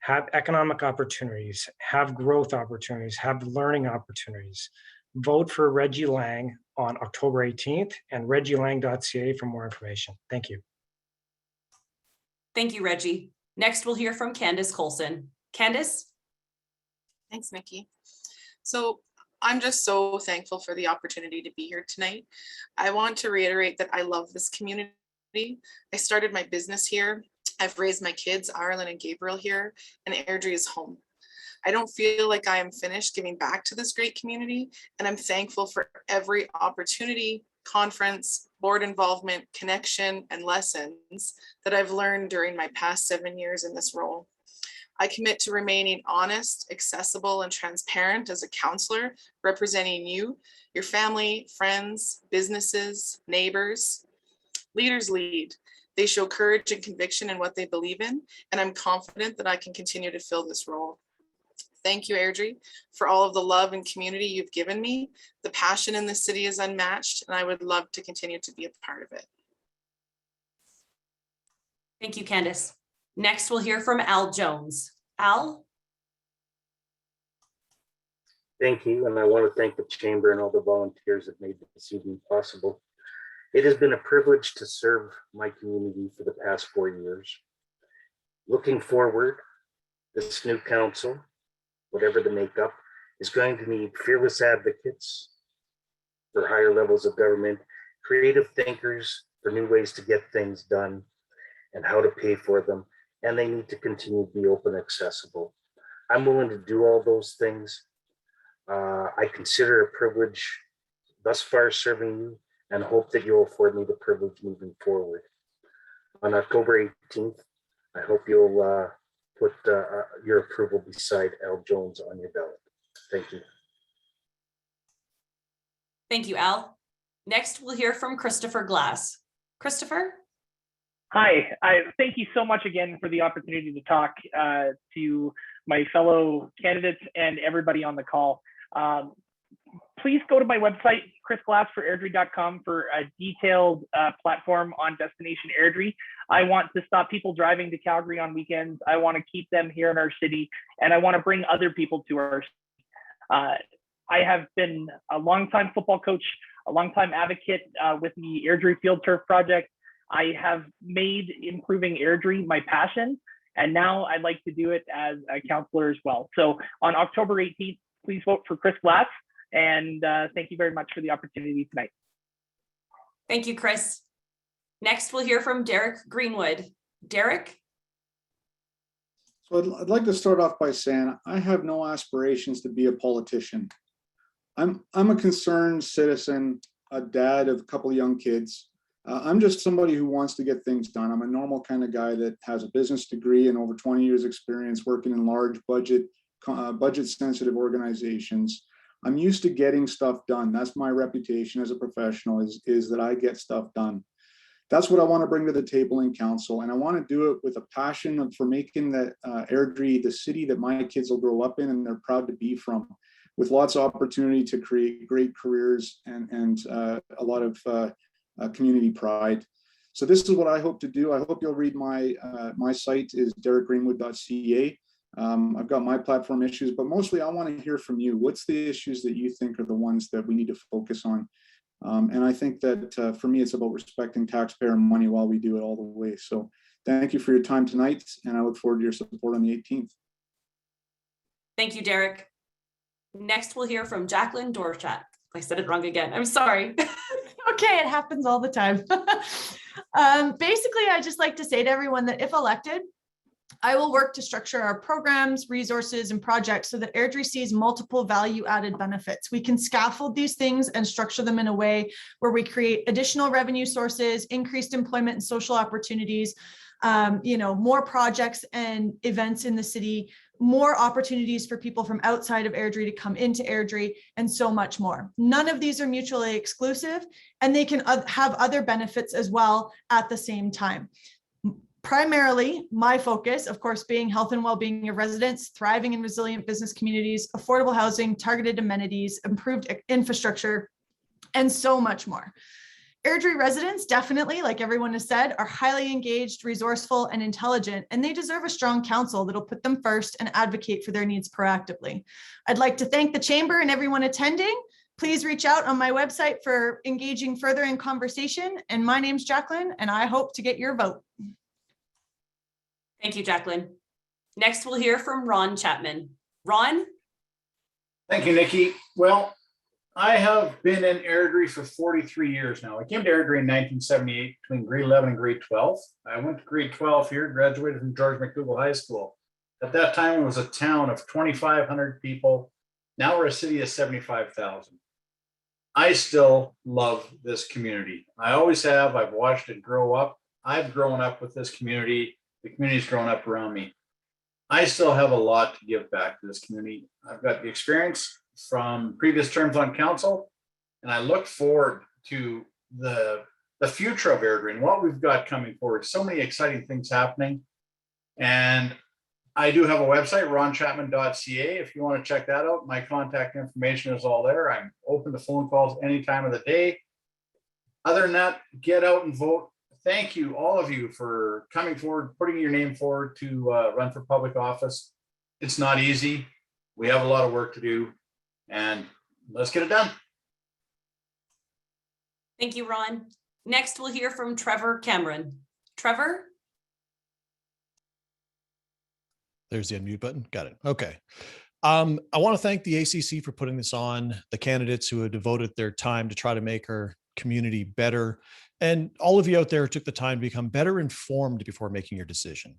Have economic opportunities, have growth opportunities, have learning opportunities. Vote for Reggie Lang on October 18th and reggielang.ca for more information. Thank you. Thank you, Reggie. Next, we'll hear from Candice Colson. Candice? Thanks, Nikki. So I'm just so thankful for the opportunity to be here tonight. I want to reiterate that I love this community. I started my business here. I've raised my kids, Ireland and Gabriel, here, and Airdrie is home. I don't feel like I am finished giving back to this great community, and I'm thankful for every opportunity, conference, board involvement, connection, and lessons that I've learned during my past 7 years in this role. I commit to remaining honest, accessible, and transparent as a counselor, representing you, your family, friends, businesses, neighbors. Leaders lead. They show courage and conviction in what they believe in, and I'm confident that I can continue to fill this role. Thank you, Airdrie, for all of the love and community you've given me. The passion in the city is unmatched, and I would love to continue to be a part of it. Thank you, Candice. Next, we'll hear from Al Jones. Al? Thank you, and I want to thank the Chamber and all the volunteers that made this evening possible. It has been a privilege to serve my community for the past 4 years. Looking forward, this new council, whatever the makeup, is going to need fearless advocates for higher levels of government, creative thinkers for new ways to get things done and how to pay for them, and they need to continue to be open and accessible. I'm willing to do all those things. I consider it a privilege thus far serving you, and hope that you'll afford me the privilege moving forward. On October 18th, I hope you'll put your approval beside Al Jones on your ballot. Thank you. Thank you, Al. Next, we'll hear from Christopher Glass. Christopher? Hi, thank you so much again for the opportunity to talk to my fellow candidates and everybody on the call. Please go to my website, chrisglassforairdrie.com, for a detailed platform on Destination Airdrie. I want to stop people driving to Calgary on weekends. I want to keep them here in our city, and I want to bring other people to our city. I have been a longtime football coach, a longtime advocate with the Airdrie Field Turf Project. I have made improving Airdrie my passion, and now I'd like to do it as a counselor as well. So on October 18th, please vote for Chris Glass. And thank you very much for the opportunity tonight. Thank you, Chris. Next, we'll hear from Derek Greenwood. Derek? So I'd like to start off by saying I have no aspirations to be a politician. I'm a concerned citizen, a dad of a couple of young kids. I'm just somebody who wants to get things done. I'm a normal kind of guy that has a business degree and over 20 years experience working in large budget sensitive organizations. I'm used to getting stuff done. That's my reputation as a professional is that I get stuff done. That's what I want to bring to the table in council. And I want to do it with a passion for making that Airdrie the city that my kids will grow up in and they're proud to be from, with lots of opportunity to create great careers and a lot of community pride. So this is what I hope to do. I hope you'll read my site is derekgreenwood.ca. I've got my platform issues, but mostly I want to hear from you. What's the issues that you think are the ones that we need to focus on? And I think that for me, it's about respecting taxpayer money while we do it all the way. So thank you for your time tonight, and I look forward to your support on the 18th. Thank you, Derek. Next, we'll hear from Jacqueline Dorchat. I said it wrong again. I'm sorry. Okay, it happens all the time. Basically, I just like to say to everyone that if elected, I will work to structure our programs, resources, and projects so that Airdrie sees multiple value-added benefits. We can scaffold these things and structure them in a way where we create additional revenue sources, increased employment and social opportunities, more projects and events in the city, more opportunities for people from outside of Airdrie to come into Airdrie, and so much more. None of these are mutually exclusive, and they can have other benefits as well at the same time. Primarily, my focus, of course, being health and well-being of residents, thriving and resilient business communities, affordable housing, targeted amenities, improved infrastructure, and so much more. Airdrie residents definitely, like everyone has said, are highly engaged, resourceful, and intelligent, and they deserve a strong council that'll put them first and advocate for their needs proactively. I'd like to thank the Chamber and everyone attending. Please reach out on my website for engaging further in conversation. And my name's Jacqueline, and I hope to get your vote. Thank you, Jacqueline. Next, we'll hear from Ron Chapman. Ron? Thank you, Nikki. Well, I have been in Airdrie for 43 years now. I came to Airdrie in 1978 between grade 11 and grade 12. I went to grade 12 here, graduated from George McDougall High School. At that time, it was a town of 2,500 people. Now we're a city of 75,000. I still love this community. I always have. I've watched it grow up. I've grown up with this community. The community's grown up around me. I still have a lot to give back to this community. I've got the experience from previous terms on council, and I look forward to the future of Airdrie and what we've got coming forward. So many exciting things happening. And I do have a website, ronchapman.ca. If you want to check that out, my contact information is all there. I'm open to phone calls any time of the day. Other than that, get out and vote. Thank you, all of you, for coming forward, putting your name forward to run for public office. It's not easy. We have a lot of work to do, and let's get it done. Thank you, Ron. Next, we'll hear from Trevor Cameron. Trevor? There's the unmute button. Got it. Okay. I want to thank the ACC for putting this on, the candidates who have devoted their time to try to make our community better, and all of you out there who took the time to become better informed before making your decision.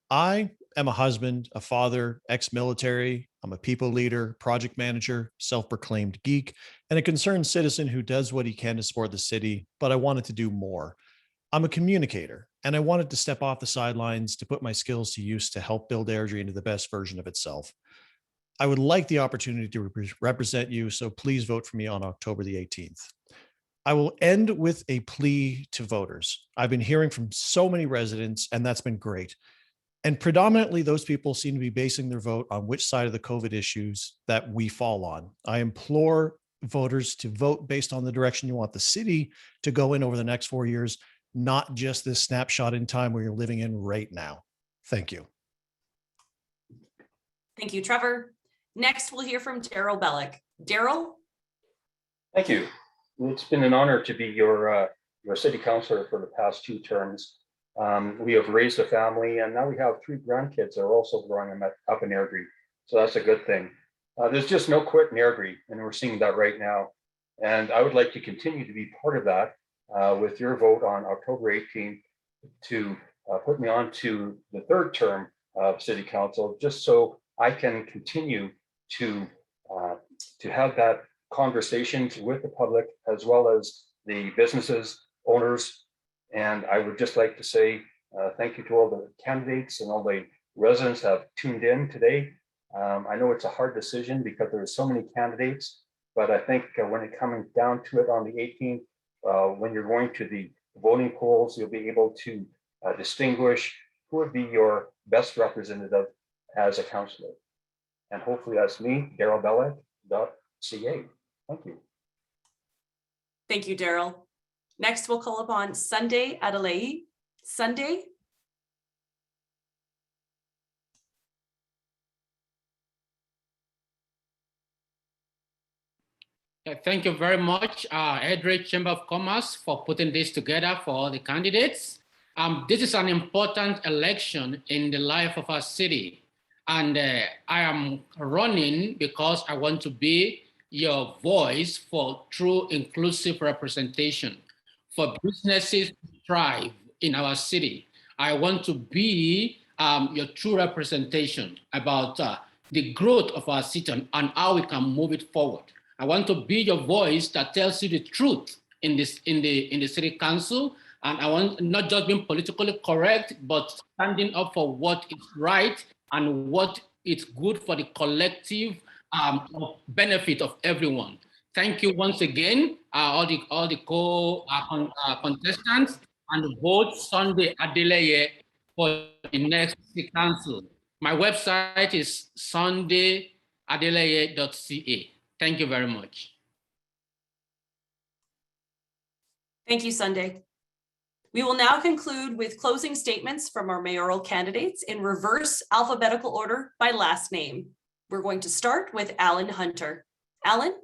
I am a husband, a father, ex-military. I'm a people leader, project manager, self-proclaimed geek, and a concerned citizen who does what he can to support the city, but I wanted to do more. I'm a communicator, and I wanted to step off the sidelines to put my skills to use to help build Airdrie into the best version of itself. I would like the opportunity to represent you, so please vote for me on October the 18th. I will end with a plea to voters. I've been hearing from so many residents, and that's been great. And predominantly, those people seem to be basing their vote on which side of the COVID issues that we fall on. I implore voters to vote based on the direction you want the city to go in over the next 4 years, not just this snapshot in time where you're living in right now. Thank you. Thank you, Trevor. Next, we'll hear from Daryl Bellick. Daryl? Thank you. It's been an honor to be your city councilor for the past 2 terms. We have raised a family, and now we have 3 grandkids that are also growing up in Airdrie. So that's a good thing. There's just no quit in Airdrie, and we're seeing that right now. And I would like to continue to be part of that with your vote on October 18th to put me on to the 3rd term of City Council, just so I can continue to have that conversations with the public as well as the businesses, owners. And I would just like to say thank you to all the candidates and all the residents that have tuned in today. I know it's a hard decision because there are so many candidates, but I think when it comes down to it on the 18th, when you're going to the voting polls, you'll be able to distinguish who would be your best representative as a councillor. And hopefully that's me, Daryl Bellick.ca. Thank you. Thank you, Daryl. Next, we'll call upon Sunday Adelaide. Sunday. Thank you very much, Airdrie Chamber of Commerce, for putting this together for all the candidates. This is an important election in the life of our city. And I am running because I want to be your voice for true inclusive representation, for businesses to thrive in our city. I want to be your true representation about the growth of our city and how we can move it forward. I want to be your voice that tells you the truth in the city council. And I want not just being politically correct, but standing up for what is right and what is good for the collective benefit of everyone. Thank you once again, all the contestants, and vote Sunday Adelaide for the next city council. My website is sundayadelaide.ca. Thank you very much. Thank you, Sunday. We will now conclude with closing statements from our mayoral candidates in reverse alphabetical order by last name. We're going to start with Alan Hunter. Alan?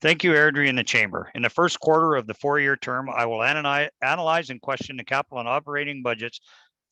Thank you, Airdrie and the Chamber. In the first quarter of the four-year term, I will analyze and question the capital and operating budgets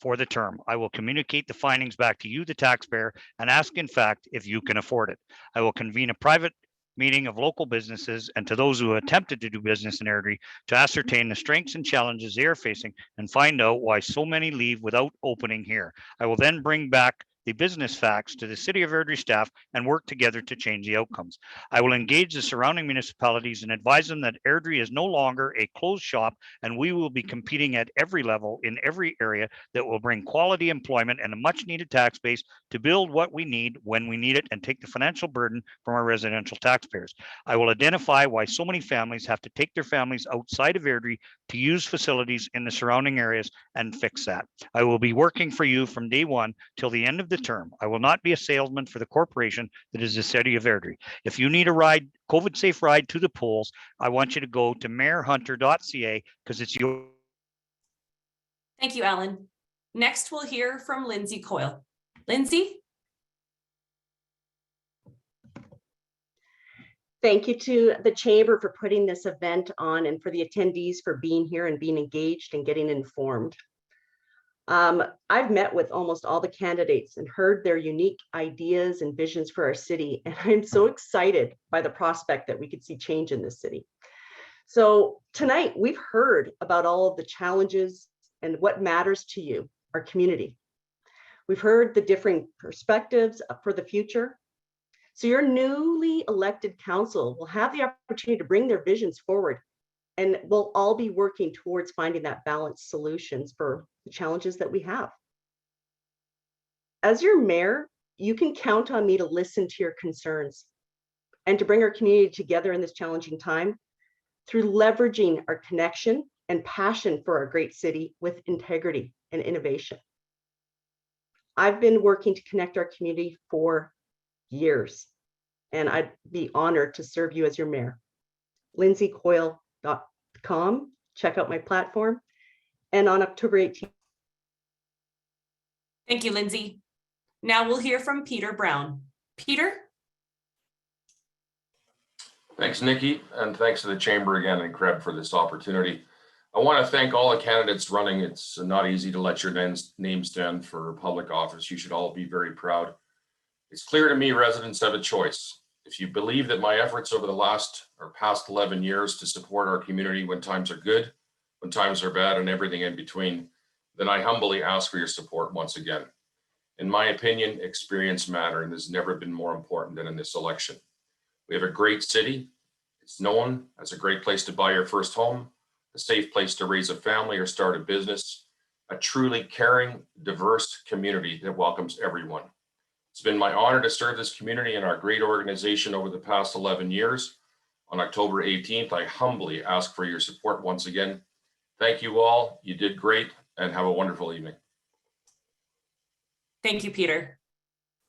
for the term. I will communicate the findings back to you, the taxpayer, and ask, in fact, if you can afford it. I will convene a private meeting of local businesses and to those who attempted to do business in Airdrie to ascertain the strengths and challenges they are facing and find out why so many leave without opening here. I will then bring back the business facts to the City of Airdrie staff and work together to change the outcomes. I will engage the surrounding municipalities and advise them that Airdrie is no longer a closed shop and we will be competing at every level in every area that will bring quality employment and a much needed tax base to build what we need when we need it and take the financial burden from our residential taxpayers. I will identify why so many families have to take their families outside of Airdrie to use facilities in the surrounding areas and fix that. I will be working for you from day one till the end of the term. I will not be a salesman for the corporation that is the City of Airdrie. If you need a ride, COVID safe ride to the polls, I want you to go to mayorhunter.ca because it's your. Thank you, Alan. Next, we'll hear from Lindsay Coyle. Lindsay? Thank you to the Chamber for putting this event on and for the attendees for being here and being engaged and getting informed. I've met with almost all the candidates and heard their unique ideas and visions for our city, and I'm so excited by the prospect that we could see change in this city. So tonight we've heard about all of the challenges and what matters to you, our community. We've heard the differing perspectives for the future. So your newly elected council will have the opportunity to bring their visions forward, and we'll all be working towards finding that balanced solutions for the challenges that we have. As your mayor, you can count on me to listen to your concerns and to bring our community together in this challenging time through leveraging our connection and passion for our great city with integrity and innovation. I've been working to connect our community for years, and I'd be honored to serve you as your mayor. LindsayCoyle.com, check out my platform, and on October 18th. Thank you, Lindsay. Now we'll hear from Peter Brown. Peter? Thanks, Nikki, and thanks to the Chamber again and Krebs for this opportunity. I want to thank all the candidates running. It's not easy to let your names stand for public office. You should all be very proud. It's clear to me residents have a choice. If you believe that my efforts over the past 11 years to support our community when times are good, when times are bad, and everything in between, then I humbly ask for your support once again. In my opinion, experience matters, and has never been more important than in this election. We have a great city. It's known as a great place to buy your first home, a safe place to raise a family or start a business, a truly caring, diverse community that welcomes everyone. It's been my honor to serve this community and our great organization over the past 11 years. On October 18th, I humbly ask for your support once again. Thank you all. You did great, and have a wonderful evening. Thank you, Peter.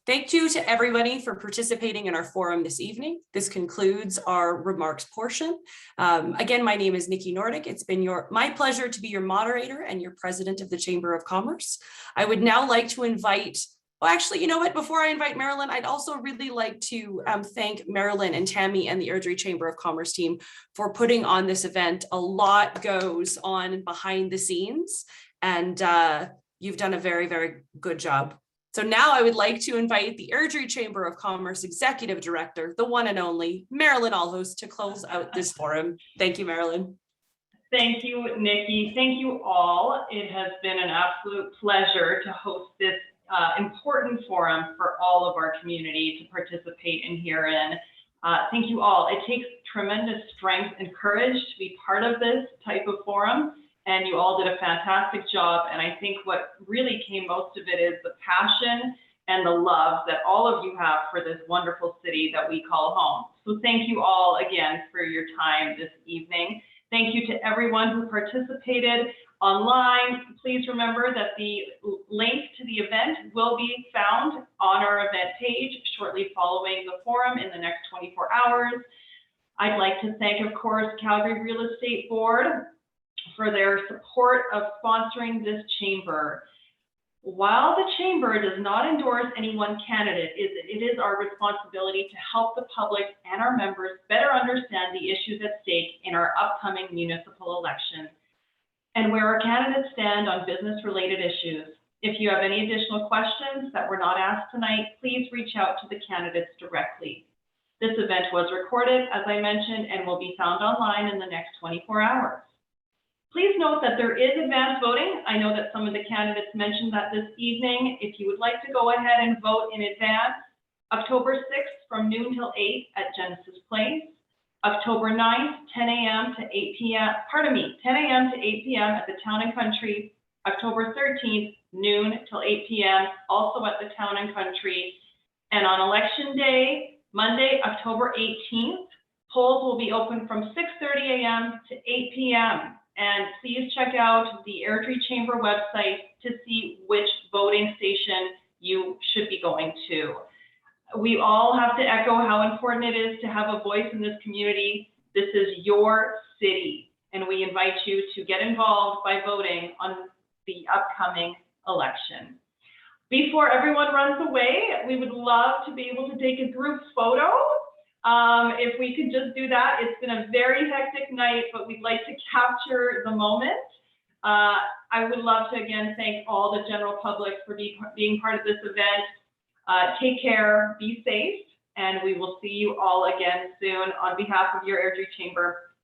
Thank you to everybody for participating in our forum this evening. This concludes our remarks portion. Again, my name is Nikki Nordic. It's been my pleasure to be your moderator and your president of the Chamber of Commerce. I would now like to invite, well, actually, you know what? Before I invite Marilyn, I'd also really like to thank Marilyn and Tammy and the Airdrie Chamber of Commerce team for putting on this event. A lot goes on behind the scenes, and you've done a very, very good job. So now I would like to invite the Airdrie Chamber of Commerce Executive Director, the one and only Marilyn Alhouse, to close out this forum. Thank you, Marilyn. Thank you, Nikki. Thank you all. It has been an absolute pleasure to host this important forum for all of our community to participate in herein. Thank you all. It takes tremendous strength and courage to be part of this type of forum, and you all did a fantastic job. And I think what really came most of it is the passion and the love that all of you have for this wonderful city that we call home. So thank you all again for your time this evening. Thank you to everyone who participated online. Please remember that the link to the event will be found on our event page shortly following the forum in the next 24 hours. I'd like to thank, of course, Calgary Real Estate Board for their support of sponsoring this chamber. While the chamber does not endorse any one candidate, it is our responsibility to help the public and our members better understand the issues at stake in our upcoming municipal election and where our candidates stand on business-related issues. If you have any additional questions that were not asked tonight, please reach out to the candidates directly. This event was recorded, as I mentioned, and will be found online in the next 24 hours. Please note that there is advanced voting. I know that some of the candidates mentioned that this evening. If you would like to go ahead and vote in advance, October 6th from noon till 8 at Genesis Place, October 9th, 10 a.m. to 8 p.m., 10 a.m. to 8 p.m. at the Town and Country, October 13th, noon till 8 p.m., also at the Town and Country. And on Election Day, Monday, October 18th, polls will be open from 6:30 a.m. to 8 p.m. And please check out the Airdrie Chamber website to see which voting station you should be going to. We all have to echo how important it is to have a voice in this community. This is your city, and we invite you to get involved by voting on the upcoming election. Before everyone runs away, we would love to be able to take a group photo. If we could just do that. It's been a very hectic night, but we'd like to capture the moment. I would love to again thank all the general public for being part of this event. Take care, be safe, and we will see you all again soon. On behalf of your Airdrie Chamber,